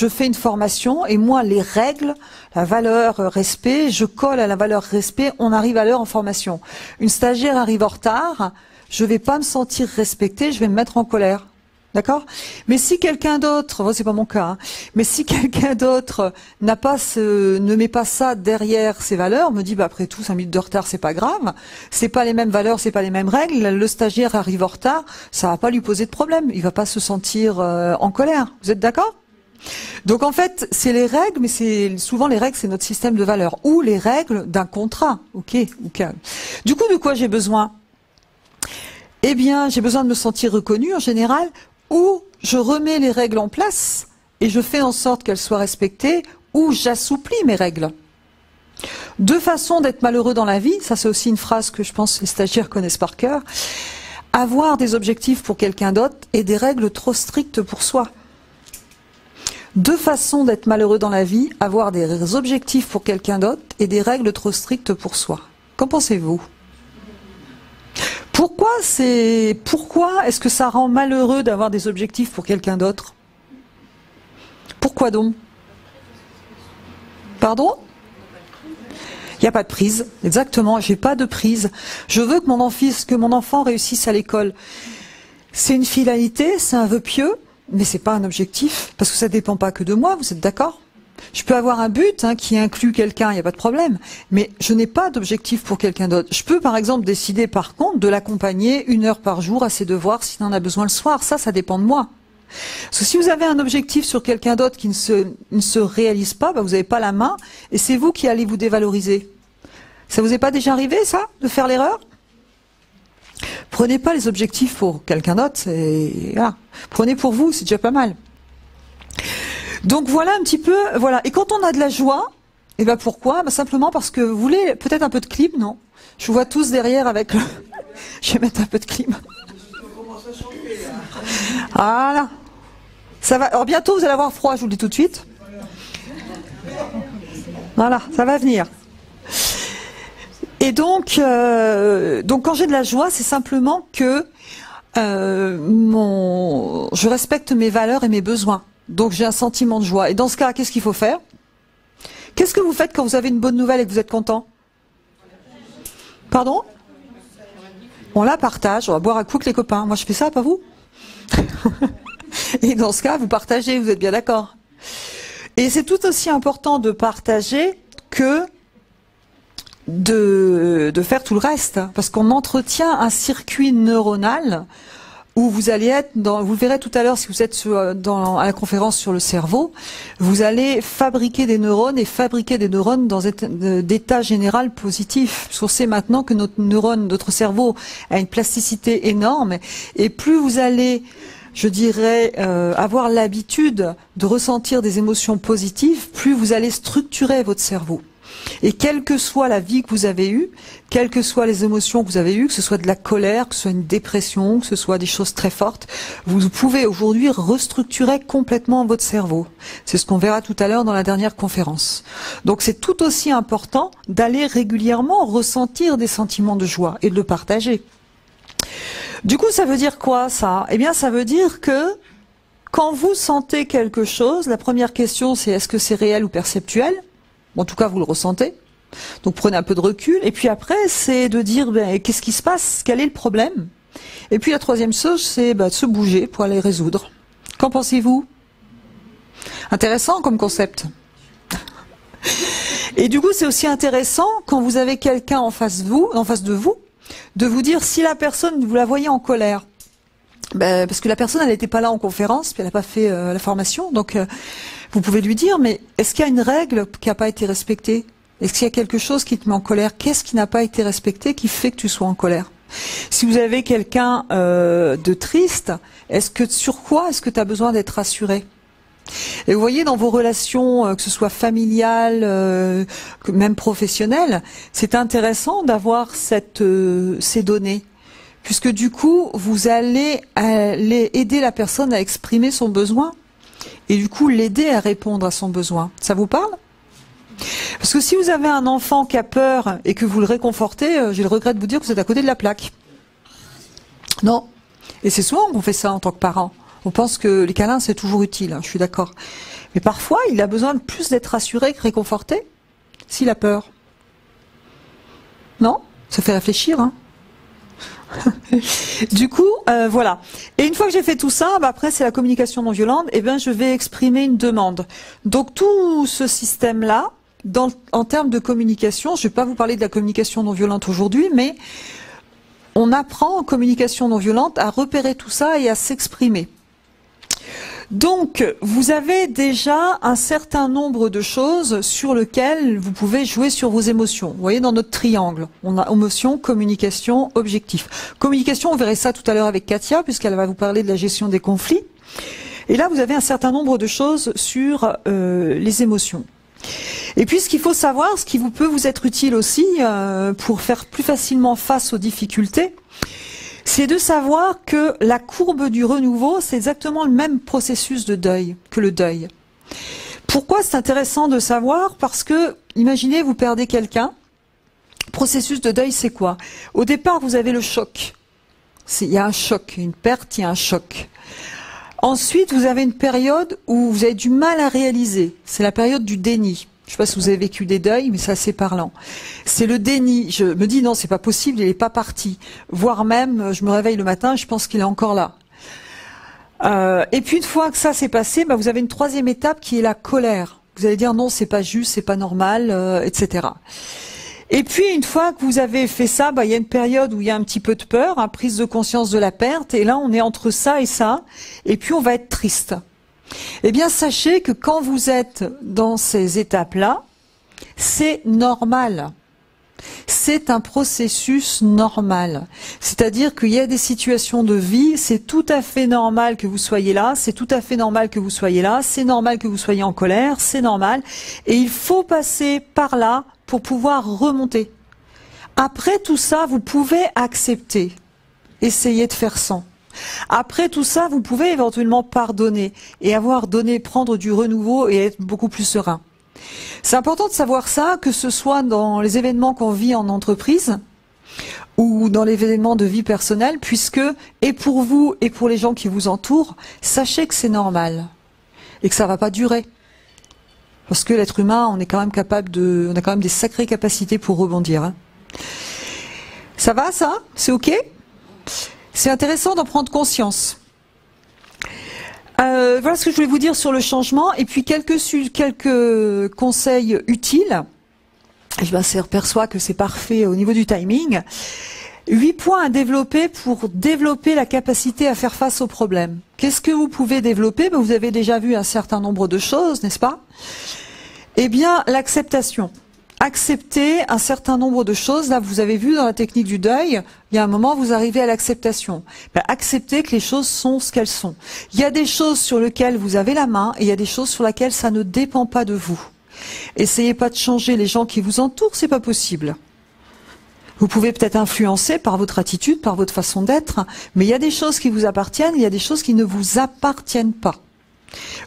fais une formation et moi les règles, la valeur respect, je colle à la valeur respect. On arrive à l'heure en formation. Une stagiaire arrive en retard, je vais pas me sentir respectée, je vais me mettre en colère. D'accord? Mais si quelqu'un d'autre, c'est pas mon cas, hein, mais si quelqu'un d'autre ne met pas ça derrière ses valeurs, me dit, bah, après tout, 5 minutes de retard, c'est pas grave, c'est pas les mêmes valeurs, c'est pas les mêmes règles, le stagiaire arrive en retard, ça va pas lui poser de problème, il va pas se sentir en colère. Vous êtes d'accord? Donc en fait, c'est les règles, mais souvent les règles, c'est notre système de valeurs, ou les règles d'un contrat. Ok. Du coup, de quoi j'ai besoin? Eh bien, j'ai besoin de me sentir reconnue en général, ou je remets les règles en place et je fais en sorte qu'elles soient respectées, ou j'assouplis mes règles. Deux façons d'être malheureux dans la vie, ça c'est aussi une phrase que je pense que les stagiaires connaissent par cœur. Avoir des objectifs pour quelqu'un d'autre et des règles trop strictes pour soi. Deux façons d'être malheureux dans la vie, avoir des objectifs pour quelqu'un d'autre et des règles trop strictes pour soi. Qu'en pensez-vous ? Pourquoi est-ce que ça rend malheureux d'avoir des objectifs pour quelqu'un d'autre? Pourquoi donc? Pardon? Il n'y a pas de prise, exactement, j'ai pas de prise. Je veux que mon enfant réussisse à l'école. C'est une finalité, c'est un vœu pieux, mais c'est pas un objectif, parce que ça dépend pas que de moi, vous êtes d'accord? Je peux avoir un but qui inclut quelqu'un, il n'y a pas de problème, mais je n'ai pas d'objectif pour quelqu'un d'autre. Je peux par exemple décider par contre de l'accompagner 1 heure par jour à ses devoirs s'il en a besoin le soir, ça dépend de moi. Parce que si vous avez un objectif sur quelqu'un d'autre qui ne se réalise pas, bah, vous n'avez pas la main et c'est vous qui allez vous dévaloriser. Ça vous est pas déjà arrivé ça, de faire l'erreur? Prenez pas les objectifs pour quelqu'un d'autre, voilà. Prenez pour vous, c'est déjà pas mal. Donc voilà un petit peu, voilà. Et quand on a de la joie, et ben pourquoi? Ben simplement parce que vous voulez peut-être un peu de clim, non? Je vous vois tous derrière avec le... Je vais mettre un peu de clim. Voilà. Ça va. Alors bientôt vous allez avoir froid, je vous le dis tout de suite. Voilà, ça va venir. Et donc quand j'ai de la joie, c'est simplement que je respecte mes valeurs et mes besoins. Donc j'ai un sentiment de joie. Et dans ce cas, qu'est-ce qu'il faut faire? Qu'est-ce que vous faites quand vous avez une bonne nouvelle et que vous êtes content? Pardon? On la partage, on va boire un coup avec les copains. Moi je fais ça, pas vous? Et dans ce cas, vous partagez, vous êtes bien d'accord? Et c'est tout aussi important de partager que de faire tout le reste. Parce qu'on entretient un circuit neuronal où vous allez être vous le verrez tout à l'heure si vous êtes à la conférence sur le cerveau, vous allez fabriquer des neurones et fabriquer des neurones dans d'état général positif. Parce qu'on sait maintenant que notre cerveau a une plasticité énorme et plus vous allez, je dirais, avoir l'habitude de ressentir des émotions positives, plus vous allez structurer votre cerveau. Et quelle que soit la vie que vous avez eue, quelles que soient les émotions que vous avez eues, que ce soit de la colère, que ce soit une dépression, que ce soit des choses très fortes, vous pouvez aujourd'hui restructurer complètement votre cerveau. C'est ce qu'on verra tout à l'heure dans la dernière conférence. Donc c'est tout aussi important d'aller régulièrement ressentir des sentiments de joie et de le partager. Du coup, ça veut dire quoi ça? Eh bien, ça veut dire que quand vous sentez quelque chose, la première question c'est est-ce que c'est réel ou perceptuel? En tout cas, vous le ressentez. Donc prenez un peu de recul. Et puis après, c'est de dire ben, qu'est-ce qui se passe, quel est le problème. Et puis la troisième chose, c'est de se bouger pour aller résoudre. Qu'en pensez-vous? Intéressant comme concept. Et du coup, c'est aussi intéressant quand vous avez quelqu'un en face de vous, de vous dire si la personne, vous la voyez en colère. Ben, parce que la personne, elle n'était pas là en conférence, puis elle n'a pas fait la formation, donc vous pouvez lui dire, mais est-ce qu'il y a une règle qui n'a pas été respectée? Est-ce qu'il y a quelque chose qui te met en colère? Qu'est-ce qui n'a pas été respecté qui fait que tu sois en colère? Si vous avez quelqu'un de triste, sur quoi est-ce que tu as besoin d'être rassuré? Et vous voyez, dans vos relations, que ce soit familiales, même professionnelles, c'est intéressant d'avoir ces données. Puisque du coup, vous allez aider la personne à exprimer son besoin et du coup l'aider à répondre à son besoin. Ça vous parle? Parce que si vous avez un enfant qui a peur et que vous le réconfortez, j'ai le regret de vous dire que vous êtes à côté de la plaque. Non. Et c'est souvent qu'on fait ça en tant que parent. On pense que les câlins c'est toujours utile, hein, je suis d'accord. Mais parfois, il a besoin de plus d'être rassuré que réconforté s'il a peur. Non? Ça fait réfléchir, hein. Du coup, voilà. Et une fois que j'ai fait tout ça, après c'est la communication non violente. Et je vais exprimer une demande. Donc tout ce système-là, en termes de communication, je ne vais pas vous parler de la communication non violente aujourd'hui, mais on apprend en communication non violente à repérer tout ça et à s'exprimer. Donc, vous avez déjà un certain nombre de choses sur lesquelles vous pouvez jouer sur vos émotions. Vous voyez, dans notre triangle, on a émotion, communication, objectif. Communication, on verrait ça tout à l'heure avec Katia, puisqu'elle va vous parler de la gestion des conflits. Et là, vous avez un certain nombre de choses sur les émotions. Et puis, ce qu'il faut savoir, ce qui peut vous être utile aussi pour faire plus facilement face aux difficultés, c'est de savoir que la courbe du renouveau, c'est exactement le même processus de deuil que le deuil. Pourquoi c'est intéressant de savoir? Parce que, imaginez, vous perdez quelqu'un. Processus de deuil, c'est quoi? Au départ, vous avez le choc. Il y a un choc, une perte, il y a un choc. Ensuite, vous avez une période où vous avez du mal à réaliser. C'est la période du déni. Je ne sais pas si vous avez vécu des deuils, mais c'est assez parlant. C'est le déni. Je me dis non, c'est pas possible, il n'est pas parti. Voire même, je me réveille le matin, je pense qu'il est encore là. Et puis une fois que ça s'est passé, vous avez une troisième étape qui est la colère. Vous allez dire non, c'est pas juste, c'est pas normal, etc. Et puis une fois que vous avez fait ça, il y a une période où il y a un petit peu de peur, prise de conscience de la perte, et là on est entre ça et ça, et puis on va être triste. Eh bien, sachez que quand vous êtes dans ces étapes-là, c'est normal. C'est un processus normal. C'est-à-dire qu'il y a des situations de vie, c'est tout à fait normal que vous soyez là, c'est tout à fait normal que vous soyez là, c'est normal que vous soyez en colère, c'est normal. Et il faut passer par là pour pouvoir remonter. Après tout ça, vous pouvez accepter. Essayez de faire sans. Après tout ça, vous pouvez éventuellement pardonner et prendre du renouveau et être beaucoup plus serein. C'est important de savoir ça, que ce soit dans les événements qu'on vit en entreprise ou dans les événements de vie personnelle, puisque, et pour vous et pour les gens qui vous entourent, sachez que c'est normal et que ça va pas durer. Parce que l'être humain, on a quand même des sacrées capacités pour rebondir. Hein. Ça va, ça? C'est ok? C'est intéressant d'en prendre conscience. Voilà ce que je voulais vous dire sur le changement. Et puis quelques conseils utiles. Je m'aperçois que c'est parfait au niveau du timing. 8 points à développer pour développer la capacité à faire face aux problèmes. Qu'est-ce que vous pouvez développer? Vous avez déjà vu un certain nombre de choses, n'est-ce pas? Eh bien, l'acceptation. Accepter un certain nombre de choses. Là, vous avez vu dans la technique du deuil, il y a un moment, vous arrivez à l'acceptation. Accepter que les choses sont ce qu'elles sont. Il y a des choses sur lesquelles vous avez la main et il y a des choses sur lesquelles ça ne dépend pas de vous. Essayez pas de changer les gens qui vous entourent, c'est pas possible. Vous pouvez peut-être influencer par votre attitude, par votre façon d'être, mais il y a des choses qui vous appartiennent, il y a des choses qui ne vous appartiennent pas.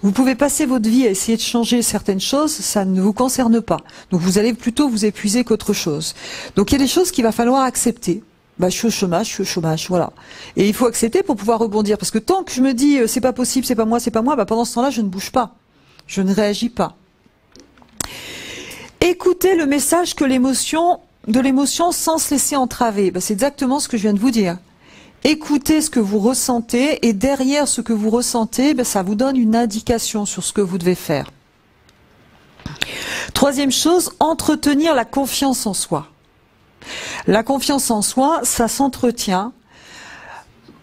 Vous pouvez passer votre vie à essayer de changer certaines choses, ça ne vous concerne pas. Donc vous allez plutôt vous épuiser qu'autre chose. Donc il y a des choses qu'il va falloir accepter. Je suis au chômage, voilà. Et il faut accepter pour pouvoir rebondir. Parce que tant que je me dis c'est pas possible, c'est pas moi, pendant ce temps-là, je ne bouge pas. Je ne réagis pas. Et Écoutez le message de l'émotion sans se laisser entraver. C'est exactement ce que je viens de vous dire. Écoutez ce que vous ressentez et derrière ce que vous ressentez, ça vous donne une indication sur ce que vous devez faire. Troisième chose, entretenir la confiance en soi. La confiance en soi, ça s'entretient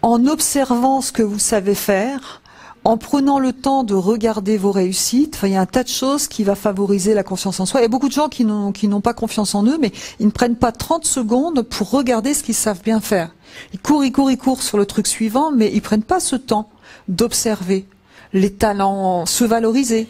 en observant ce que vous savez faire, en prenant le temps de regarder vos réussites. Enfin, il y a un tas de choses qui va favoriser la confiance en soi. Il y a beaucoup de gens qui n'ont pas confiance en eux, mais ils ne prennent pas 30 secondes pour regarder ce qu'ils savent bien faire. Ils courent sur le truc suivant, mais ils prennent pas ce temps d'observer les talents, se valoriser.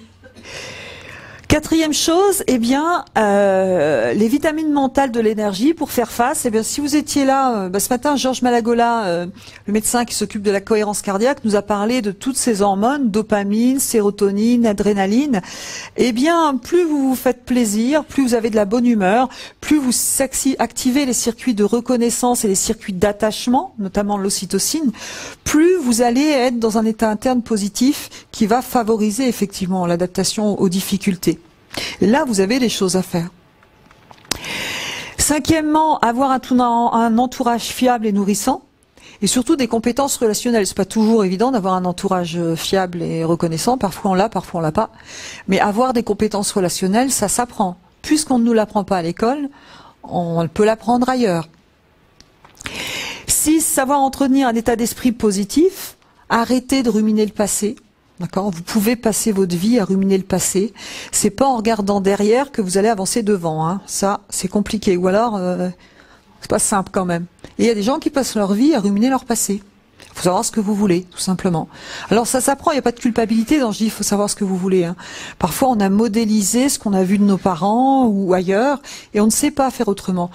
Quatrième chose, les vitamines mentales de l'énergie pour faire face. Si vous étiez là, ce matin, Georges Malagola, le médecin qui s'occupe de la cohérence cardiaque, nous a parlé de toutes ces hormones, dopamine, sérotonine, adrénaline. Plus vous vous faites plaisir, plus vous avez de la bonne humeur, plus vous activez les circuits de reconnaissance et les circuits d'attachement, notamment l'ocytocine, plus vous allez être dans un état interne positif qui va favoriser effectivement l'adaptation aux difficultés. Et là, vous avez des choses à faire. Cinquièmement, avoir un entourage fiable et nourrissant, et surtout des compétences relationnelles. C'est pas toujours évident d'avoir un entourage fiable et reconnaissant. Parfois on l'a, parfois on l'a pas. Mais avoir des compétences relationnelles, ça s'apprend. Puisqu'on ne nous l'apprend pas à l'école, on peut l'apprendre ailleurs. 6. Savoir entretenir un état d'esprit positif. Arrêter de ruminer le passé. D'accord, vous pouvez passer votre vie à ruminer le passé. C'est pas en regardant derrière que vous allez avancer devant. Hein. Ça, c'est compliqué. Ou alors, c'est pas simple quand même. Et il y a des gens qui passent leur vie à ruminer leur passé. Il faut savoir ce que vous voulez, tout simplement. Alors ça s'apprend, il n'y a pas de culpabilité dans je dis il faut savoir ce que vous voulez. Hein. Parfois on a modélisé ce qu'on a vu de nos parents ou ailleurs et on ne sait pas faire autrement.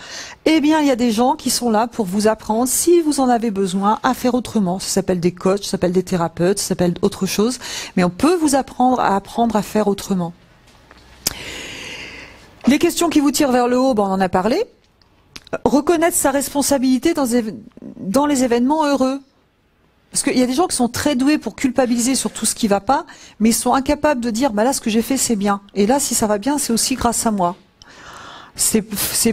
Il y a des gens qui sont là pour vous apprendre, si vous en avez besoin, à faire autrement. Ça s'appelle des coachs, ça s'appelle des thérapeutes, ça s'appelle autre chose. Mais on peut vous apprendre à faire autrement. Les questions qui vous tirent vers le haut, on en a parlé. Reconnaître sa responsabilité dans les événements heureux. Parce qu'il y a des gens qui sont très doués pour culpabiliser sur tout ce qui va pas, mais ils sont incapables de dire, là, ce que j'ai fait, c'est bien. Et là, si ça va bien, c'est aussi grâce à moi. C'est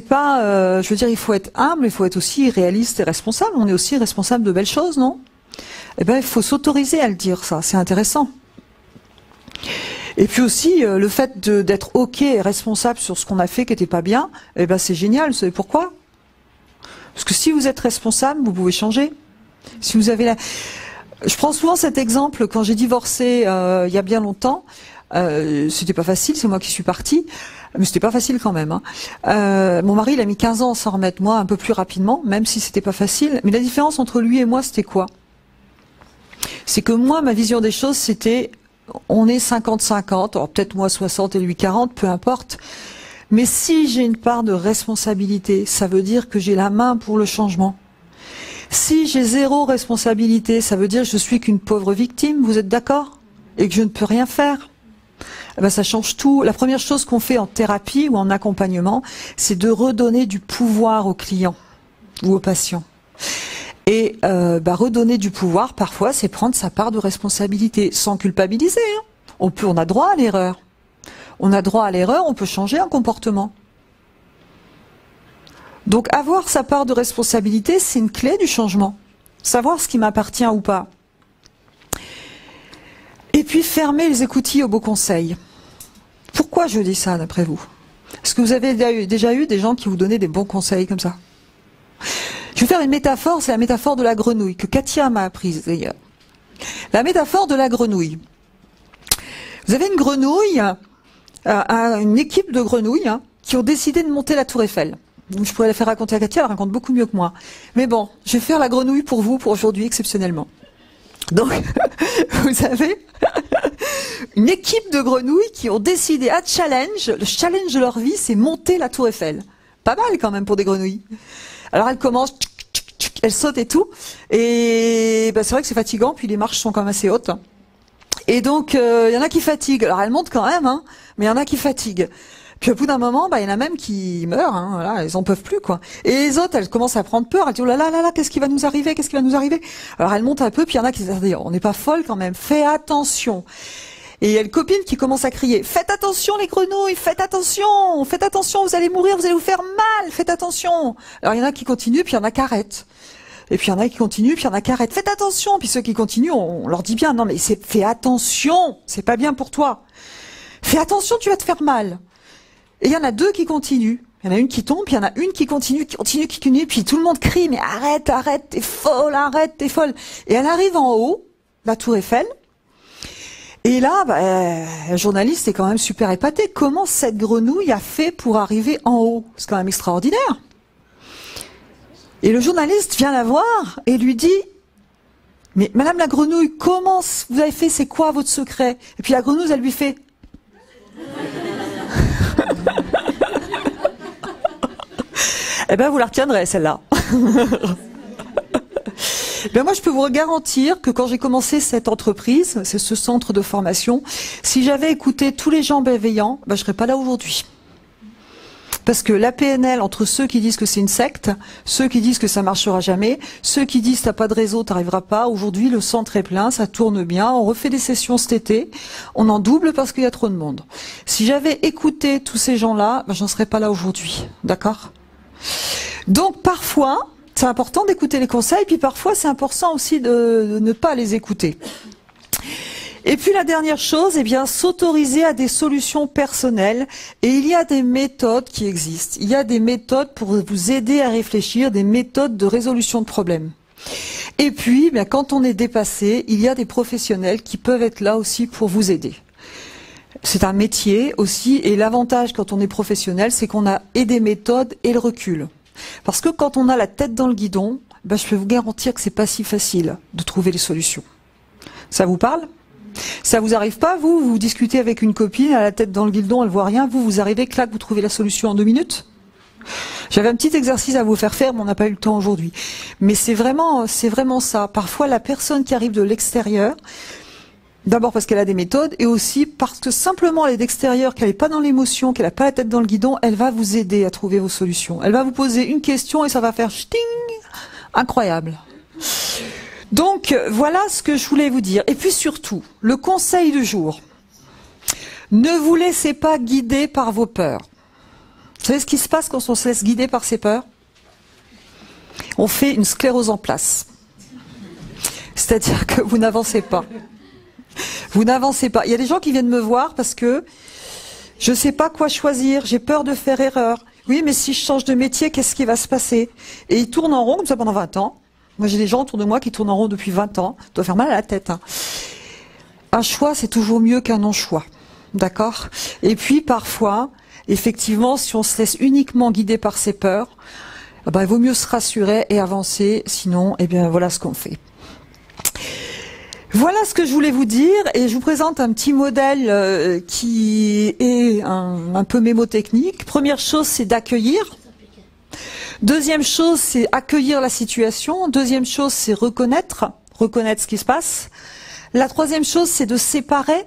pas, il faut être humble, il faut être aussi réaliste et responsable. On est aussi responsable de belles choses, non? Il faut s'autoriser à le dire, ça. C'est intéressant. Et puis aussi, le fait d'être OK et responsable sur ce qu'on a fait qui n'était pas bien, c'est génial. Vous savez pourquoi? Parce que si vous êtes responsable, vous pouvez changer. Si vous avez Je prends souvent cet exemple quand j'ai divorcé il y a bien longtemps. C'était pas facile, c'est moi qui suis partie, mais c'était pas facile quand même. Hein. Mon mari, il a mis 15 ans à s'en remettre, moi un peu plus rapidement, même si c'était pas facile. Mais la différence entre lui et moi, c'était quoi? C'est que moi, ma vision des choses, c'était on est 50-50, alors peut-être moi 60 et lui 40, peu importe. Mais si j'ai une part de responsabilité, ça veut dire que j'ai la main pour le changement. Si j'ai zéro responsabilité, ça veut dire que je suis qu'une pauvre victime, vous êtes d'accord? Et que je ne peux rien faire. Ça change tout. La première chose qu'on fait en thérapie ou en accompagnement, c'est de redonner du pouvoir aux clients ou aux patients. Et redonner du pouvoir, parfois, c'est prendre sa part de responsabilité, sans culpabiliser. Hein. On a droit à l'erreur. On a droit à l'erreur, on peut changer un comportement. Donc avoir sa part de responsabilité, c'est une clé du changement. Savoir ce qui m'appartient ou pas. Et puis fermer les écoutilles aux beaux conseils. Pourquoi je dis ça d'après vous? Est-ce que vous avez déjà eu des gens qui vous donnaient des bons conseils comme ça? Je vais faire une métaphore, c'est la métaphore de la grenouille, que Katia m'a apprise d'ailleurs. La métaphore de la grenouille. Vous avez une grenouille, une équipe de grenouilles qui ont décidé de monter la tour Eiffel. Je pourrais la faire raconter à Katia, elle raconte beaucoup mieux que moi. Mais bon, je vais faire la grenouille pour vous, pour aujourd'hui, exceptionnellement. Donc, vous avez une équipe de grenouilles qui ont décidé le challenge de leur vie, c'est monter la tour Eiffel. Pas mal quand même pour des grenouilles. Alors elles commencent, elles sautent et tout. Et c'est vrai que c'est fatigant, puis les marches sont quand même assez hautes. Et donc, il y en a qui fatiguent. Alors elles montent quand même, mais il y en a qui fatiguent. Puis au bout d'un moment, il y en a même qui meurent, voilà, elles en peuvent plus, quoi. Et les autres, elles commencent à prendre peur, elles disent, oh là là là là, qu'est-ce qui va nous arriver, qu'est-ce qui va nous arriver? Alors elles montent un peu, puis il y en a qui disent, on n'est pas folle quand même, fais attention. Et il y a une copine qui commence à crier, faites attention les grenouilles, faites attention, vous allez mourir, vous allez vous faire mal, faites attention. Alors il y en a qui continuent, puis il y en a qui arrêtent. Et puis il y en a qui continuent, puis il y en a qui arrêtent. Faites attention. Puis ceux qui continuent, on leur dit bien, non mais fais attention, c'est pas bien pour toi. Fais attention, tu vas te faire mal. Et il y en a deux qui continuent. Il y en a une qui tombe, puis il y en a une qui continue, puis tout le monde crie, mais arrête, t'es folle, arrête, t'es folle. Et elle arrive en haut, la tour Eiffel. Et là, le journaliste est quand même super épaté. Comment cette grenouille a fait pour arriver en haut? C'est quand même extraordinaire. Et le journaliste vient la voir et lui dit, mais Madame la grenouille, comment vous avez fait, c'est quoi votre secret? Et puis la grenouille, elle lui fait, eh ben vous la retiendrez celle-là. Ben moi je peux vous garantir que quand j'ai commencé cette entreprise, c'est ce centre de formation, si j'avais écouté tous les gens bienveillants, ben je serais pas là aujourd'hui. Parce que la PNL, entre ceux qui disent que c'est une secte, ceux qui disent que ça marchera jamais, ceux qui disent t'as pas de réseau, t'arriveras pas, aujourd'hui le centre est plein, ça tourne bien, on refait des sessions cet été, on en double parce qu'il y a trop de monde. Si j'avais écouté tous ces gens-là, ben j'en serais pas là aujourd'hui, d'accord? Donc parfois, c'est important d'écouter les conseils, puis parfois c'est important aussi de ne pas les écouter. Et puis la dernière chose, eh bien, s'autoriser à des solutions personnelles. Et il y a des méthodes qui existent. Il y a des méthodes pour vous aider à réfléchir, des méthodes de résolution de problèmes. Et puis, eh bien, quand on est dépassé, il y a des professionnels qui peuvent être là aussi pour vous aider. C'est un métier aussi, et l'avantage quand on est professionnel, c'est qu'on a et des méthodes et le recul. Parce que quand on a la tête dans le guidon, ben, je peux vous garantir que c'est pas si facile de trouver les solutions. Ça vous parle ? Ça vous arrive pas, vous discutez avec une copine, à la tête dans le guidon, elle voit rien, vous arrivez, clac, vous trouvez la solution en 2 minutes? J'avais un petit exercice à vous faire faire, mais on n'a pas eu le temps aujourd'hui. Mais c'est vraiment ça. Parfois, la personne qui arrive de l'extérieur, d'abord parce qu'elle a des méthodes, et aussi parce que simplement elle est d'extérieur, qu'elle n'est pas dans l'émotion, qu'elle n'a pas la tête dans le guidon, elle va vous aider à trouver vos solutions. Elle va vous poser une question et ça va faire ch'ting, incroyable. Donc, voilà ce que je voulais vous dire. Et puis surtout, le conseil du jour. Ne vous laissez pas guider par vos peurs. Vous savez ce qui se passe quand on se laisse guider par ses peurs? On fait une sclérose en place. C'est-à-dire que vous n'avancez pas. Vous n'avancez pas. Il y a des gens qui viennent me voir parce que je ne sais pas quoi choisir, j'ai peur de faire erreur. Oui, mais si je change de métier, qu'est-ce qui va se passer? Et ils tournent en rond comme ça pendant 20 ans. Moi, j'ai des gens autour de moi qui tournent en rond depuis 20 ans. Ça doit faire mal à la tête. Hein. Un choix, c'est toujours mieux qu'un non-choix. D'accord? Et puis, parfois, effectivement, si on se laisse uniquement guider par ses peurs, ben, il vaut mieux se rassurer et avancer. Sinon, eh bien, voilà ce qu'on fait. Voilà ce que je voulais vous dire. Et je vous présente un petit modèle qui est un peu mémotechnique. Première chose, c'est d'accueillir. Deuxième chose, c'est accueillir la situation. Deuxième chose, c'est reconnaître ce qui se passe. La troisième chose, c'est de séparer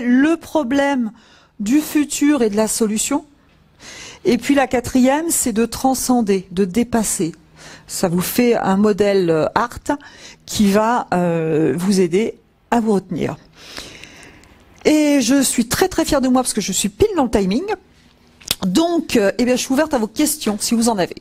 le problème du futur et de la solution. Et puis la quatrième, c'est de transcender, de dépasser. Ça vous fait un modèle ART qui va vous aider à vous retenir. Et je suis très très fière de moi parce que je suis pile dans le timing. Donc, eh bien, je suis ouverte à vos questions si vous en avez.